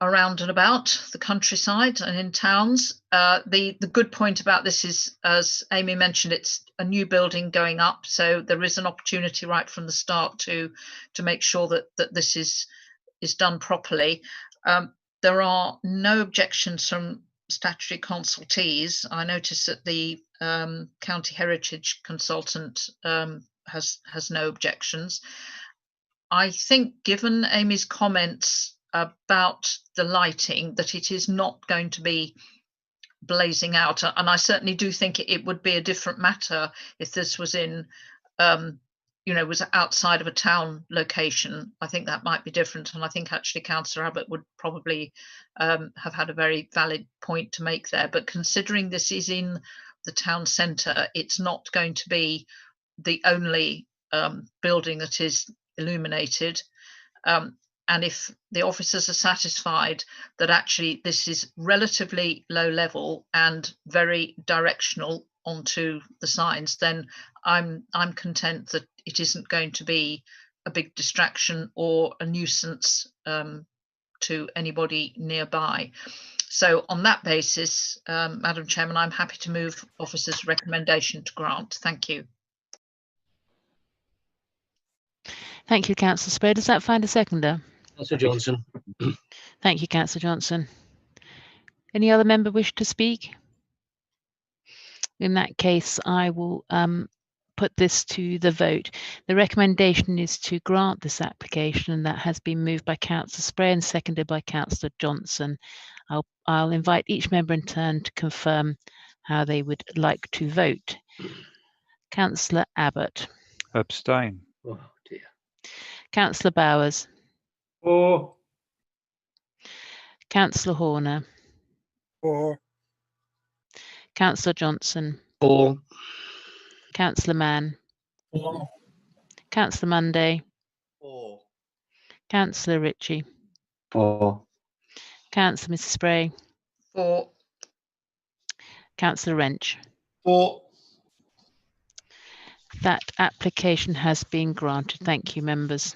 around and about the countryside and in towns. The good point about this is, as Amy mentioned, it's a new building going up, so there is an opportunity right from the start to make sure that this is done properly. There are no objections from statutory consultees. I noticed that the county heritage consultant has no objections. I think, given Amy's comments about the lighting, that it is not going to be blazing out, and I certainly do think it would be a different matter if this was in was outside of a town location. I think that might be different, and I think actually Councillor Abbott would probably have had a very valid point to make there. But considering this is in the town centre, it's not going to be the only building that is illuminated. And if the officers are satisfied that actually this is relatively low level and very directional onto the signs, then I'm content that it isn't going to be a big distraction or a nuisance to anybody nearby. So on that basis, Madam Chairman, I'm happy to move officers' recommendation to grant. Thank you. Thank you, Councillor Spray. Does that find a seconder? Councillor Johnson. Thank you, Councillor Johnson. Any other member wish to speak? In that case, I will put this to the vote. The recommendation is to grant this application, and that has been moved by Councillor Spray and seconded by Councillor Johnson. I'll invite each member in turn to confirm how they would like to vote. Councillor Abbott. Abstain. Oh dear. Councillor Bowers. For. Councillor Horner. For. Councillor Johnson. For. Councillor Mann. For. Councillor Monday. For. Councillor Ritchie. For. Councillor Mrs Spray. For. Councillor Wrench. For. That application has been granted. Thank you, members.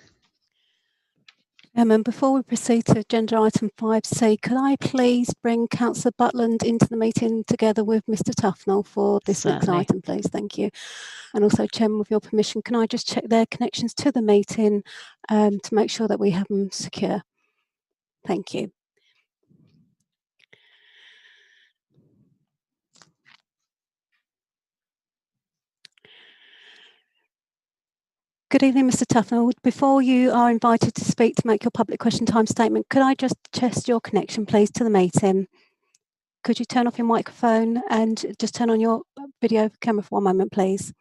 And before we proceed to agenda item 5C, could I please bring Councillor Butland into the meeting together with Mr Tufnell for this next item, please? Thank you. And also, Chairman, with your permission, can I just check their connections to the meeting to make sure that we have them secure? Thank you. Good evening, Mr Tufnell. Before you are invited to speak to make your public question time statement, could I just test your connection, please, to the meeting? Could you turn off your microphone and just turn on your video camera for one moment, please?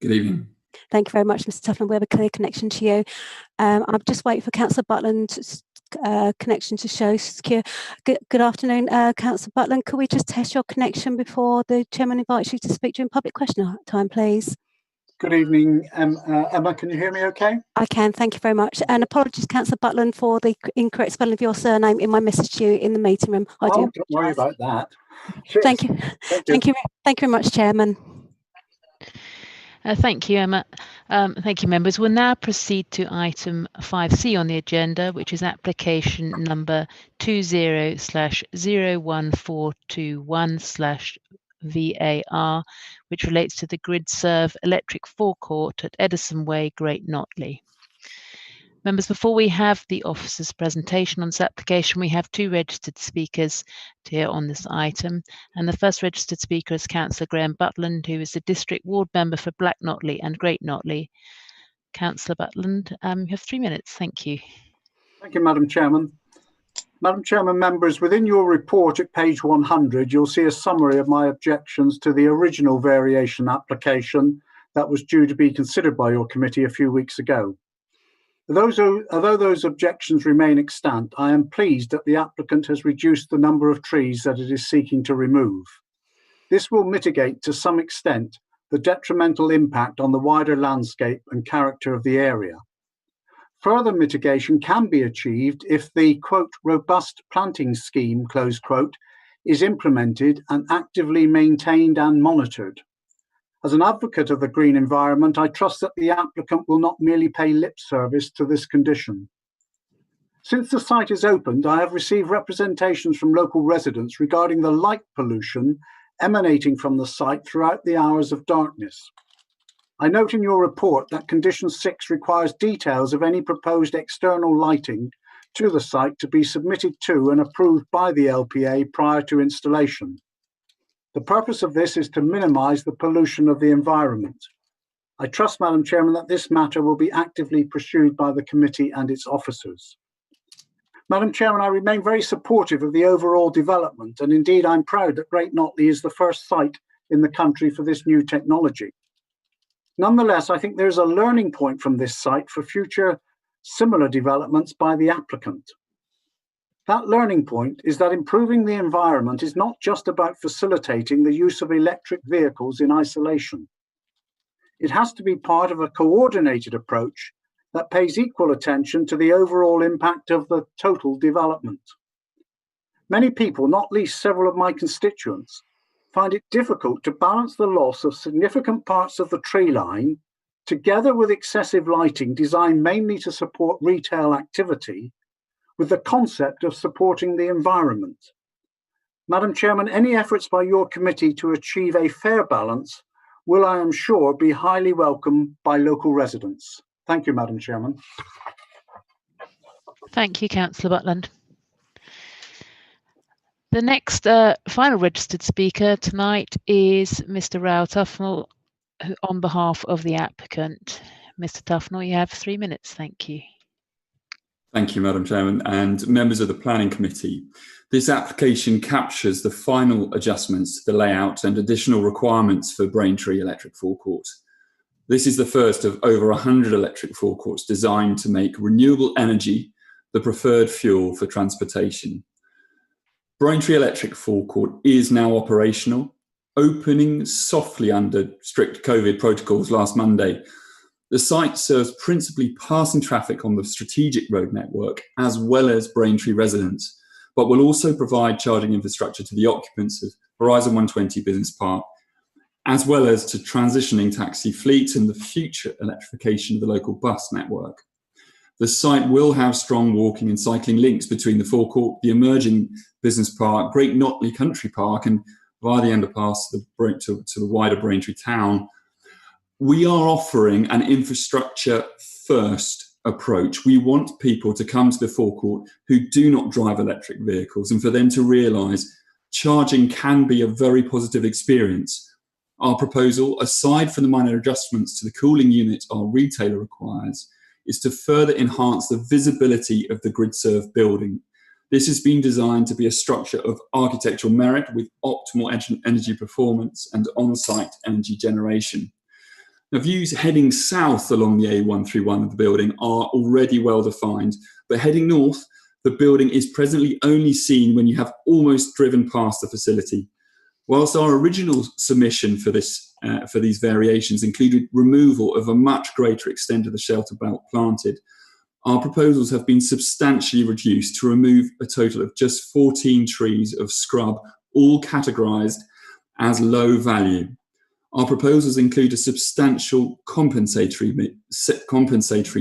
Good evening. Thank you very much, Mr Tufnell. We have a clear connection to you. I'm just waiting for Councillor Butland's connection to show secure. Good afternoon, Councillor Butland. Could we just test your connection before the Chairman invites you to speak during public question time, please? Good evening, Emma. Can you hear me okay? I can, thank you very much. And apologies, Councillor Butland, for the incorrect spelling of your surname in my message to you in the meeting room. I do don't worry about that. Thank you. Thank you very much, Chairman. Thank you, Emma. Thank you, members. We'll now proceed to item 5C on the agenda, which is application number 20/01421/VAR, which relates to the GridServe electric forecourt at Edison Way, Great Notley. Members, before we have the officer's presentation on this application, we have two registered speakers to hear on this item. And the first registered speaker is Councillor Graham Butland, who is the District Ward Member for Black Notley and Great Notley. Councillor Butland, you have 3 minutes. Thank you. Thank you, Madam Chairman. Madam Chairman, members, within your report at page 100, you'll see a summary of my objections to the original variation application that was due to be considered by your committee a few weeks ago. Although those objections remain extant, I am pleased that the applicant has reduced the number of trees that it is seeking to remove. This will mitigate to some extent the detrimental impact on the wider landscape and character of the area. Further mitigation can be achieved if the, quote, robust planting scheme, close quote, is implemented and actively maintained and monitored. As an advocate of the green environment, I trust that the applicant will not merely pay lip service to this condition. Since the site is opened, I have received representations from local residents regarding the light pollution emanating from the site throughout the hours of darkness. I note in your report that Condition 6 requires details of any proposed external lighting to the site to be submitted to and approved by the LPA prior to installation. The purpose of this is to minimise the pollution of the environment. I trust, Madam Chairman, that this matter will be actively pursued by the committee and its officers. Madam Chairman, I remain very supportive of the overall development, and indeed I'm proud that Great Notley is the first site in the country for this new technology. Nonetheless, I think there is a learning point from this site for future similar developments by the applicant. That learning point is that improving the environment is not just about facilitating the use of electric vehicles in isolation. It has to be part of a coordinated approach that pays equal attention to the overall impact of the total development. Many people, not least several of my constituents, find it difficult to balance the loss of significant parts of the tree line together with excessive lighting designed mainly to support retail activity with the concept of supporting the environment. Madam Chairman, any efforts by your committee to achieve a fair balance will, I am sure, be highly welcome by local residents. Thank you, Madam Chairman. Thank you, Councillor Butland. The next final registered speaker tonight is Mr. Rao Tufnell, who, on behalf of the applicant. Mr. Tufnell, you have 3 minutes. Thank you. Thank you, Madam Chairman, and members of the Planning Committee. This application captures the final adjustments to the layout and additional requirements for Braintree electric forecourt. This is the first of over 100 electric forecourts designed to make renewable energy the preferred fuel for transportation. Braintree electric forecourt is now operational, opening softly under strict COVID protocols last Monday. The site serves principally passing traffic on the strategic road network as well as Braintree residents, but will also provide charging infrastructure to the occupants of Horizon 120 Business Park, as well as to transitioning taxi fleets and the future electrification of the local bus network. The site will have strong walking and cycling links between the forecourt, the emerging business park, Great Notley Country Park, and via the underpass to the wider Braintree town. We are offering an infrastructure first approach. We want people to come to the forecourt who do not drive electric vehicles and for them to realise charging can be a very positive experience. Our proposal, aside from the minor adjustments to the cooling unit our retailer requires, is to further enhance the visibility of the grid-served building. This has been designed to be a structure of architectural merit with optimal energy performance and on-site energy generation. Now, views heading south along the A131 of the building are already well defined, but heading north, the building is presently only seen when you have almost driven past the facility. Whilst our original submission for these variations included removal of a much greater extent of the shelter belt planted, our proposals have been substantially reduced to remove a total of just 14 trees of scrub, all categorised as low value. Our proposals include a substantial compensatory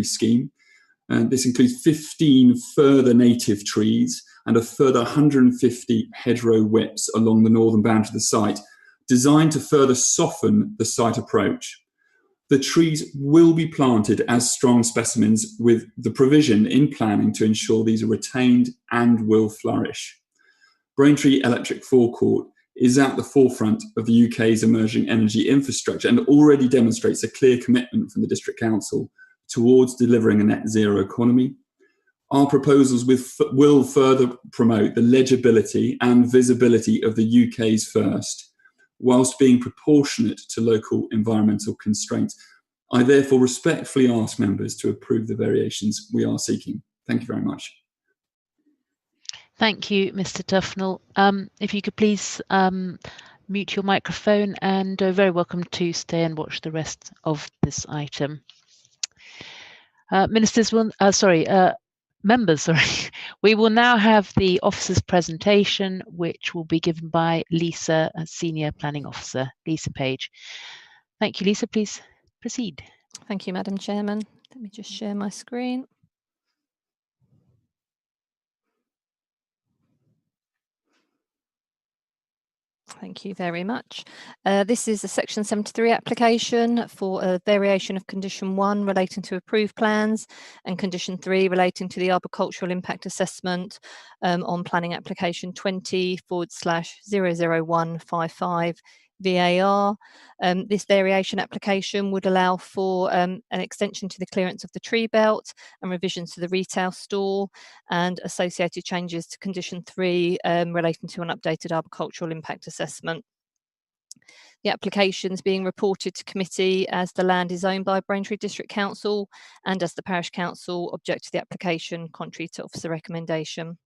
scheme, and this includes 15 further native trees and a further 150 hedgerow whips along the northern boundary of the site, designed to further soften the site approach. The trees will be planted as strong specimens with the provision in planning to ensure these are retained and will flourish. Braintree Electric Forecourt is at the forefront of the UK's emerging energy infrastructure and already demonstrates a clear commitment from the District Council towards delivering a net zero economy. Our proposals will further promote the legibility and visibility of the UK's first, whilst being proportionate to local environmental constraints. I therefore respectfully ask members to approve the variations we are seeking. Thank you very much. Thank you, Mr. Tufnell. If you could please mute your microphone, and very welcome to stay and watch the rest of this item. Members, we will now have the officer's presentation, which will be given by Lisa, a Senior Planning Officer, Lisa Page. Thank you, Lisa. Please proceed. Thank you, Madam Chairman. Let me just share my screen. Thank you very much. This is a Section 73 application for a variation of Condition 1 relating to approved plans and Condition 3 relating to the arboricultural impact assessment on planning application 20/00155 VAR. This variation application would allow for an extension to the clearance of the tree belt and revisions to the retail store and associated changes to Condition 3 relating to an updated arboricultural impact assessment. The application is being reported to committee as the land is owned by Braintree District Council and as the Parish Council object to the application contrary to officer recommendation.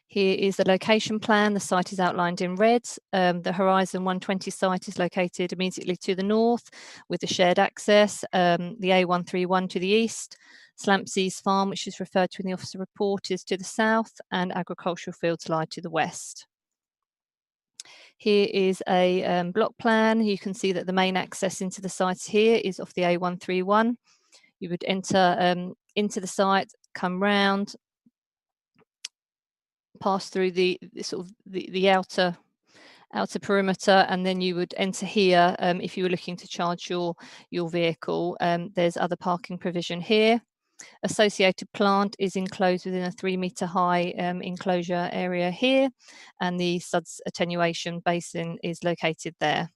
Here is the location plan. The site is outlined in red. The Horizon 120 site is located immediately to the north with the shared access, the A131 to the east, Slampseys Farm, which is referred to in the officer report, is to the south, and agricultural fields lie to the west. Here is a block plan. You can see that the main access into the site here is off the A131. You would enter into the site, come round, pass through the outer perimeter, and then you would enter here if you were looking to charge your vehicle. There's other parking provision here. Associated plant is enclosed within a 3-metre high enclosure area here, and the suds attenuation basin is located there.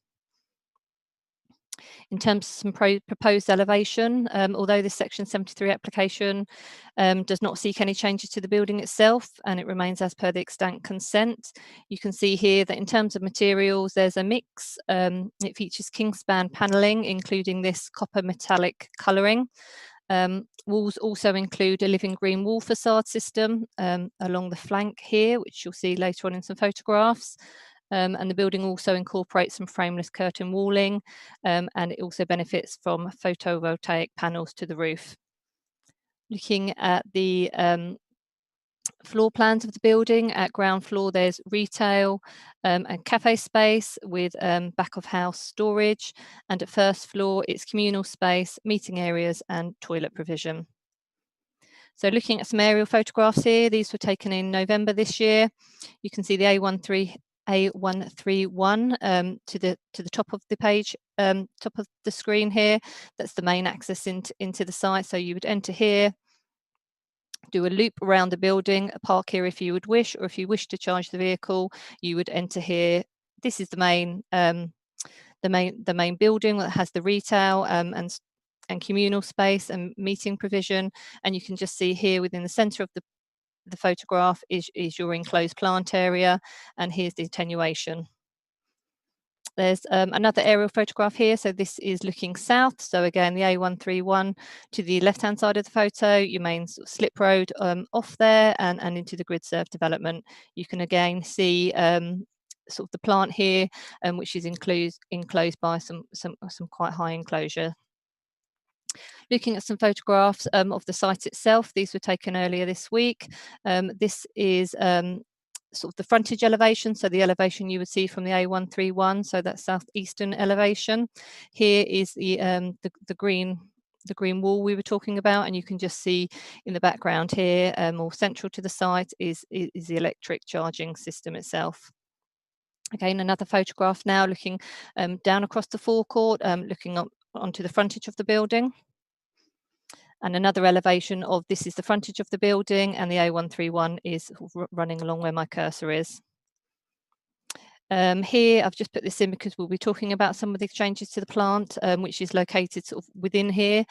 In terms of some proposed elevation, although this Section 73 application does not seek any changes to the building itself and it remains as per the extant consent, you can see here that in terms of materials there's a mix. It features kingspan panelling, including this copper metallic colouring. Walls also include a living green wall facade system along the flank here, which you'll see later on in some photographs. And the building also incorporates some frameless curtain walling, and it also benefits from photovoltaic panels to the roof. Looking at the floor plans of the building, at ground floor there's retail and cafe space with back of house storage, and at first floor it's communal space, meeting areas and toilet provision. So looking at some aerial photographs here, these were taken in November this year. You can see the A131 to the top of the page, top of the screen here. That's the main access into the site. So you would enter here, do a loop around the building, park here if you would wish, or if you wish to charge the vehicle, you would enter here. This is the main building that has the retail and communal space and meeting provision. And you can just see here within the centre of the photograph is your enclosed plant area, and here's the attenuation. There's another aerial photograph here, so this is looking south. So again, the A131 to the left-hand side of the photo, your main sort of slip road off there and into the grid served development. You can again see sort of the plant here, which is enclosed by some quite high enclosure. Looking at some photographs of the site itself, these were taken earlier this week. This is sort of the frontage elevation, so the elevation you would see from the A131, so that southeastern elevation. Here is the green wall we were talking about, and you can just see in the background here, more central to the site, is the electric charging system itself. Again, another photograph now looking down across the forecourt, looking up onto the frontage of the building. And another elevation of this is the frontage of the building, and the A131 is running along where my cursor is. Here, I've just put this in because we'll be talking about some of the changes to the plant, which is located sort of within here.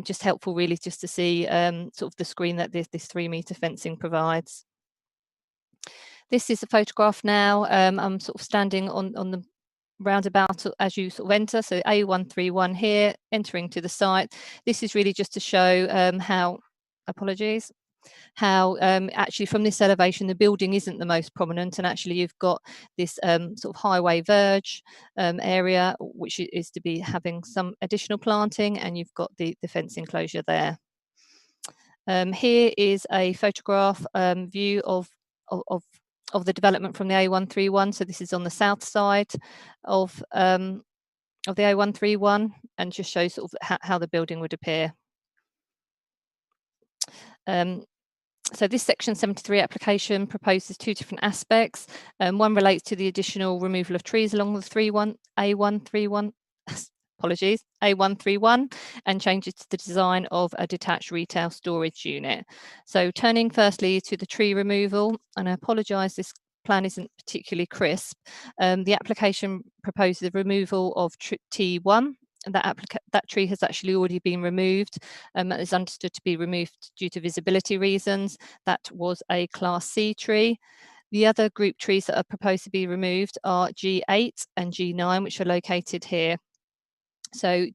Just helpful really just to see sort of the screen that this 3-metre fencing provides. This is a photograph now. I'm sort of standing on the roundabout as you sort of enter, so A131 here, entering to the site. This is really just to show how actually from this elevation the building isn't the most prominent, and actually you've got this sort of highway verge area, which is to be having some additional planting, and you've got the fence enclosure there. Here is a photograph view of the development from the A131. So this is on the south side of the A131, and just shows sort of how the building would appear. So this Section 73 application proposes two different aspects. One relates to the additional removal of trees along the A131, apologies, A131, and changes to the design of a detached retail storage unit. So turning firstly to the tree removal, and I apologise, this plan isn't particularly crisp. The application proposes the removal of T1. That tree has actually already been removed. That is understood to be removed due to visibility reasons. That was a Class C tree. The other group trees that are proposed to be removed are G8 and G9, which are located here. So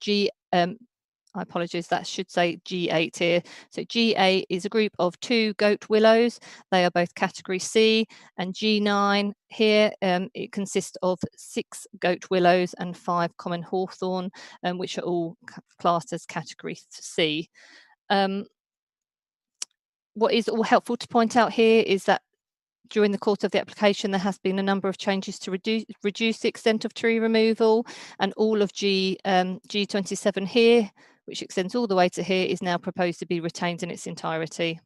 I apologise, that should say G8 here. So G8 is a group of 2 goat willows. They are both category C, and G9 here, it consists of 6 goat willows and 5 common hawthorn, which are all classed as category C. What is all helpful to point out here is that during the course of the application, there has been a number of changes to reduce the extent of tree removal, and all of G27 here, which extends all the way to here, is now proposed to be retained in its entirety.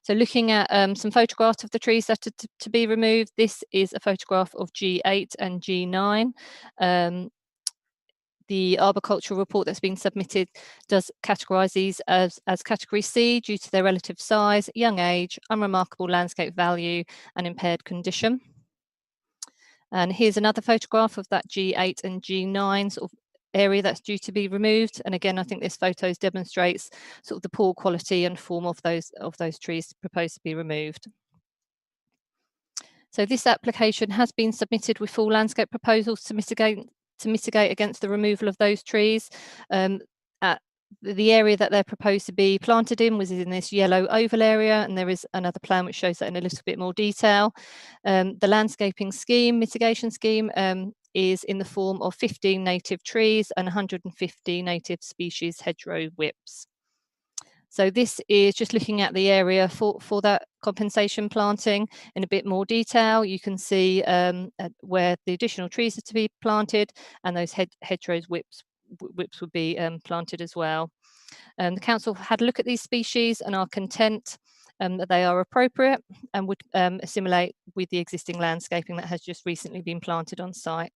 So looking at some photographs of the trees that are to be removed, this is a photograph of G8 and G9. The arboricultural report that's been submitted does categorise these as category C due to their relative size, young age, unremarkable landscape value and impaired condition. And here's another photograph of that G8 and G9 sort of area that's due to be removed. And again, I think this photo demonstrates sort of the poor quality and form of those trees proposed to be removed. So this application has been submitted with full landscape proposals to mitigate against the removal of those trees. The area that they're proposed to be planted in was in this yellow oval area, and there is another plan which shows that in a little bit more detail. The landscaping scheme, mitigation scheme, is in the form of 15 native trees and 150 native species hedgerow whips. So this is just looking at the area for that compensation planting in a bit more detail. You can see where the additional trees are to be planted, and those hedgerows whips would be planted as well. The council had a look at these species and are content that they are appropriate and would assimilate with the existing landscaping that has just recently been planted on site.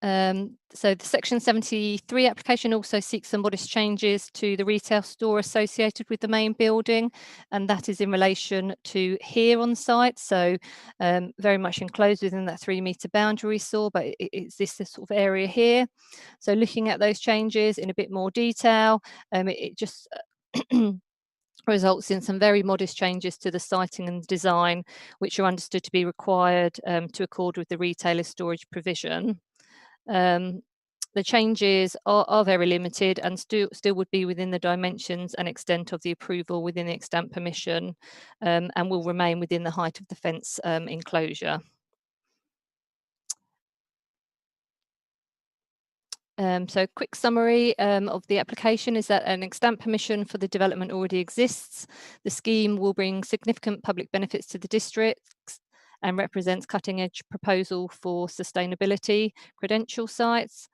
So the Section 73 application also seeks some modest changes to the retail store associated with the main building, and that is in relation to here on site. So very much enclosed within that 3-metre boundary we saw, but it's this sort of area here. So looking at those changes in a bit more detail, it just results in some very modest changes to the siting and design, which are understood to be required to accord with the retailer's storage provision. The changes are very limited and still would be within the dimensions and extent of the approval within the extant permission, and will remain within the height of the fence enclosure. So quick summary of the application is that an extant permission for the development already exists. The scheme will bring significant public benefits to the districts and represents cutting-edge proposal for sustainability credential sites.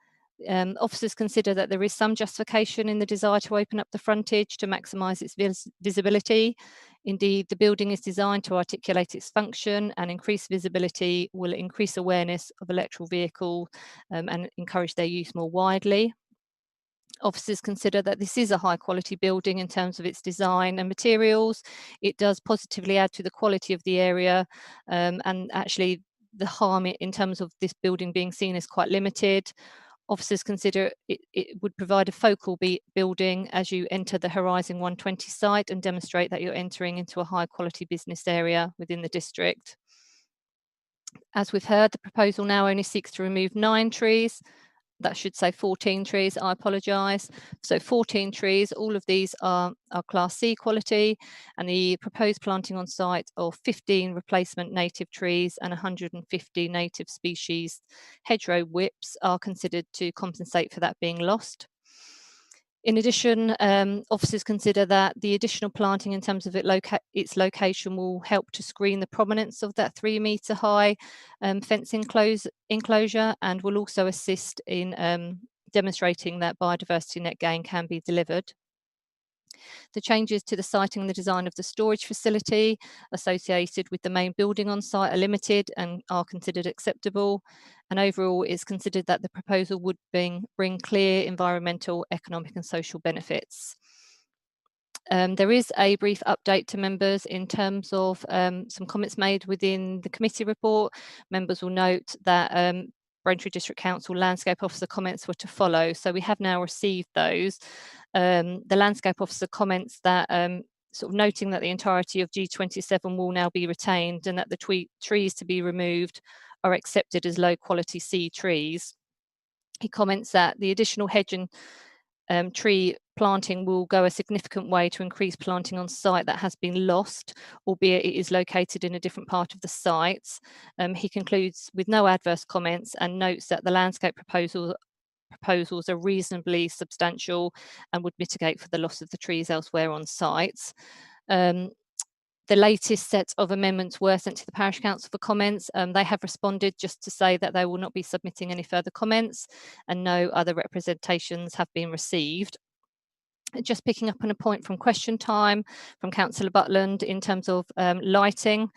Officers consider that there is some justification in the desire to open up the frontage to maximise its visibility. Indeed, the building is designed to articulate its function, and increased visibility will increase awareness of electrical vehicles and encourage their use more widely. Officers consider that this is a high quality building in terms of its design and materials. It does positively add to the quality of the area, and actually the harm in terms of this building being seen is quite limited. Officers consider it would provide a focal building as you enter the Horizon 120 site and demonstrate that you're entering into a high quality business area within the district. As we've heard, the proposal now only seeks to remove 9 trees. That should say 14 trees, I apologise. So 14 trees, all of these are Class C quality, and the proposed planting on site of 15 replacement native trees and 150 native species hedgerow whips are considered to compensate for that being lost. In addition, officers consider that the additional planting in terms of its location will help to screen the prominence of that 3-metre high fence enclosure, and will also assist in demonstrating that biodiversity net gain can be delivered. The changes to the siting and the design of the storage facility associated with the main building on site are limited and are considered acceptable. And overall, it's considered that the proposal would bring clear environmental, economic and social benefits. There is a brief update to members in terms of some comments made within the committee report. Members will note that Braintree District Council Landscape Officer comments were to follow, so we have now received those. The Landscape Officer comments that sort of noting that the entirety of G27 will now be retained and that the trees to be removed are accepted as low quality C trees. He comments that the additional hedge and tree planting will go a significant way to increase planting on site that has been lost, albeit it is located in a different part of the site. He concludes with no adverse comments and notes that the landscape proposals are reasonably substantial and would mitigate for the loss of the trees elsewhere on site. The latest set of amendments were sent to the Parish Council for comments. They have responded just to say that they will not be submitting any further comments and no other representations have been received. Just picking up on a point from question time from Councillor Butland in terms of lighting,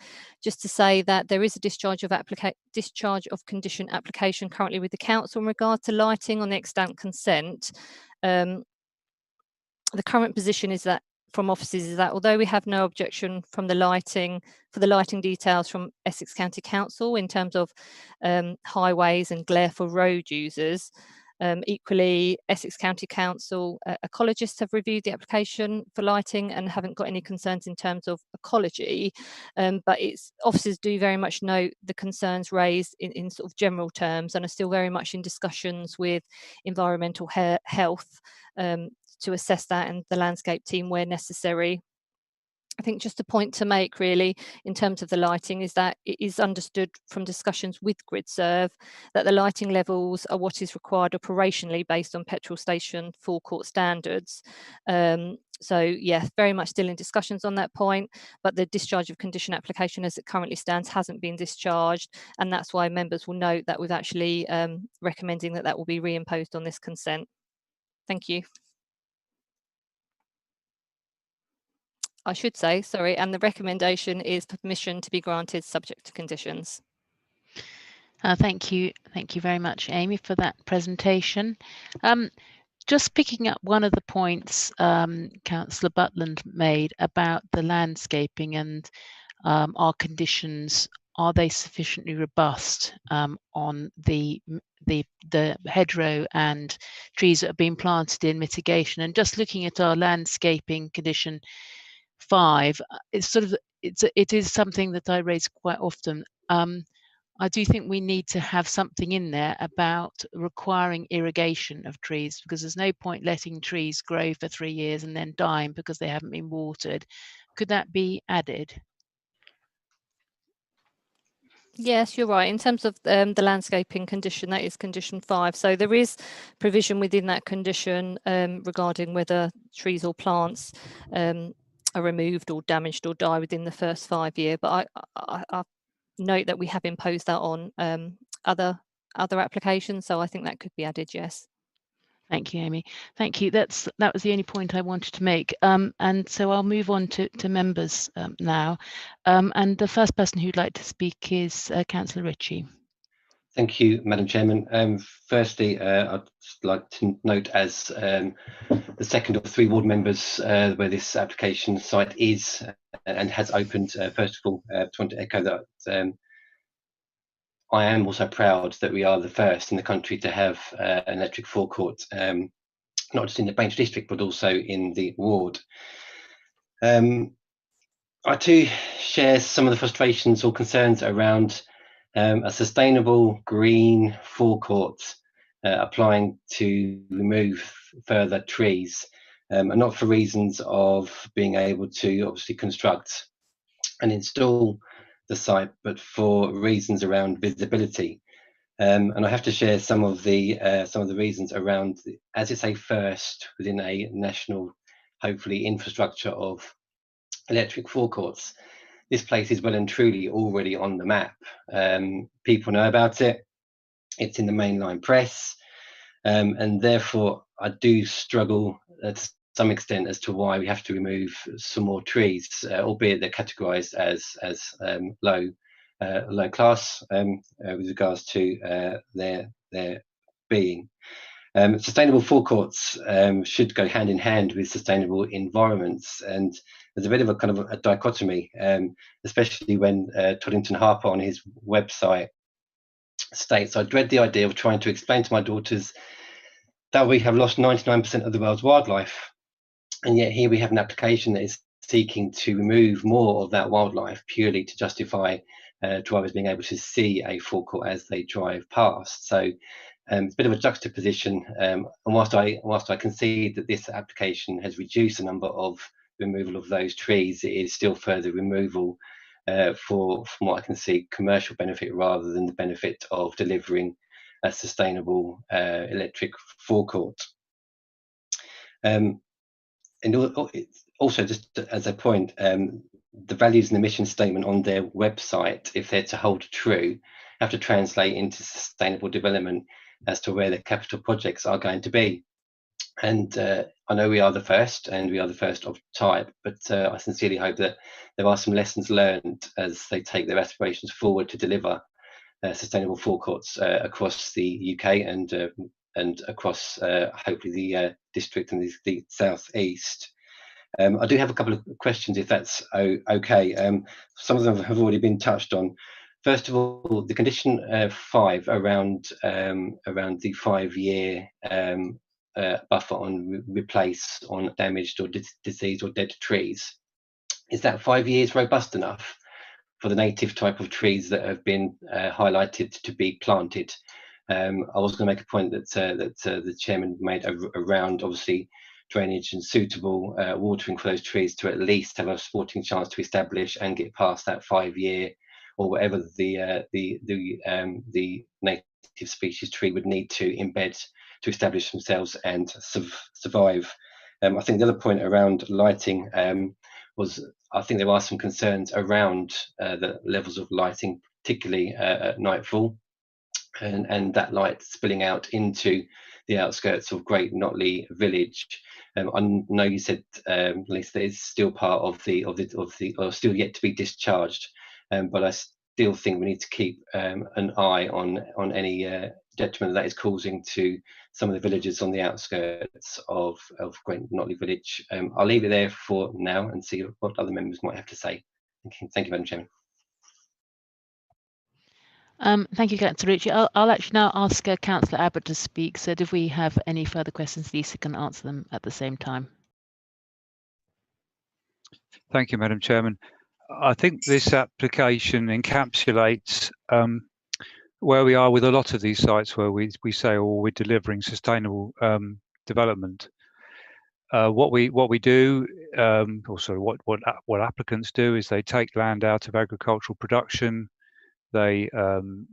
just to say that there is a discharge of condition application currently with the council in regard to lighting on the extant consent. The current position is that from officers is that although we have no objection from the lighting details from Essex County Council in terms of highways and glare for road users, equally Essex County Council ecologists have reviewed the application for lighting and haven't got any concerns in terms of ecology, but officers do very much note the concerns raised in sort of general terms and are still very much in discussions with environmental health to assess that and the landscape team where necessary. I think just a point to make really in terms of the lighting is that it is understood from discussions with GridServe that the lighting levels are what is required operationally based on petrol station forecourt standards. So yeah, very much still in discussions on that point, but the discharge of condition application as it currently stands hasn't been discharged, and that's why members will note that we've actually recommending that will be reimposed on this consent. Thank you. I should say, sorry, and the recommendation is permission to be granted subject to conditions. Thank you very much, Amy, for that presentation. Just picking up one of the points Councillor Butland made about the landscaping and our conditions, are they sufficiently robust on the hedgerow and trees that are being planted in mitigation? And just looking at our landscaping condition 5, it is something that I raise quite often. I do think we need to have something in there about requiring irrigation of trees, because there's no point letting trees grow for 3 years and then dying because they haven't been watered. Could that be added? Yes, you're right. In terms of the landscaping condition, that is condition 5. So there is provision within that condition regarding whether trees or plants are removed or damaged or die within the first 5 years. But I note that we have imposed that on other applications, so I think that could be added. Yes. Thank you, Amy. Thank you. That was the only point I wanted to make. And so I'll move on to members now. And the first person who'd like to speak is Councillor Ritchie. Thank you, Madam Chairman. Firstly, I'd just like to note as the second of 3 ward members where this application site is and has opened, first of all, I want to echo that I am also proud that we are the first in the country to have an electric forecourt, not just in the Braintree district, but also in the ward. I too share some of the frustrations or concerns around a sustainable green forecourt applying to remove further trees, and not for reasons of being able to obviously construct and install the site, but for reasons around visibility. And I have to share some of the reasons around, as it's a first within a national, hopefully, infrastructure of electric forecourts. This place is well and truly already on the map. People know about it. It's in the mainline press, and therefore I do struggle to some extent as to why we have to remove some more trees, albeit they're categorised as low class with regards to their being. Sustainable forecourts should go hand in hand with sustainable environments, and there's a bit of a kind of a dichotomy, especially when Toddington Harper on his website states, "I dread the idea of trying to explain to my daughters that we have lost 99% of the world's wildlife, and yet here we have an application that is seeking to remove more of that wildlife purely to justify drivers being able to see a forecourt as they drive past." So it's a bit of a juxtaposition, and whilst I concede that this application has reduced the number of removal of those trees, it is still further removal from what I can see commercial benefit rather than the benefit of delivering a sustainable electric forecourt. And also, just as a point, the values and the mission statement on their website, if they're to hold true, have to translate into sustainable development as to where the capital projects are going to be. And I know we are the first, and we are the first of type, but I sincerely hope that there are some lessons learned as they take their aspirations forward to deliver sustainable forecourts across the UK and across hopefully the district and the South East. I do have a couple of questions, if that's okay. Some of them have already been touched on. First of all, the condition 5 around the 5-year buffer on replace on damaged or diseased or dead trees. Is that 5 years robust enough for the native type of trees that have been highlighted to be planted? I was going to make a point that the chairman made around obviously drainage and suitable watering for those trees to at least have a sporting chance to establish and get past that 5-year or whatever the native species tree would need to embed to establish themselves and survive. I think the other point around lighting was, I think there are some concerns around the levels of lighting, particularly at nightfall, and that light spilling out into the outskirts of Great Notley Village. I know you said, Lisa, that it's still part of the or still yet to be discharged, but I still think we need to keep an eye on any detriment that is causing to some of the villages on the outskirts of Great Notley Village. I'll leave it there for now and see what other members might have to say. Thank you, Madam Chairman. Thank you, Councillor Ritchie. I'll actually now ask Councillor Abbott to speak. So if we have any further questions, Lisa can answer them at the same time. Thank you, Madam Chairman. I think this application encapsulates where we are with a lot of these sites where we say, oh, we're delivering sustainable development. What we do, also what applicants do, is they take land out of agricultural production, they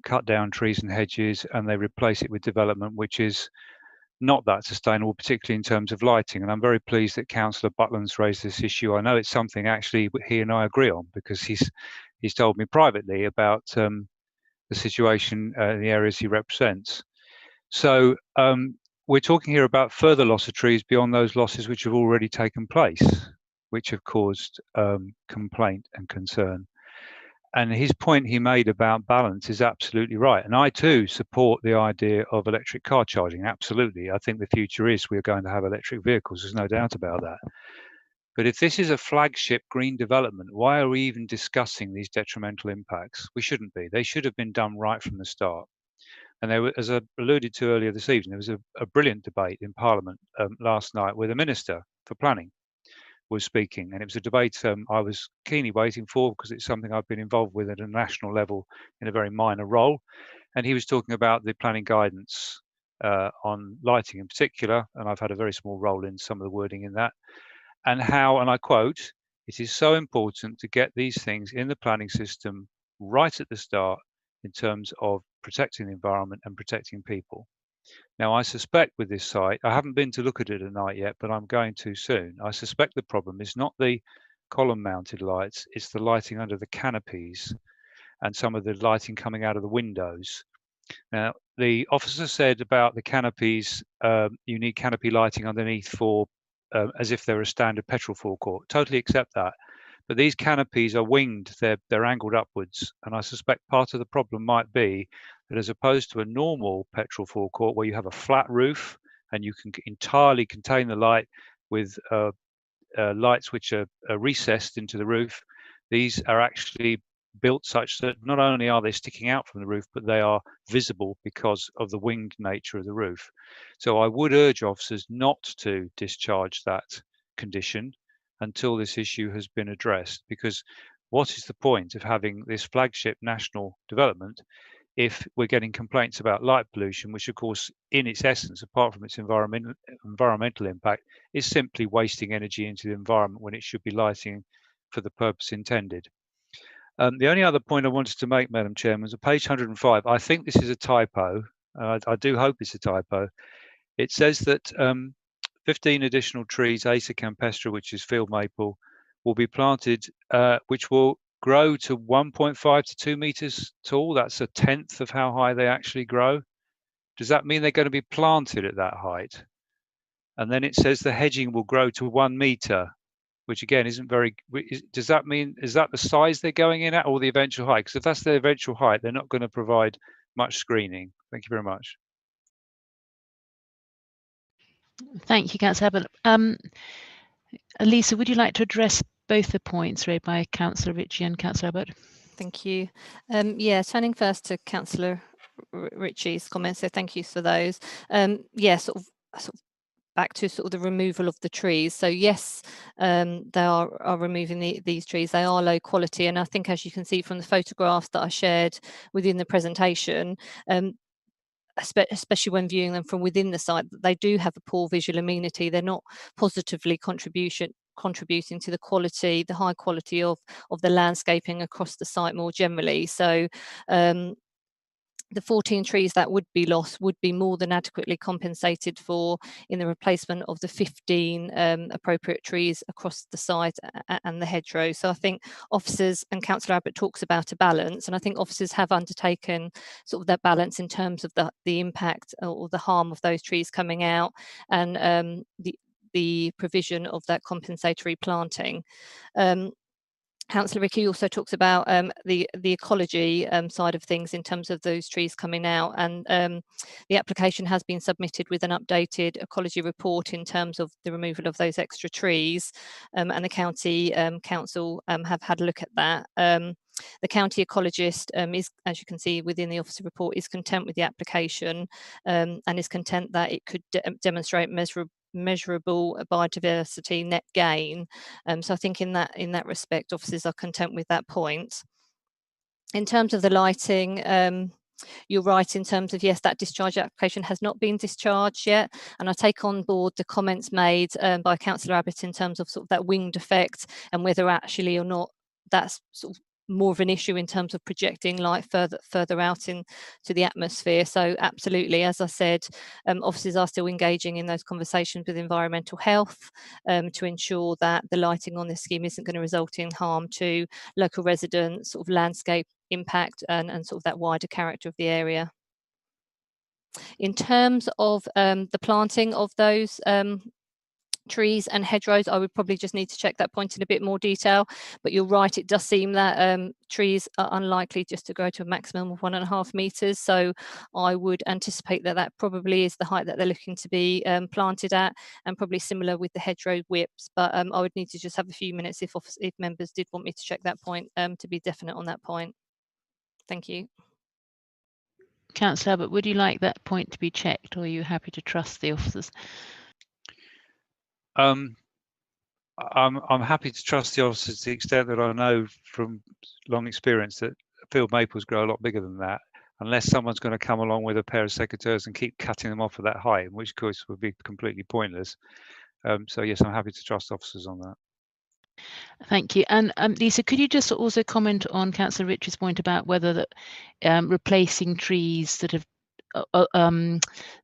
cut down trees and hedges, and they replace it with development which is not that sustainable, particularly in terms of lighting. And I'm very pleased that Councillor Butland's raised this issue. I know it's something actually he and I agree on, because he's told me privately about the situation in the areas he represents. So we're talking here about further loss of trees beyond those losses which have already taken place, which have caused complaint and concern. And his point he made about balance is absolutely right. And I too support the idea of electric car charging. Absolutely. I think the future is we're going to have electric vehicles. There's no doubt about that. But if this is a flagship green development, why are we even discussing these detrimental impacts? We shouldn't be. They should have been done right from the start. And there, as I alluded to earlier this evening, there was a brilliant debate in Parliament last night where the Minister for Planning was speaking, and it was a debate I was keenly waiting for, because it's something I've been involved with at a national level in a very minor role. And he was talking about the planning guidance on lighting in particular, and I've had a very small role in some of the wording in that, and how, and I quote, "It is so important to get these things in the planning system right at the start in terms of protecting the environment and protecting people." Now, I suspect with this site, I haven't been to look at it at night yet, but I'm going to soon. I suspect the problem is not the column mounted lights, it's the lighting under the canopies and some of the lighting coming out of the windows. Now, the officer said about the canopies, you need canopy lighting underneath for as if they're a standard petrol forecourt. Totally accept that. But these canopies are winged, they're angled upwards. And I suspect part of the problem might be that as opposed to a normal petrol forecourt where you have a flat roof and you can entirely contain the light with lights which are recessed into the roof, these are actually built such that not only are they sticking out from the roof, but they are visible because of the winged nature of the roof. So I would urge officers not to discharge that condition until this issue has been addressed, because what is the point of having this flagship national development if we're getting complaints about light pollution, which of course in its essence, apart from its environmental impact, is simply wasting energy into the environment when it should be lighting for the purpose intended. The only other point I wanted to make, Madam Chairman, was on page 105. I think this is a typo. I do hope it's a typo. It says that 15 additional trees, Acer campestre, which is field maple, will be planted, which will grow to 1.5 to 2 meters tall. That's a tenth of how high they actually grow. Does that mean they're going to be planted at that height? And then it says the hedging will grow to 1 meter, which again isn't very, does that mean, is that the size they're going in at or the eventual height? Because if that's the eventual height, they're not going to provide much screening. Thank you very much. Thank you, Councillor Abbott. Lisa, would you like to address both the points raised by Councillor Ritchie and Councillor Abbott? Thank you. Yeah, turning first to Councillor Ritchie's comments, so thank you for those. Yeah, sort of back to sort of the removal of the trees. So yes, they are removing these trees. They are low quality, and I think as you can see from the photographs that I shared within the presentation, especially when viewing them from within the site, they do have a poor visual amenity. They're not positively contributing to the quality, the high quality of the landscaping across the site more generally. So the 14 trees that would be lost would be more than adequately compensated for in the replacement of the 15 appropriate trees across the site and the hedgerow. So I think officers, and Councillor Abbott talks about a balance, and I think officers have undertaken sort of that balance in terms of the impact or the harm of those trees coming out, and the provision of that compensatory planting. Councillor Ricky also talks about the ecology side of things in terms of those trees coming out, and the application has been submitted with an updated ecology report in terms of the removal of those extra trees, and the county council have had a look at that. The county ecologist is, as you can see within the officer report, is content with the application, and is content that it could demonstrate measurable biodiversity net gain. So I think in that respect, officers are content with that point. In terms of the lighting, you're right in terms of, yes, that discharge application has not been discharged yet, and I take on board the comments made by Councillor Abbott in terms of sort of that winged effect and whether actually or not that's sort of more of an issue in terms of projecting light further out into the atmosphere. So absolutely, as I said, officers are still engaging in those conversations with environmental health to ensure that the lighting on this scheme isn't going to result in harm to local residents, sort of landscape impact, and sort of that wider character of the area. In terms of the planting of those trees and hedgerows, I would probably just need to check that point in a bit more detail, but you're right, it does seem that trees are unlikely just to grow to a maximum of 1.5 meters, so I would anticipate that that probably is the height that they're looking to be planted at, and probably similar with the hedgerow whips, but I would need to just have a few minutes if members did want me to check that point to be definite on that point. Thank you. Councillor Abbott, would you like that point to be checked, or are you happy to trust the officers? I'm happy to trust the officers to the extent that I know from long experience that field maples grow a lot bigger than that, unless someone's going to come along with a pair of secateurs and keep cutting them off at that height, in which course would be completely pointless. So yes, I'm happy to trust officers on that. Thank you. And Lisa, could you just also comment on Councillor Ritchie's point about whether that replacing trees that have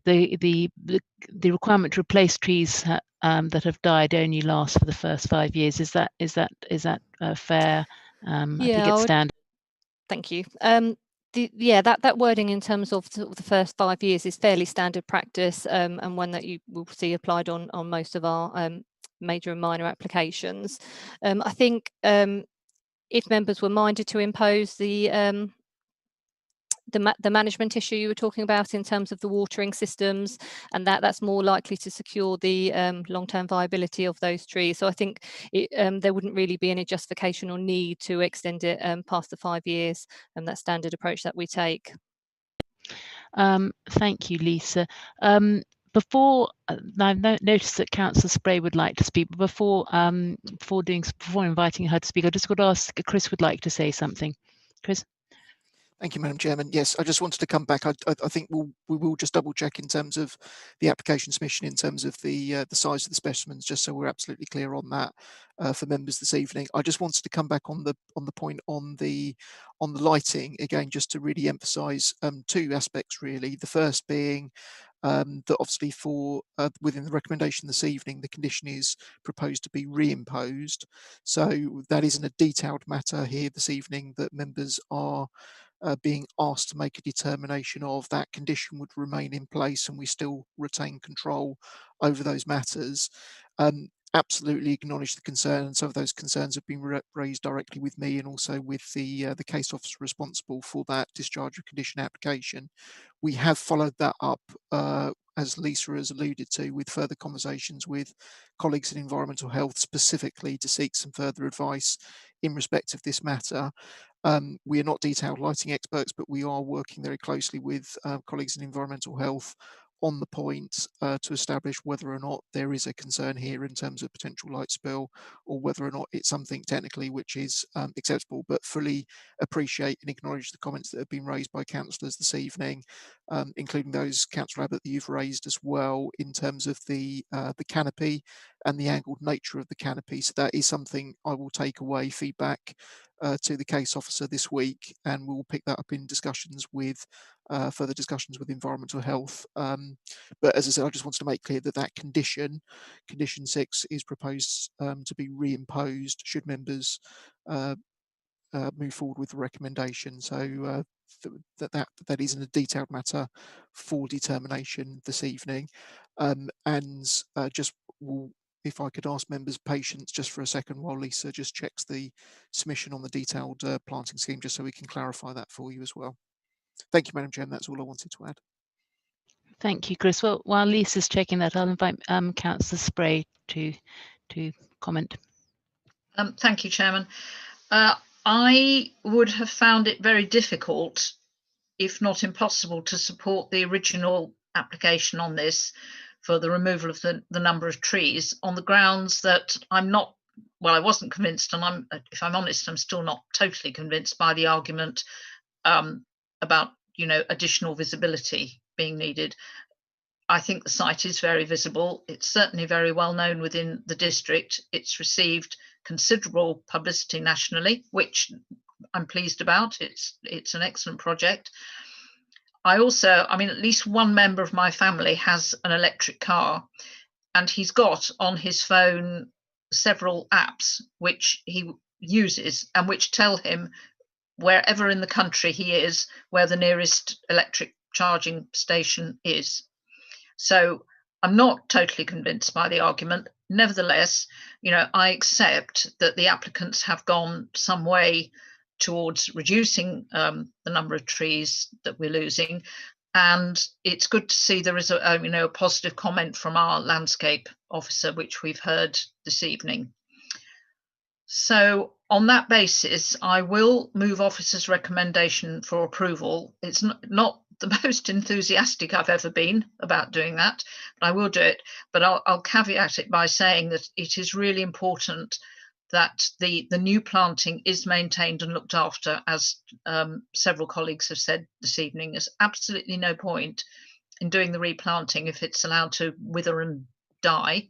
the requirement to replace trees that have died only lasts for the first 5 years? Is that fair? I think it's standard. Thank you. That wording in terms of the first 5 years is fairly standard practice, and one that you will see applied on most of our major and minor applications. I think if members were minded to impose the management issue you were talking about in terms of the watering systems, and that's more likely to secure the long-term viability of those trees. So I think there wouldn't really be any justification or need to extend it past the 5 years, and that standard approach that we take. Thank you, Lisa. Before I've noticed that Councillor Spray would like to speak, but before inviting her to speak, I just got to ask, Chris would like to say something. Chris. Thank you, Madam Chairman. Yes, I just wanted to come back. I think we will just double check in terms of the application submission, in terms of the size of the specimens, just so we're absolutely clear on that for members this evening. I just wanted to come back on the point on the lighting again, just to really emphasise 2 aspects really. The first being that obviously for within the recommendation this evening, the condition is proposed to be reimposed. So that isn't a detailed matter here this evening that members are being asked to make a determination of. That condition would remain in place and we still retain control over those matters. Absolutely acknowledge the concern, and some of those concerns have been raised directly with me and also with the case officer responsible for that discharge of condition application. We have followed that up, as Lisa has alluded to, with further conversations with colleagues in environmental health, specifically to seek some further advice in respect of this matter. We are not detailed lighting experts, but we are working very closely with colleagues in environmental health on the point to establish whether or not there is a concern here in terms of potential light spill, or whether or not it's something technically which is acceptable, but fully appreciate and acknowledge the comments that have been raised by councillors this evening, including those, Councillor Abbott, that you've raised as well in terms of the canopy and the angled nature of the canopy. So that is something I will take away feedback to the case officer this week, and we'll pick that up in discussions with further discussions with environmental health. But as I said, I just wanted to make clear that that condition 6 is proposed to be reimposed should members move forward with the recommendation. So that isn't a detailed matter for determination this evening. And just will, if I could ask members' patience just for a second while Lisa just checks the submission on the detailed planting scheme, just so we can clarify that for you as well. Thank you, Madam Chair. That's all I wanted to add. Thank you, Chris. Well, while Lisa's checking that, I'll invite Councillor Spray to comment. Thank you, Chairman. I would have found it very difficult, if not impossible, to support the original application on this for the removal of the number of trees, on the grounds that I wasn't convinced, and if I'm honest, I'm still not totally convinced by the argument about, additional visibility being needed. I think the site is very visible. It's certainly very well known within the district. It's received considerable publicity nationally, which I'm pleased about. It's an excellent project. I mean, at least one member of my family has an electric car, and he's got on his phone several apps which he uses and which tell him wherever in the country he is, where the nearest electric charging station is. So I'm not totally convinced by the argument. Nevertheless, I accept that the applicants have gone some way towards reducing the number of trees that we're losing, and it's good to see there is a positive comment from our landscape officer, which we've heard this evening. So on that basis, I will move officer's recommendation for approval. It's not the most enthusiastic I've ever been about doing that, but I will do it. But I'll caveat it by saying that it is really important that the new planting is maintained and looked after, as several colleagues have said this evening. There's absolutely no point in doing the replanting if it's allowed to wither and die.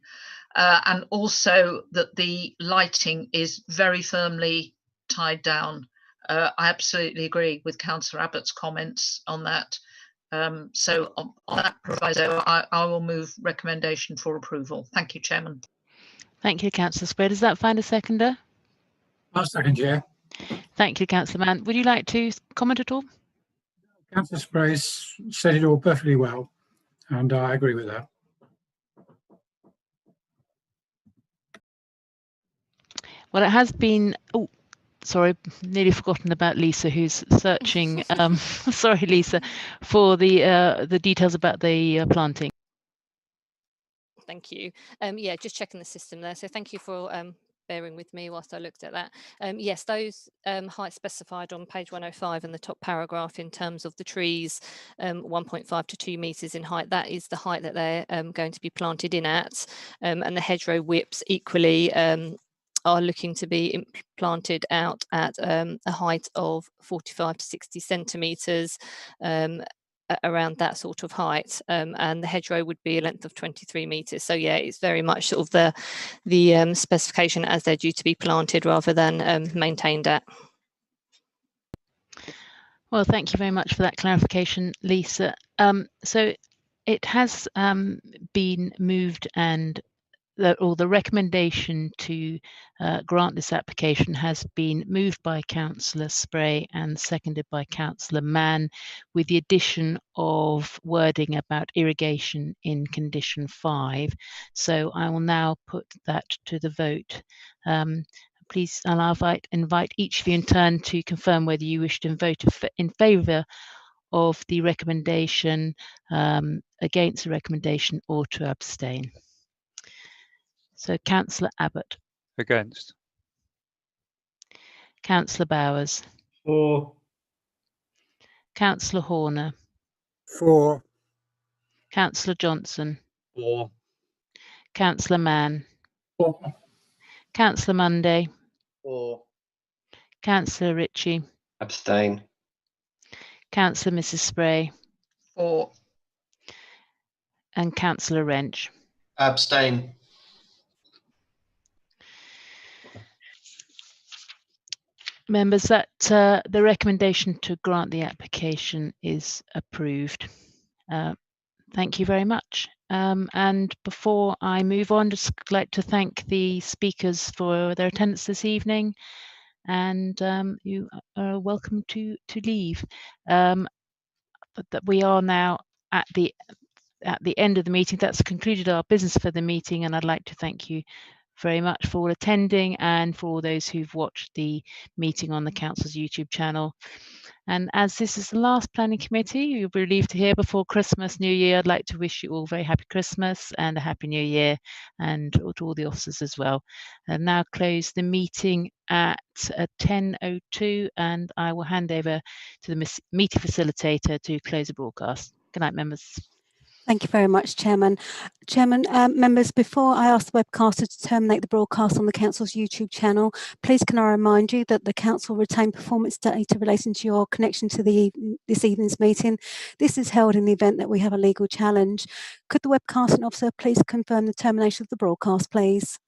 And also that the lighting is very firmly tied down. I absolutely agree with Councillor Abbott's comments on that. So on that proviso, I will move recommendation for approval. Thank you, Chairman. Thank you, Councillor Spray. Does that find a seconder? I'll second, Chair. Thank you, Councillor Mann. Would you like to comment at all? Councillor Spray said it all perfectly well, and I agree with that. Well, it has been. Oh, sorry, nearly forgotten about Lisa, who's searching. Sorry, Lisa, for the details about the planting. Thank you. Yeah, just checking the system there. So thank you for bearing with me whilst I looked at that. Yes, those heights specified on page 105 in the top paragraph in terms of the trees, 1.5 to 2 metres in height, that is the height that they're going to be planted in at. And the hedgerow whips equally are looking to be planted out at a height of 45 to 60 centimetres, around that sort of height, and the hedgerow would be a length of 23 metres. So yeah, it's very much sort of the specification as they're due to be planted rather than maintained at. Well, thank you very much for that clarification, Lisa. So it has been moved, and the recommendation to grant this application has been moved by Councillor Spray and seconded by Councillor Mann, with the addition of wording about irrigation in condition 5. So I will now put that to the vote. Please, I'll invite each of you in turn to confirm whether you wish to vote in favour of the recommendation, against the recommendation, or to abstain. So Councillor Abbott. Against. Councillor Bowers. For. Councillor Horner. For. Councillor Johnson. For. Councillor Mann. For. Councillor Monday. For. Councillor Ritchie. Abstain. Councillor Mrs Spray. For. And Councillor Wrench. Abstain. Members, that the recommendation to grant the application is approved. Thank you very much. And before I move on, just like to thank the speakers for their attendance this evening, and you are welcome to leave. But that we are now at the end of the meeting. That's concluded our business for the meeting, and I'd like to thank you very much for all attending and for all those who've watched the meeting on the Council's YouTube channel. And as this is the last planning committee you'll be relieved to hear before Christmas, New Year, I'd like to wish you all a very happy Christmas and a happy New Year, and to all the officers as well. And now close the meeting at 10:02, and I will hand over to the meeting facilitator to close the broadcast. Good night, members. Thank you very much, Chairman. Members, before I ask the webcaster to terminate the broadcast on the Council's YouTube channel, please can I remind you that the Council retain performance data relating to your connection to this evening's meeting. This is held in the event that we have a legal challenge. Could the webcasting officer please confirm the termination of the broadcast, please?